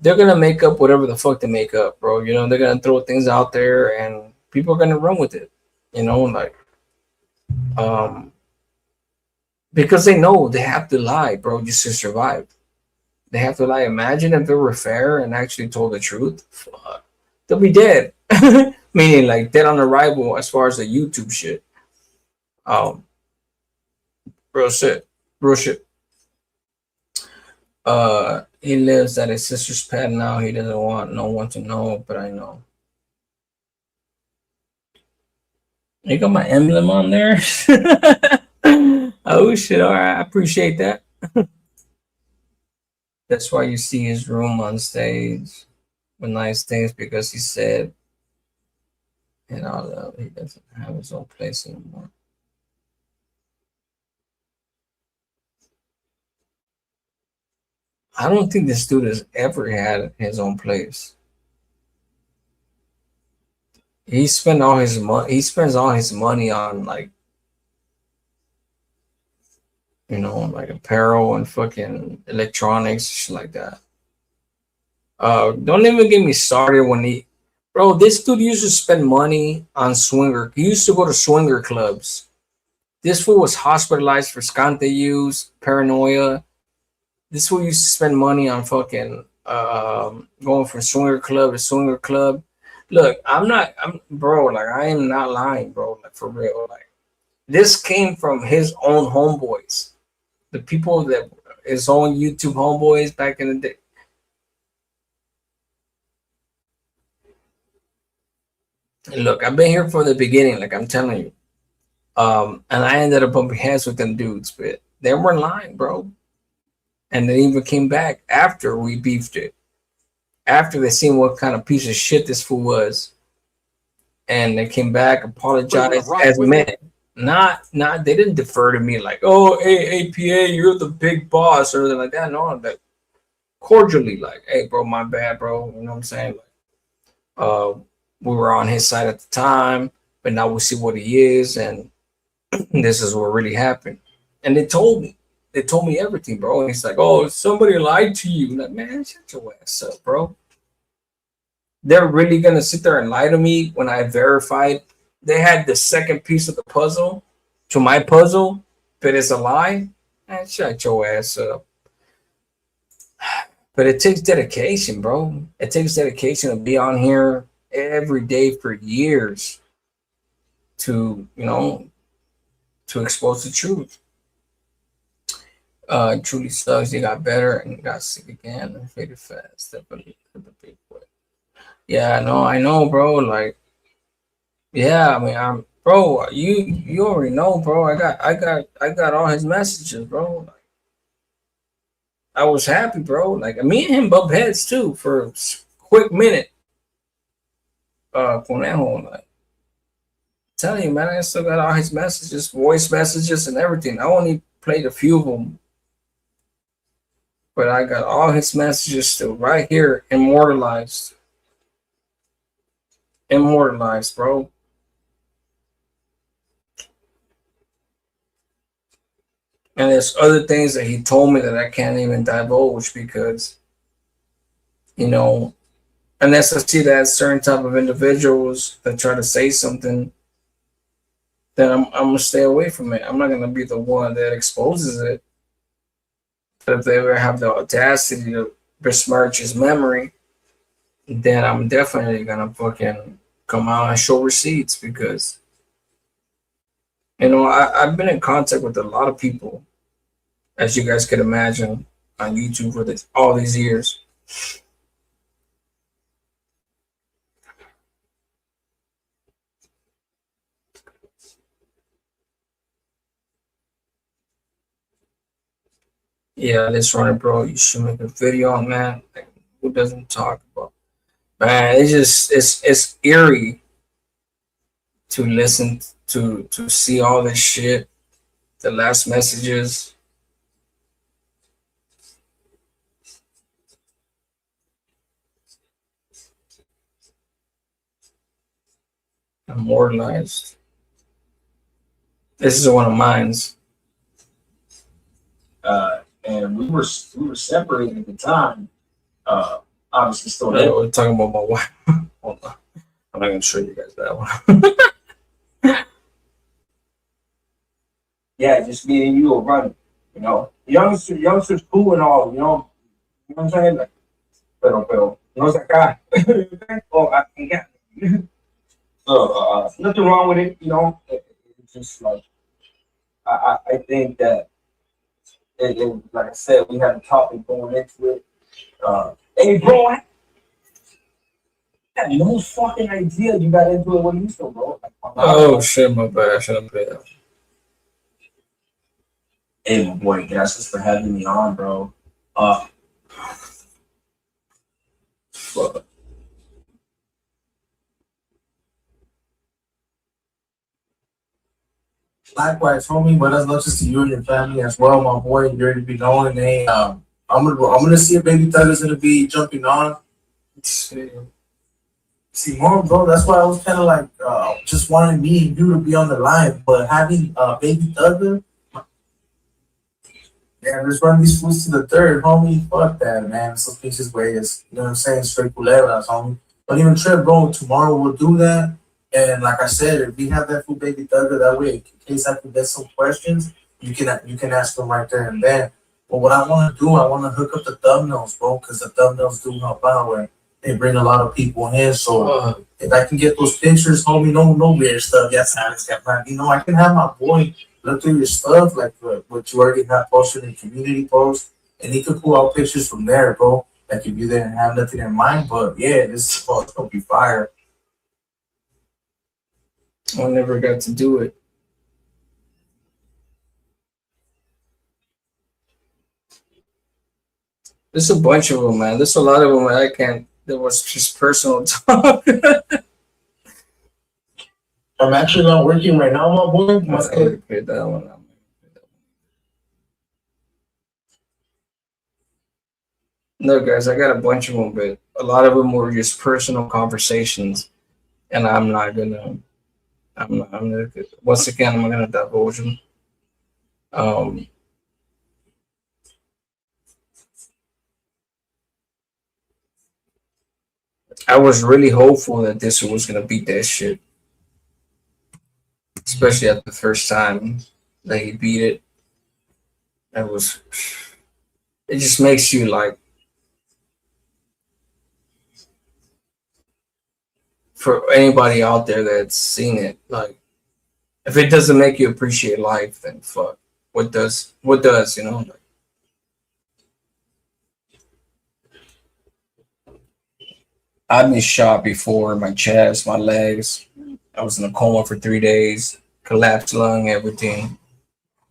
F: they're gonna make up whatever the fuck they make up, bro. They're gonna throw things out there, and people are gonna run with it. Because they know they have to lie, bro, just to survive. They have to lie. Imagine if they were fair and actually told the truth. Fuck. They'll be dead. Meaning like dead on arrival as far as the YouTube shit. Real shit. He lives at his sister's pad now. He doesn't want no one to know, but I know. You got my emblem on there? Oh shit, alright, I appreciate that. That's why you see his room on stage with nice things, because he said, you know, he doesn't have his own place anymore. I don't think this dude has ever had his own place. He spent all his money. He spends all his money on, like, you know, like apparel and fucking electronics, shit like that. Don't even get me started when bro, this dude used to spend money on swinger. He used to go to swinger clubs. This fool was hospitalized for scante use, paranoia. This fool used to spend money on fucking going from swinger club to swinger club. Look, bro, like, I am not lying, bro, like, for real. Like, this came from his own homeboys, the people that his own YouTube homeboys back in the day. Look, I've been here from the beginning, like I'm telling you. And I ended up bumping heads with them dudes, but they weren't lying, bro. And they even came back after we beefed it, after they seen what kind of piece of shit this fool was, and they came back, apologized as men. They didn't defer to me like, oh, hey, APA, you're the big boss, or anything like that. No, like, cordially, like, hey, bro, my bad, bro. You know what I'm saying? Like, we were on his side at the time, but now we see what he is, and this is what really happened. And they told me everything, bro. And he's like, oh, somebody lied to you. I'm like, man, shut your ass up, bro. They're really gonna sit there and lie to me when I verified they had the second piece of the puzzle to my puzzle, but it's a lie? Man, shut your ass up. But it takes dedication, bro. It takes dedication to be on here every day for years to, you know, to expose the truth. Truly sucks. They got better and got sick again and faded fast. The big way. Yeah, I know, bro. Like, yeah, I mean, bro, you already know, bro. I got all his messages, bro. Like, I was happy, bro. Like, me and him bump heads too for a quick minute. Conejo, like, telling you, man, I still got all his messages, voice messages, and everything. I only played a few of them, but I got all his messages still right here, immortalized, bro. And there's other things that he told me that I can't even divulge because, you know, unless I see that certain type of individuals that try to say something, then I'm gonna stay away from it. I'm not gonna be the one that exposes it. But if they ever have the audacity to besmirch his memory, then I'm definitely gonna fucking come out and show receipts because, you know, I've been in contact with a lot of people, as you guys could imagine, on YouTube for all these years. Yeah, let's run it, bro. You should make a video on that. Like, who doesn't talk about? Man, it's eerie to listen to see all this shit. The last messages. Immortalized. This is one of mine's. And we were separated at the time. Obviously, still there. We're talking about my wife. Hold on, I'm not gonna show you guys that one. Yeah, just me and you are running. You know, youngsters cool and all. You know what I'm saying? Like, pero, no se acá. Oh, I can get. So, nothing wrong with it. You know, it's just like I think that. Like I said, we had a topic going into it. Hey, bro, I had no fucking idea you got into it when you still, bro. Like, oh shit, my bad. I should have played that. Hey, my boy, gracias for having me on, bro. Fuck. Likewise, homie. Buenas noches to you and your family as well, my boy. You already be knowing, hey, I'm gonna see if Baby Thug is gonna be jumping on. See more, bro. That's why I was kind of like, just wanting me and you to be on the line, but having Baby Thug, yeah, let's run these fools to the third, homie. Fuck that, man. Some pieces ways, you know what I'm saying? Straight culebras, homie. Don't even trip, bro. Tomorrow we'll do that. And like I said, if we have that full Baby Thugger, that way, in case I can get some questions, you can ask them right there and then. But what I want to do, I want to hook up the thumbnails, bro, because the thumbnails do help out, and they bring a lot of people in. So if I can get those pictures, homie, no weird stuff. Yes, you know, I can have my boy look through your stuff, like what you already have posted in community posts, and he could pull out pictures from there, bro. Like if you didn't have nothing in mind, but yeah, this is gonna be fire. I never got to do it. There's a bunch of them, man. There's a lot of them. I can't. There was just personal talk. I'm actually not working right now, my boy. Must have played that one out. No, guys, I got a bunch of them, but a lot of them were just personal conversations, and I'm not gonna. Once again, I'm not gonna divulge them. I was really hopeful that this was gonna beat that shit, especially at the first time that he beat it. It just makes you like, for anybody out there that's seen it, like, if it doesn't make you appreciate life, then fuck. What does, you know? Like, I've been shot before, my chest, my legs. I was in a coma for 3 days, collapsed lung, everything.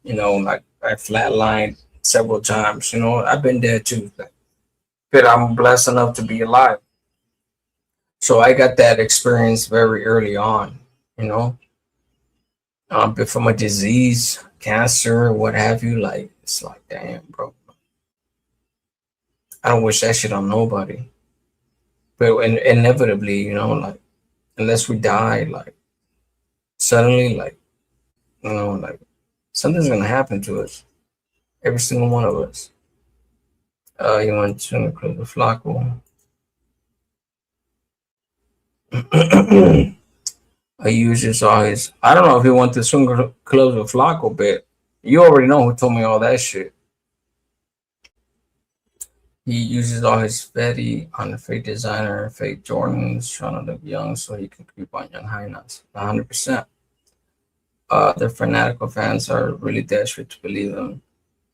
F: You know, like I flatlined several times. You know, I've been there too. But I'm blessed enough to be alive. So I got that experience very early on, you know. But from a disease, cancer, what have you, like, it's like, damn, bro. I don't wish that shit on nobody. But inevitably, you know, like, unless we die, like, suddenly, like, you know, like, something's gonna happen to us. Every single one of us. You want to include the Flacco. I uses always. I don't know if he went to swing clubs with Flacco, but you already know who told me all that shit. He uses all his Fetty on the fake designer, fake Jordans, trying to look young so he can creep on young highness. 100%. Their fanatical fans are really desperate to believe them,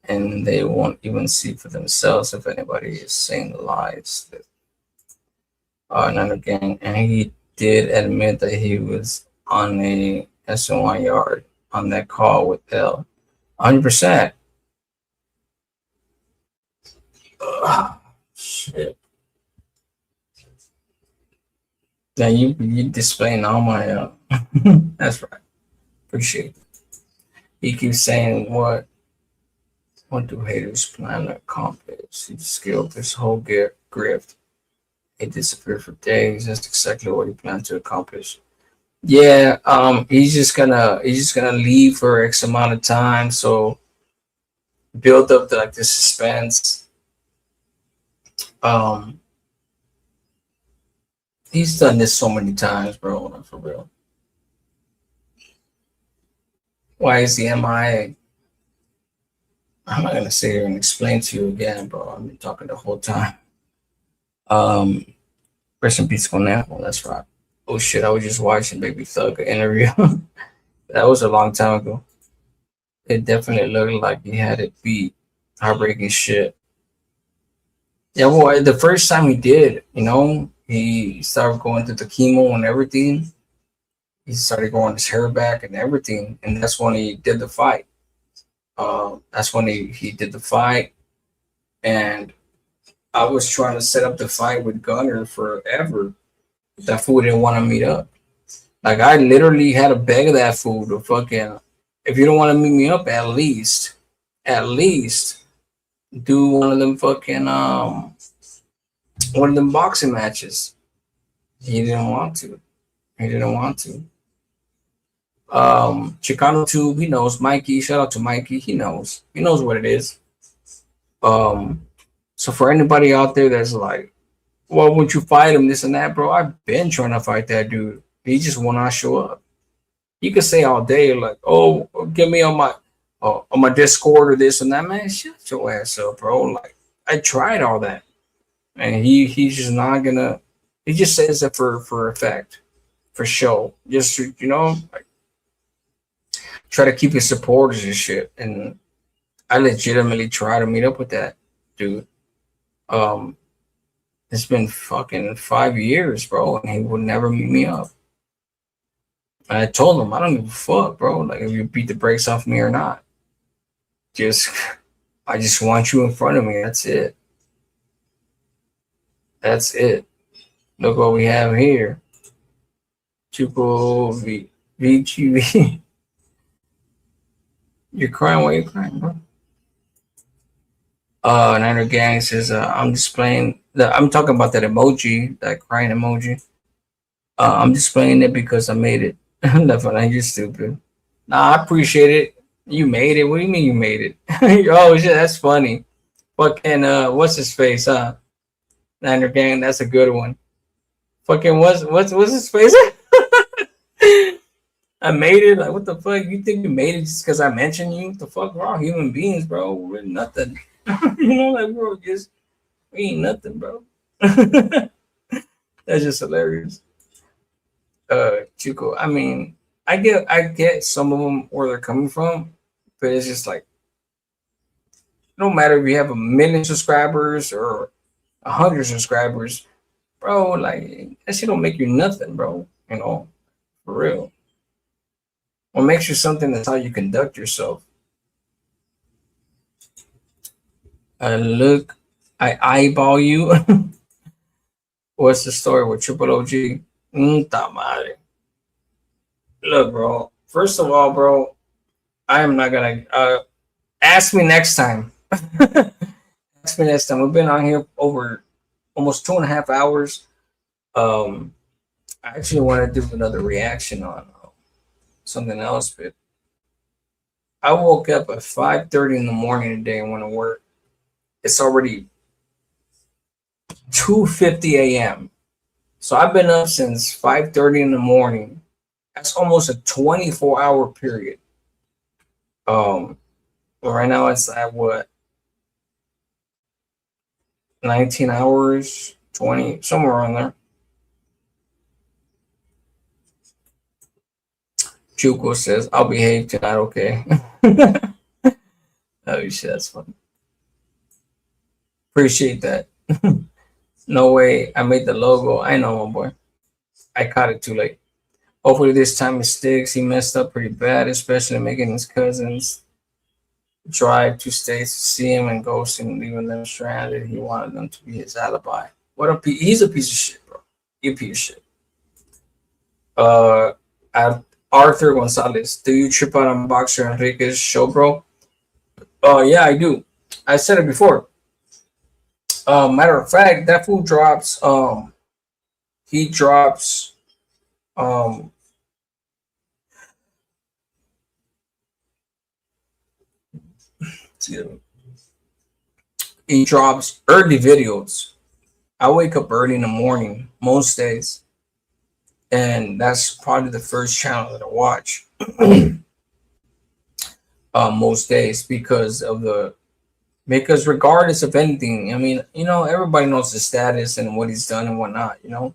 F: and they won't even see for themselves if anybody is saying the lies. And again, and he did admit that he was on a SNY yard on that call with L. 100%. Shit. Now you displaying all my that's right. Appreciate it. He keeps saying what do haters plan to accomplish? He scaled this whole grift. He disappeared for days. That's exactly what he planned to accomplish. Yeah, he's just gonna leave for X amount of time, so build up the suspense. He's done this so many times, bro. For real. Why is he MIA? I'm not gonna sit here and explain to you again, bro. I've been talking the whole time. Rest in peace, Conejo. That's right. Oh shit, I was just watching Baby Thug interview. That was a long time ago. It definitely looked like he had it beat. Heartbreaking shit. Yeah, well, the first time he did, you know, he started going through the chemo and everything. He started growing his hair back and everything, and that's when he did the fight. That's when he did the fight, and I was trying to set up the fight with Gunner forever. That fool didn't want to meet up. Like I literally had to beg that fool to fucking. If you don't want to meet me up, at least do one of them fucking one of them boxing matches. He didn't want to. He didn't want to. Chicano Tube, he knows. Mikey, shout out to Mikey. He knows. He knows what it is. So for anybody out there that's like, well, would you fight him? This and that, bro. I've been trying to fight that dude. He just will not show up. You can say all day, like, oh, get me on my Discord or this and that, man. Shut your ass up, bro. Like, I tried all that, and he's just not gonna. He just says that for effect, for show, just you know, like, try to keep his supporters and shit. And I legitimately try to meet up with that dude. It's been fucking 5 years, bro, and he would never meet me up. And I told him I don't give a fuck, bro. Like if you beat the brakes off me or not, just I just want you in front of me. That's it. That's it. Look what we have here. Chupo VGV. You're crying. Why you crying, bro? Niner Gang says, I'm displaying I'm talking about that emoji, that crying emoji. I'm displaying it because I made it. Definitely, you're stupid. Nah, I appreciate it. You made it. What do you mean you made it? Oh shit, that's funny. Fucking what's his face? Niner Gang, that's a good one. Fucking what's his face? I made it. Like what the fuck? You think you made it just because I mentioned you? What the fuck? We're all human beings, bro. We're nothing. You know, like bro, just we ain't nothing, bro. That's just hilarious. Chico. I mean, I get some of them where they're coming from, but it's just like no matter if you have 1 million subscribers or 100 subscribers, bro. Like that shit don't make you nothing, bro. You know, for real. What makes you something is how you conduct yourself. I eyeball you. What's the story with Triple OG? Madre. Look, bro. First of all, bro, I am not gonna ask me next time. Ask me next time. We've been on here over almost 2.5 hours. I actually want to do another reaction on something else, but I woke up at 5:30 in the morning today and went to work. It's already 2:50 a.m. So I've been up since 5:30 in the morning. That's almost a 24-hour period. But right now it's at what? 19 hours, 20, somewhere around there. Juco says, I'll behave tonight, okay? Oh shit, that's funny. Appreciate that. No way, I made the logo. I know, my boy. I caught it too late. Hopefully this time it sticks. He messed up pretty bad, especially making his cousins drive to states to see him and ghosting, leaving them stranded. He wanted them to be his alibi. He's a piece of shit, bro. He's a piece of shit. Arthur Gonzalez, do you trip out on Boxer Enrique's show, bro? Yeah, I do. I said it before. Matter of fact, that fool drops. He drops. He drops early videos. I wake up early in the morning most days, and that's probably the first channel that I watch most days because regardless of anything, I mean, you know, everybody knows the status and what he's done and whatnot, you know.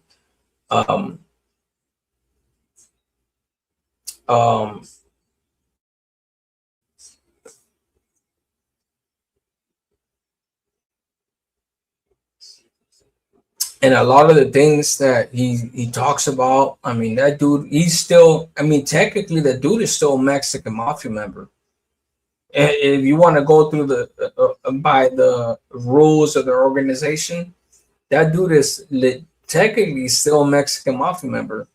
F: And a lot of the things that he talks about, I mean, that dude, he's still, I mean, technically, the dude is still a Mexican mafia member. And if you want to go through the by the rules of the organization, that dude is technically still a Mexican mafia member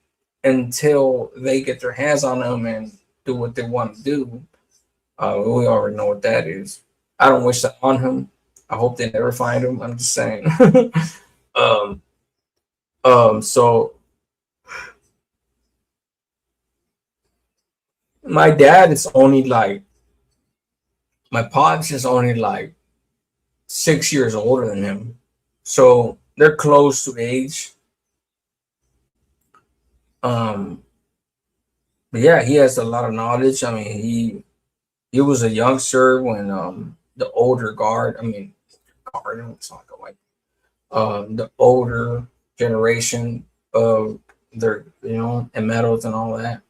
F: until they get their hands on him and do what they want to do. We already know what that is. I don't wish that on him. I hope they never find him. I'm just saying. um, so my dad is only like, my pops is only like 6 years older than him. So they're close to age. But yeah, he has a lot of knowledge. I mean, he was a youngster when the older guard, I mean, guard, it's not like the older generation of their, and metals and all that.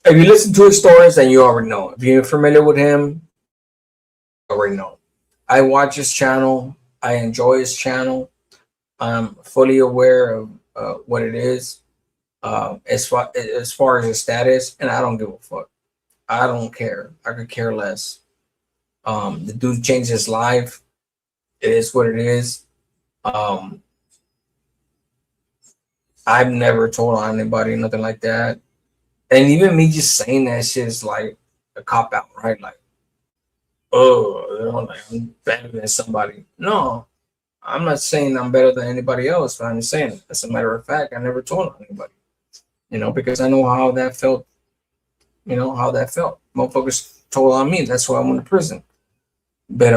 F: If you listen to his stories, then you already know. If you're familiar with him, you already know. I watch his channel. I enjoy his channel. I'm fully aware of what it is, as far as his status, and I don't give a fuck. I don't care. I could care less. The dude changed his life. It is what it is. I've never told on anybody nothing like that. And even me just saying that shit is like a cop out, right? Like, oh, like I'm better than somebody. No, I'm not saying I'm better than anybody else, but I'm just saying, as a matter of fact, I never told on anybody, because I know how that felt. How that felt. Motherfuckers told on me. That's why I went to prison. But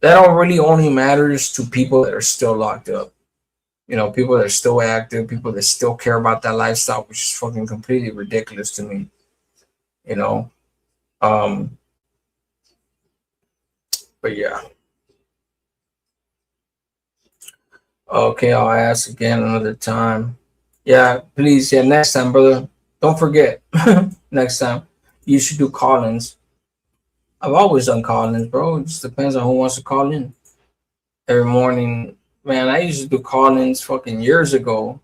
F: that don't really only matters to people that are still locked up. People that are still active, people that still care about that lifestyle, which is fucking completely ridiculous to me. But yeah. Okay, I'll ask again another time. Yeah, please. Yeah, next time, brother. Don't forget. Next time, you should do call-ins. I've always done call-ins, bro. It just depends on who wants to call in. Every morning, man, I used to do call-ins fucking years ago.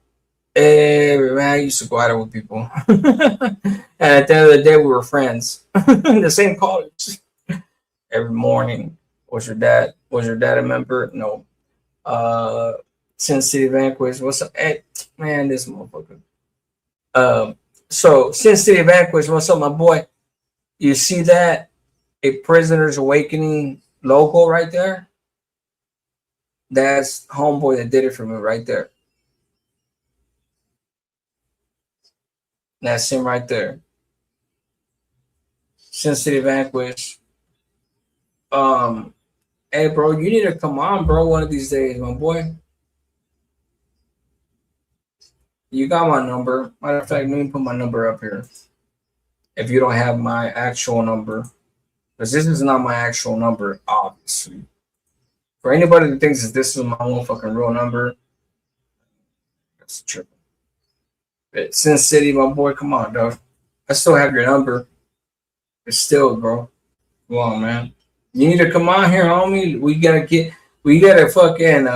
F: Man, I used to go out with people. And at the end of the day, we were friends. The same college. Every morning. Was your dad a member? No. Sin City Vanquish. What's up? Hey, man, this motherfucker. So Sin City Vanquish, what's up, my boy? You see that? A Prisoner's Awakening logo right there? That's homeboy that did it for me right there. That's him right there. Sin City Vanquish. Hey, bro, you need to come on, bro, one of these days, my boy. You got my number. Matter of fact, let me put my number up here. If you don't have my actual number, because this is not my actual number, obviously. For anybody that thinks that this is my own fucking real number, that's tripping. But Sin City, my boy, come on, dog. I still have your number. But still, bro. Come on, man. You need to come on here, homie. We gotta fucking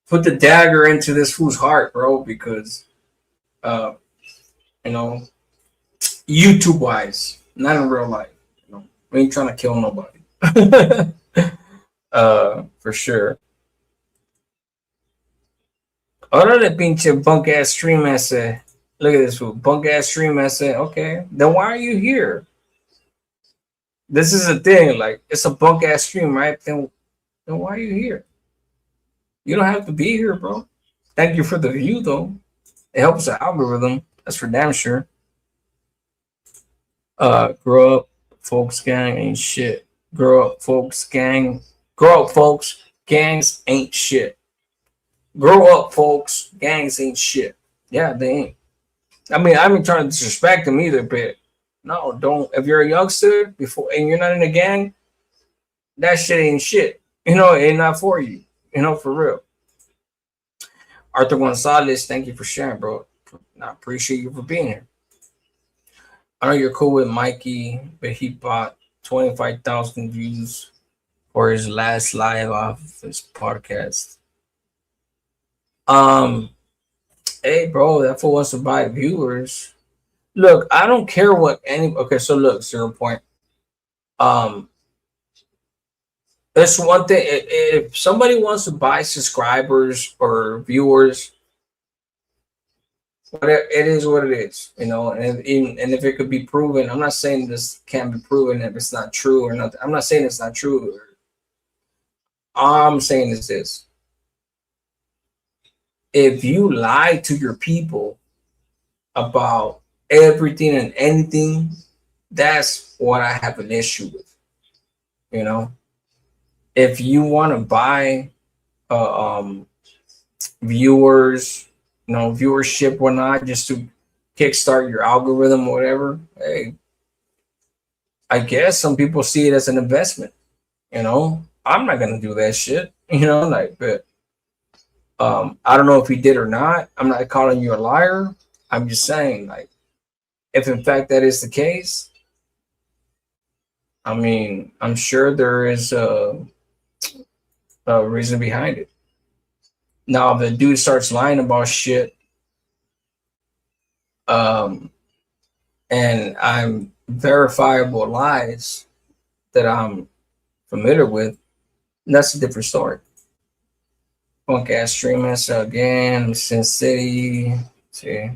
F: put the dagger into this fool's heart, bro, because YouTube wise, not in real life. We ain't trying to kill nobody. For sure. Órale, pinche bunk ass stream ese. Look at this fool. Bunk ass stream ese. Okay. Then why are you here? This is a thing, like it's a bunk ass stream, right? Then why are you here? You don't have to be here, bro. Thank you for the view, though. It helps the algorithm. That's for damn sure. Grow up, folks. Gang ain't shit. Grow up, folks. Gang. Grow up, folks. Gangs ain't shit. Grow up, folks. Gangs ain't shit. Yeah, they ain't. I mean, I ain't trying to disrespect them either, but no, don't. If you're a youngster and you're not in a gang, that shit ain't shit. It ain't not for you. For real. Arthur Gonzalez, thank you for sharing, bro. I appreciate you for being here. I know you're cool with Mikey, but he bought 25,000 views for his last live off of his podcast. Hey, bro, that fool wants to buy viewers. Look, I don't care what any. Okay, so look, 0 point. That's one thing. If somebody wants to buy subscribers or viewers, whatever it is, what it is, you know. And if it could be proven, I'm not saying this can't be proven if it's not true or not. I'm not saying it's not true. All I'm saying is this: if you lie to your people about everything and anything, that's what I have an issue with. You know, if you want to buy viewers, you know, viewership, whatnot, just to kickstart your algorithm or whatever, hey, I guess some people see it as an investment. You know, I'm not gonna do that shit. You know, like, but I don't know if he did or not. I'm not calling you a liar. I'm just saying, like, if in fact that is the case, I mean, I'm sure there is a reason behind it. Now, if the dude starts lying about shit, and I'm verifiable lies that I'm familiar with, that's a different story. Punk ass stream us again, Sin City. Let's see.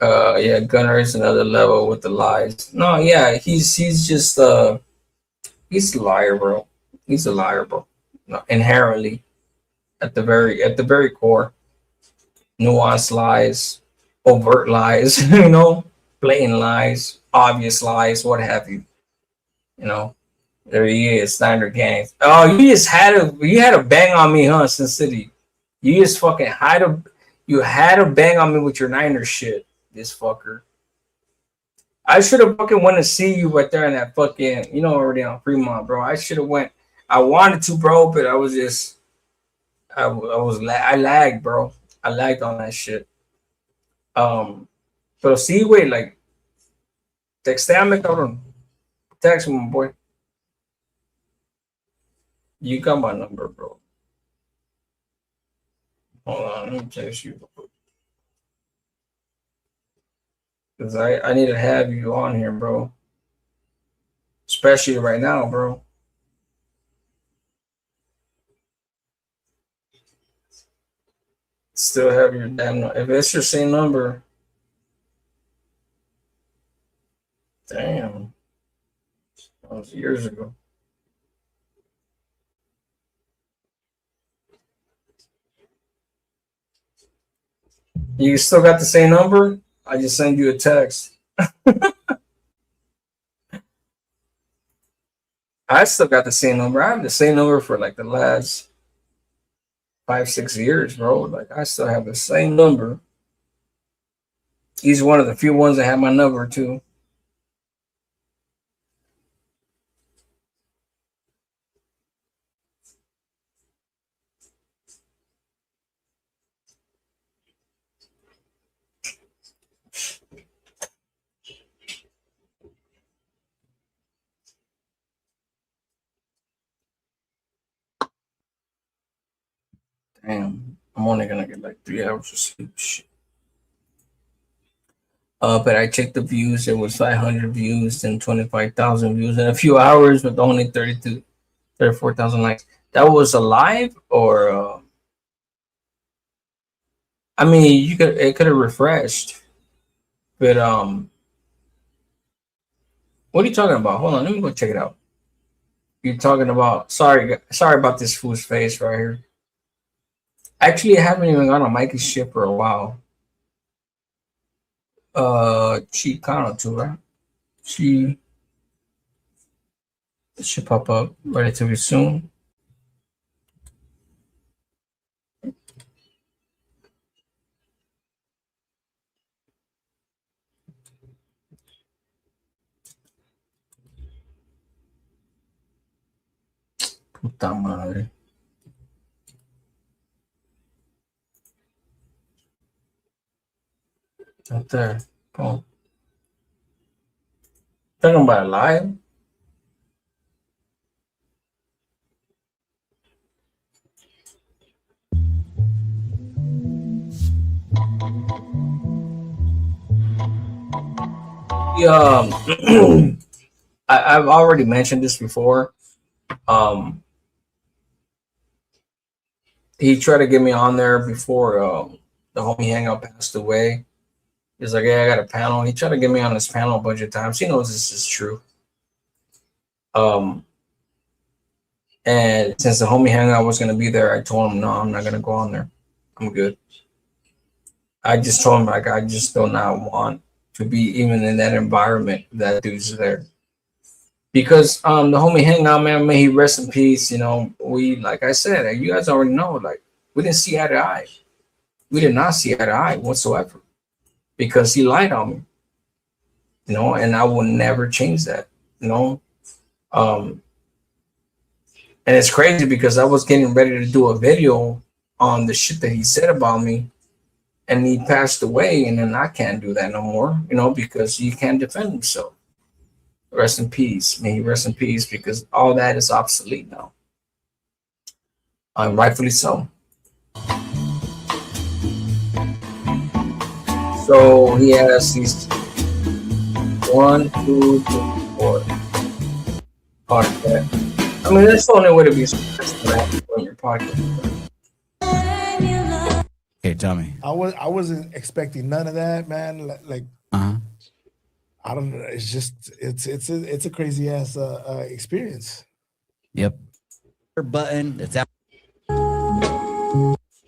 F: Yeah, Gunnerz another level with the lies. No, yeah, he's just he's a liar, bro. He's a liar, bro. No, inherently, at the very core, nuanced lies, overt lies, you know, blatant lies, obvious lies, what have you. You know, there he is, Standard Gangs. Oh, you had a bang on me, huh, Sin City? You just fucking had a bang on me with your Niners shit, this fucker. I should have fucking went to see you right there in that fucking, you know, already on Fremont, bro. I should have went. I wanted to, bro, but I was just, I lagged, bro. I lagged on that shit. Pero sí, güey, like, textéame, cabrón. Text me, boy. You got my number, bro. Hold on, let me text you. Because I need to have you on here, bro. Especially right now, bro. Still have your damn. If it's your same number, damn, that was years ago. You still got the same number? I just send you a text. I still got the same number. I have the same number for like the last 5-6 years, bro. Like, I still have the same number. He's one of the few ones that have my number too. Damn, I'm only gonna get like 3 hours of sleep. Shit. But I checked the views. It was 500 views and 25,000 views in a few hours, with only 34,000 likes. That was a live, or I mean, it could have refreshed, but what are you talking about? Hold on, let me go check it out. You're talking about sorry about this fool's face right here. Actually, I haven't even gone on Mikey's ship for a while. Chicano too, right? She should pop up relatively soon. Puta madre. Right there. Oh. Talking about a lie? I've already mentioned this before. He tried to get me on there before the homie Hangout passed away. He's like, "Yeah, I got a panel." He tried to get me on this panel a bunch of times. He knows this is true. And since the homie Hangout was gonna be there, I told him, "No, I'm not gonna go on there. I'm good." I just told him like I just do not want to be even in that environment that dude's there. Because the homie Hangout, man, may he rest in peace. You know, we, like I said, you guys already know, like, we didn't see eye to eye. We did not see eye to eye whatsoever. Because he lied on me. You know, and I will never change that. You know. And it's crazy because I was getting ready to do a video on the shit that he said about me. And he passed away, and then I can't do that no more, you know, because he can't defend himself. Rest in peace. May he rest in peace, because all that is obsolete now. Rightfully so. So he has these 1, 2, 3, 4 podcasts. I mean, that's the only way to be successful on your podcast.
G: Okay, tell me.
B: I wasn't expecting none of that, man. Like, I don't know. It's just it's a crazy ass experience.
G: Yep. Button. It's out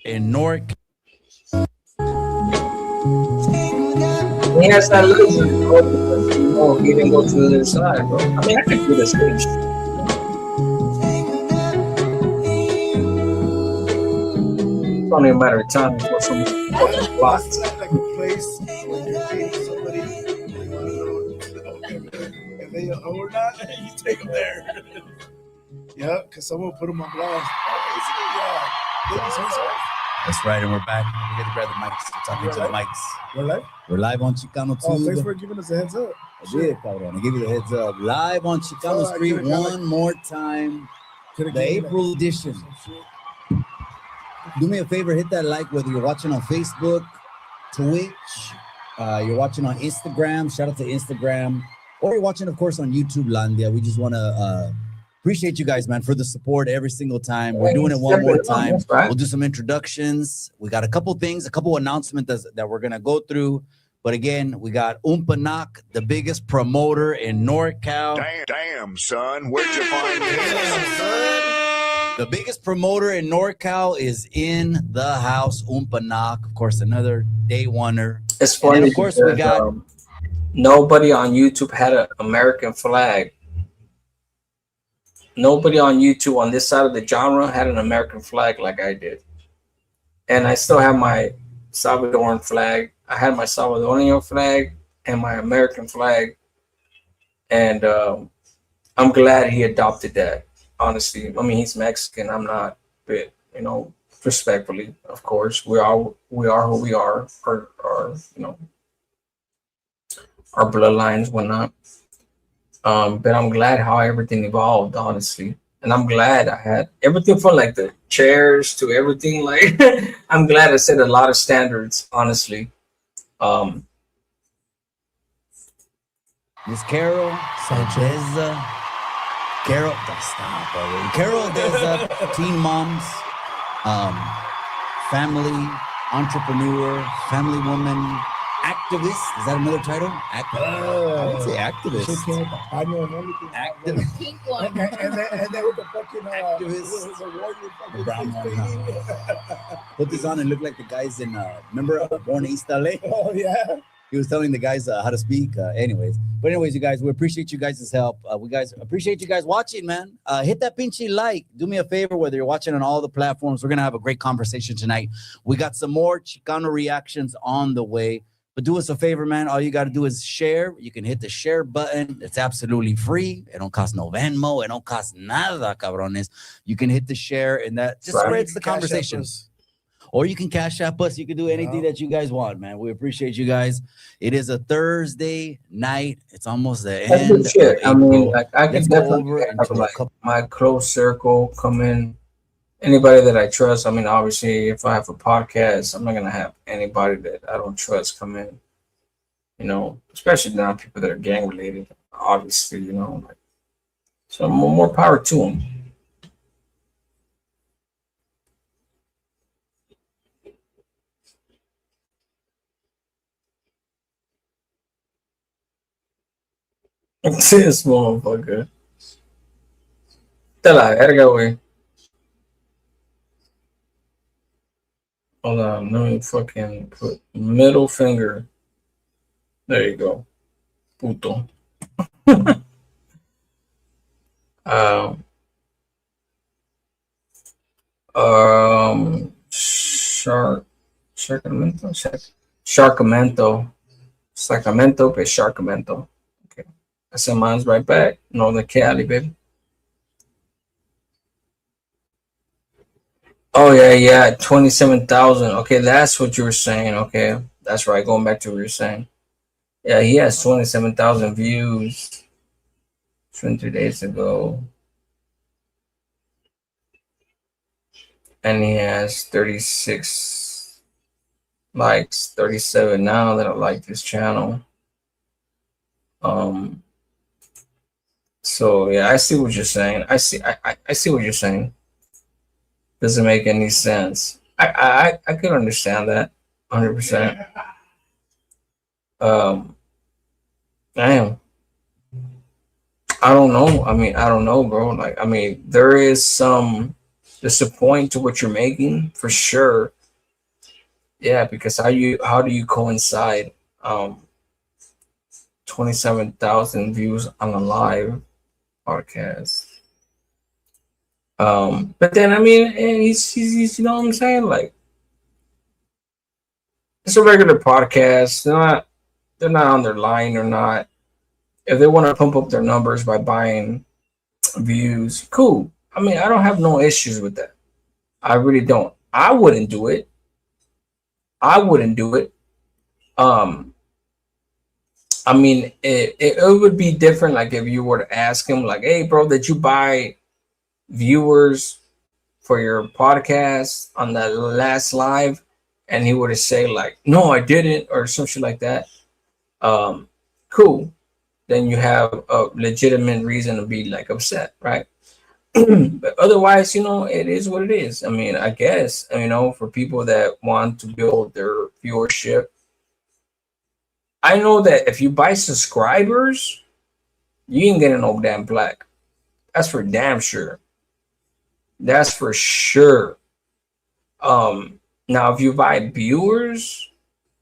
G: in Newark.
F: He has that loser. Oh, he didn't go to the other side, bro. I mean, I could do this stage. It's only a matter of time before someone blocks.
B: Like a place when you're dating somebody, you want to know if they or not, you take them there. Yeah, because someone put them on blast. Oh,
G: That's right, and we're back. We got to grab the mics. We're talking to the mics.
B: We're live?
G: We're live on Chicano Tube.
B: Oh, thanks for giving us a heads up.
G: I did, cabrón. I give you the heads up. Live on Chicano
B: I
G: Street
B: could've got
G: one more time. The April edition. Do me a favor, hit that like whether you're watching on Facebook, Twitch, you're watching on Instagram. Shout out to Instagram. Or you're watching, of course, on YouTube Landia. We just want to appreciate you guys, man, for the support every single time. We're doing it one more time. We'll do some introductions. We got a couple things, a couple announcements that we're going to go through. But again, we got Umpanak, the biggest promoter in NorCal.
H: Damn, son, where'd you find this?
G: The biggest promoter in NorCal is in the house, Umpanak. Of course, another day oneer.
F: It's funny.
G: And of course,
F: because,
G: we got
F: nobody on YouTube had an American flag. Nobody on YouTube on this side of the genre had an American flag like I did. And I still have my Salvadoran flag. I had my Salvadorian flag and my American flag. And I'm glad he adopted that, honestly. I mean, he's Mexican. I'm not, but, you know, respectfully, of course. We are who we are, or you know, our bloodlines, whatnot. But I'm glad how everything evolved, honestly. And I'm glad I had everything from like the chairs to everything. Like, I'm glad I set a lot of standards, honestly.
G: Miss Carol Sanchez. Carol, stop already. Carol does Teen Moms, family entrepreneur, family woman, activist. Is that another title? I would say activist.
B: I know everything.
G: Activist.
I: Pink one.
B: And then with the fucking
G: Activist.
B: the warrior
G: The brown one, Put this on and look like the guys in, remember Born East LA?
B: Oh, yeah.
G: He was telling the guys how to speak. Anyways, you guys, we appreciate you guys' help. We guys appreciate you guys watching, man. Hit that pinchy like. Do me a favor, whether you're watching on all the platforms. We're gonna have a great conversation tonight. We got some more Chicano reactions on the way. But do us a favor, man. All you got to do is share. You can hit the share button. It's absolutely free. It don't cost no Venmo. It don't cost nada, cabrones. You can hit the share, and that just spreads the conversation. or you can cash app us. You can do anything that you guys want, man. We appreciate you guys. It is a Thursday night. It's almost the
F: That's
G: end
F: good
G: of
F: shit. I mean,
G: April.
F: like I
G: Let's
F: can
G: go
F: definitely
G: over
F: have
G: into a
F: like
G: couple.
F: my close circle come in. Anybody that I trust. I mean, obviously, if I have a podcast, I'm not gonna have anybody that I don't trust come in. You know, especially now people that are gang related. Obviously, you know, like, so more power to them. This motherfucker. Te la verga, güey. Hold on, let me fucking put middle finger. There you go. Puto. um, Sharkamento? Sharkamento. Sacramento, but Sharkamento. Okay. I sent mine's right back. Northern Cali, baby. Oh, yeah. 27,000. Okay, that's what you were saying. Okay, that's right. Going back to what you were saying. Yeah, he has 27,000 views 23 days ago. And he has 36 likes, 37 now that I like this channel. So yeah, I see what you're saying. I see what you're saying. Doesn't make any sense. I could understand that 100%. Damn. I don't know. I mean, I don't know, bro. Like, I mean, there's a point to what you're making for sure. Yeah, because how do you coincide 27,000 views on a live podcast? But then I mean, he's you know what I'm saying? Like, it's a regular podcast. They're not on their line or not. If they want to pump up their numbers by buying views, cool. I mean, I don't have no issues with that. I really don't. I wouldn't do it. I mean, it would be different. Like if you were to ask him, like, "Hey, bro, did you buy viewers for your podcast on the last live?" And he were to say, like, "No, I didn't," or some shit like that. Cool. Then you have a legitimate reason to be like upset, right? But otherwise, you know, it is what it is. I mean, I guess, you know, for people that want to build their viewership, I know that if you buy subscribers, you ain't getting no damn plaque. That's for damn sure. That's for sure. Now if you buy viewers,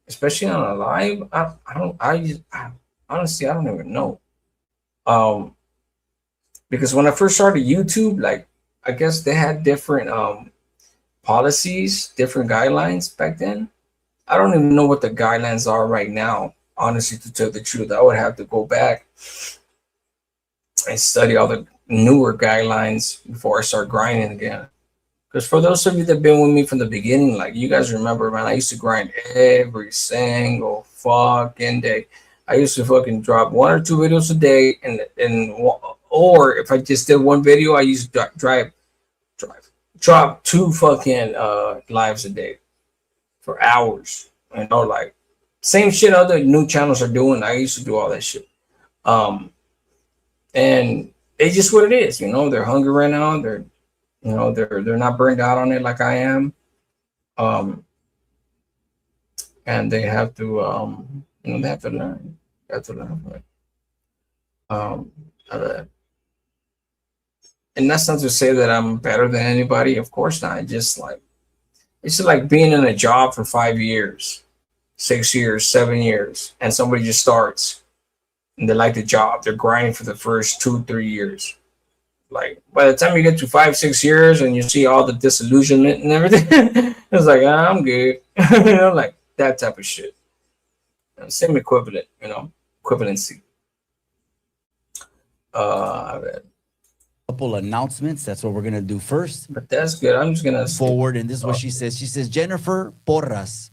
F: especially on a live, honestly I don't even know. Because when I first started YouTube, like I guess they had different policies, different guidelines back then. I don't even know what the guidelines are right now. Honestly, to tell the truth, I would have to go back and study all the newer guidelines before I start grinding again. Because for those of you that have been with me from the beginning, like you guys remember, man, I used to grind every single fucking day. I used to fucking drop 1 or 2 videos a day, or if I just did one video, I used to drop 2 fucking lives a day for hours. You know, like same shit other new channels are doing. I used to do all that shit. And it's just what it is, you know. They're hungry right now. They're not burned out on it like I am. And they have to they have to learn. They have to learn. And that's not to say that I'm better than anybody. Of course not. It's just like being in a job for 5 years, 6 years, 7 years, and somebody just starts and they like the job. They're grinding for the first 2-3 years. Like by the time you get to 5-6 years and you see all the disillusionment and everything, it's like I'm good. You know, like that type of shit. Same equivalent, you know, equivalency.
G: couple announcements. That's what we're gonna do first.
F: But that's good. I'm just gonna
G: Forward, and this is what she says. She says Jennifer Porras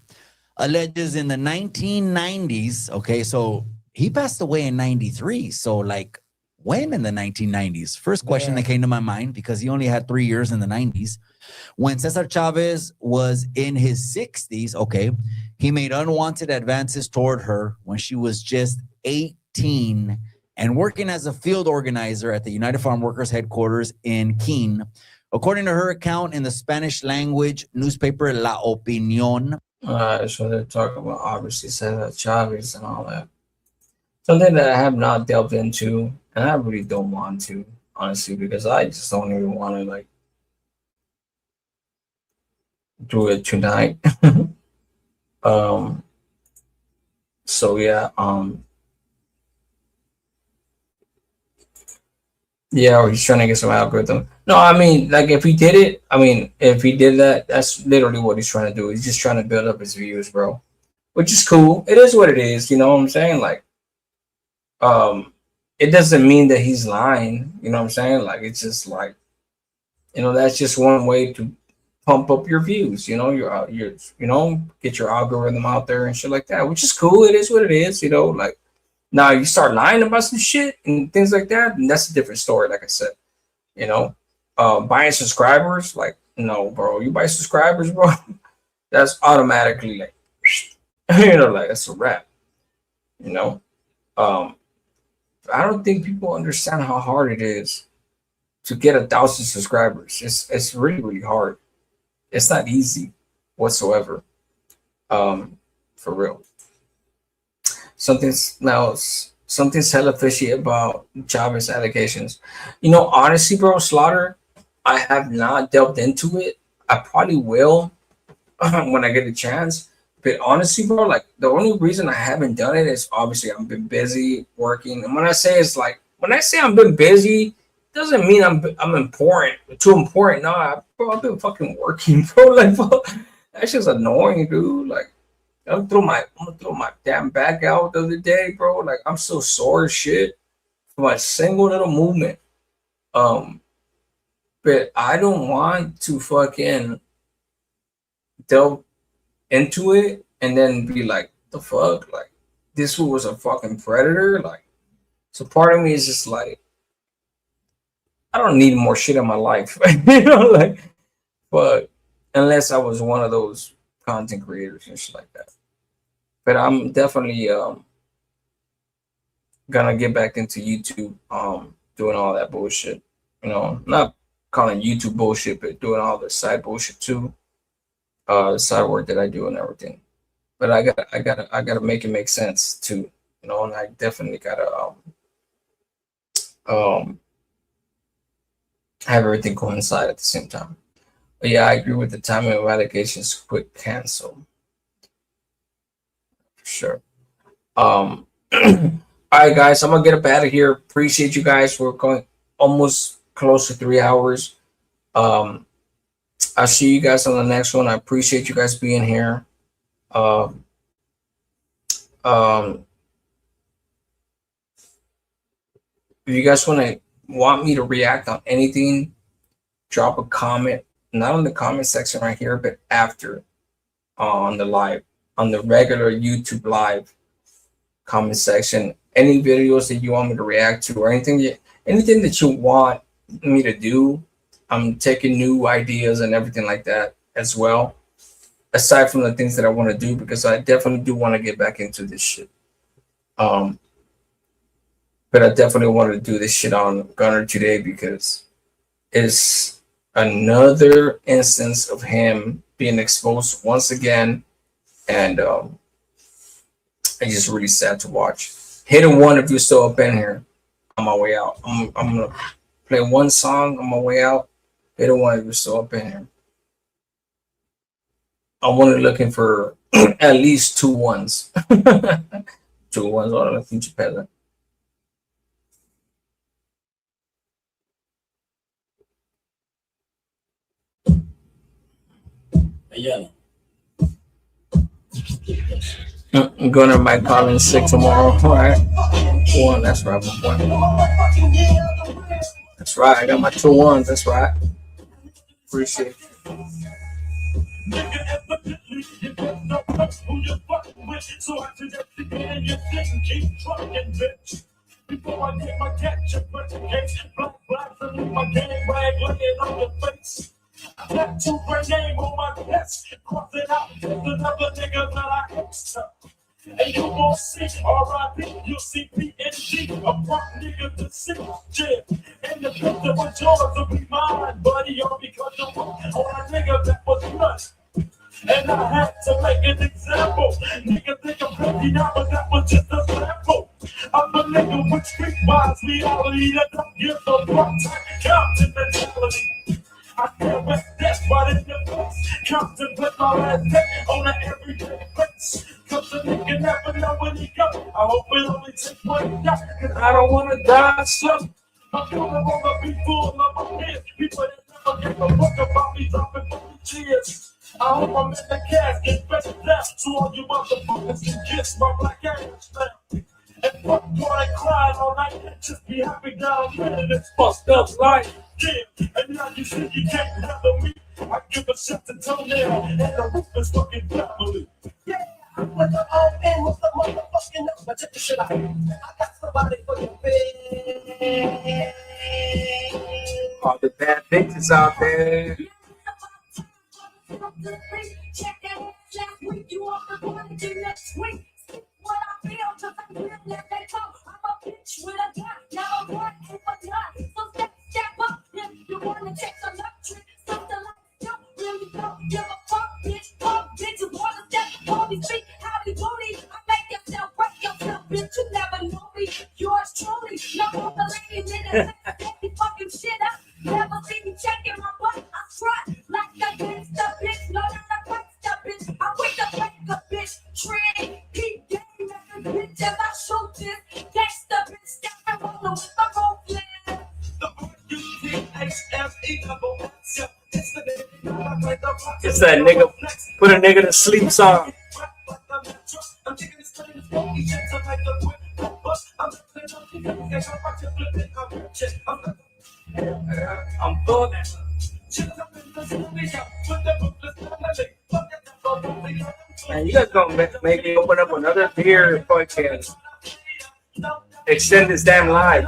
G: alleges in the 1990s. Okay, so he passed away in 93. So like when in the 1990s? First question that came to my mind, because he only had 3 years in the 90s. When Cesar Chavez was in his 60s, okay, he made unwanted advances toward her when she was just 18 and working as a field organizer at the United Farm Workers headquarters in Keene. According to her account in the Spanish language newspaper La Opinión.
F: So they're talking about obviously Cesar Chavez and all that. Something that I have not delved into, and I really don't want to, honestly, because I just don't even want to like do it tonight. So yeah, yeah, or he's trying to get some algorithm. No, I mean, like if he did it, I mean, if he did that, that's literally what he's trying to do. He's just trying to build up his views, bro. Which is cool. It is what it is, you know what I'm saying? Like, it doesn't mean that he's lying, you know what I'm saying? Like, it's just like, you know, that's just one way to pump up your views, you know, your you know, get your algorithm out there and shit like that, which is cool. It is what it is, you know, like. Now you start lying about some shit and things like that, and that's a different story. Like I said, you know, buying subscribers, like, no, bro, you buy subscribers, bro, that's automatically like, you know, like that's a wrap. You know, I don't think people understand how hard it is to get 1,000 subscribers. It's really, really hard. It's not easy whatsoever. For real. Something's hella fishy about Chavez allegations. You know, honestly, bro, Slaughter, I have not delved into it. I probably will when I get a chance. But honestly, bro, like the only reason I haven't done it is obviously I've been busy working. And when I say I've been busy, doesn't mean I'm important, too important. No, bro, I've been fucking working, bro. Like, bro, that shit's annoying, dude. Like, I'm gonna throw my damn back out the other day, bro. Like, I'm so sore as shit for my single little movement. But I don't want to fucking delve into it and then be like, the fuck? Like, this was a fucking predator? Like, so part of me is just like, I don't need more shit in my life. You know, like, but unless I was one of those content creators and shit like that. But I'm definitely gonna get back into YouTube, doing all that bullshit. You know, not calling YouTube bullshit, but doing all the side bullshit too. The side work that I do and everything. But I gotta make it make sense too. You know, and I definitely gotta have everything coincide at the same time. But yeah, I agree with the timing of allegations. Quick cancel. Sure. All right, guys, I'm gonna get up out of here. Appreciate you guys. We're going almost close to 3 hours. I'll see you guys on the next one. I appreciate you guys being here. If you guys want me to react on anything, drop a comment, not on the comment section right here, but after on the live. On the regular YouTube live comment section, any videos that you want me to react to or anything that you want me to do, I'm taking new ideas and everything like that as well. Aside from the things that I want to do, because I definitely do want to get back into this shit. But I definitely wanted to do this shit on Gunner today because it's another instance of him being exposed once again. And it's just really sad to watch. Hit a 1 if you're still up in here. On my way out, I'm gonna play one song on my way out. Hit a 1 if you're still up in here. I'm only looking for at least 2 1s. 2 1s on the future peasant.
B: Yeah.
F: Gunner might call in sick tomorrow. All right. 1, that's right. 1. That's right. I got my 2-1s. That's right. Appreciate it.
B: Nigga, evidently, you don't know who you're fucking with, so I suggest you get in your dick and keep trucking, bitch. Before I get my ketchup, put your case, black, and leave my gang rag laying on your face. I got your brand name on my desk, cross it out with another nigga that I extra. And you won't see R.I.P. You'll see P.N.G. A front nigga to see jail. And the picture was yours to be mine, buddy, all because you were on a nigga that was nuts. And I had to make an example. Nigga think I'm crazy now, but that was just a sample. I'm a nigga with streetwise reality that don't give a fuck. Compton mentality. I can't wait death right in the face. Compton put my last day on an everyday face. Cause the nigga never know when he go. I hope it only takes one shot. Cause I don't wanna die slow. I'm gonna wanna be full of my head. People that never give a fuck about me dropping 40 cheers. I hope I'm in the casket, better down, so all you motherfuckers can kiss my black ass now. And fuck what I cried all night, just be happy down there in this fucked up life. Yeah, and now you see you can't handle me. I give a shit to toenail, and the roof is fucking family. Yeah, I'm with the old man with the motherfucking number, check the shit out. I got somebody for your bed.
F: All the bad bitches out there.
I: Check that ass last week. You off the party to next week. See what I feel, cause I'm real, let that talk. I'm a bitch with a gun, now I'm one and a gun. So step up if you wanna take some luck trick. Something like you really don't give a fuck, bitch. Fuck bitches wanna step on these feet. Howdy doody, I make yourself break yourself, bitch. You never know me. Yours truly, no other lady nigga. Take the fucking shit up. Never see me checking my butt. I try like a gangsta bitch. No, not a gangsta bitch. I wake up like a bitch. Trend, keep game like a bitch. As I shoot this gangsta bitch, stepping on with the rope.
B: The R-U-T-H-F-E-double-S. It's the nigga.
F: It's that nigga. Put a nigga to sleep song.
B: I'm taking this train to smoky shit to make the quick bus. I'm listening up to you. I'm going at
F: Man, you guys gonna make me open up another beer podcast. Extend this damn live.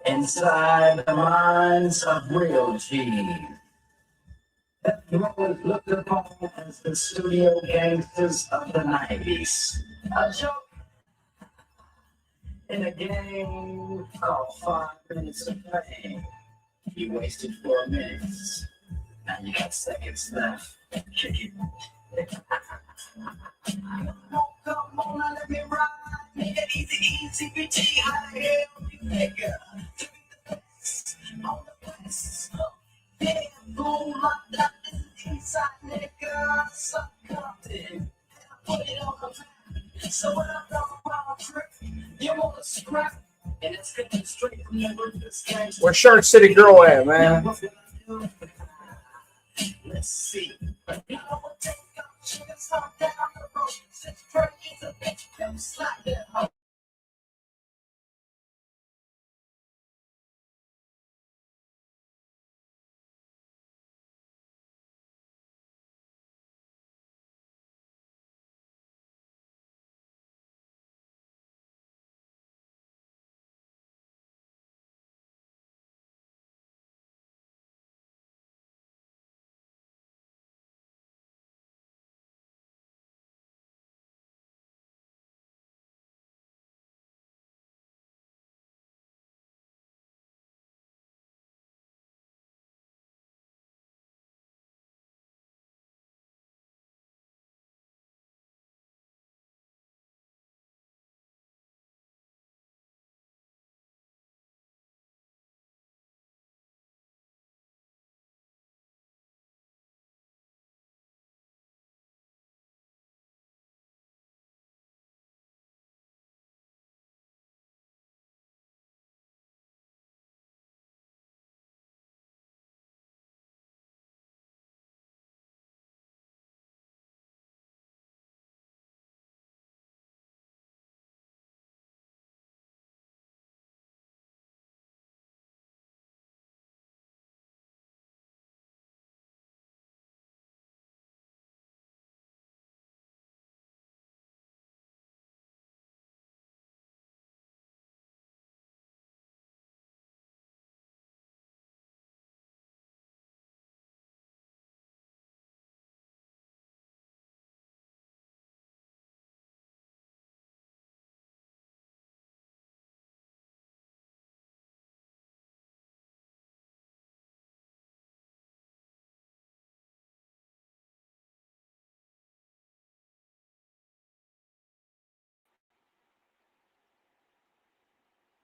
B: Inside the minds of real G's, you always looked upon as the studio gangsters of the 90s. A joke in a game called 5 Minutes of Fame. You wasted 4 minutes. Now you got seconds left. Kick it. Come on, now let me ride. Make it easy, bitchy. How the hell you nigga? On the place. Yeah, boom, like that. Inside nigga. Suck Compton. Put it on the map. So when I go around a trip, you want to scrap. And it's getting straight from the roof.
F: Where's Shark City Girl at, man?
B: Let's see. You know what take up? She can start down the road. Since Kurt is a bitch, come slide that hoe.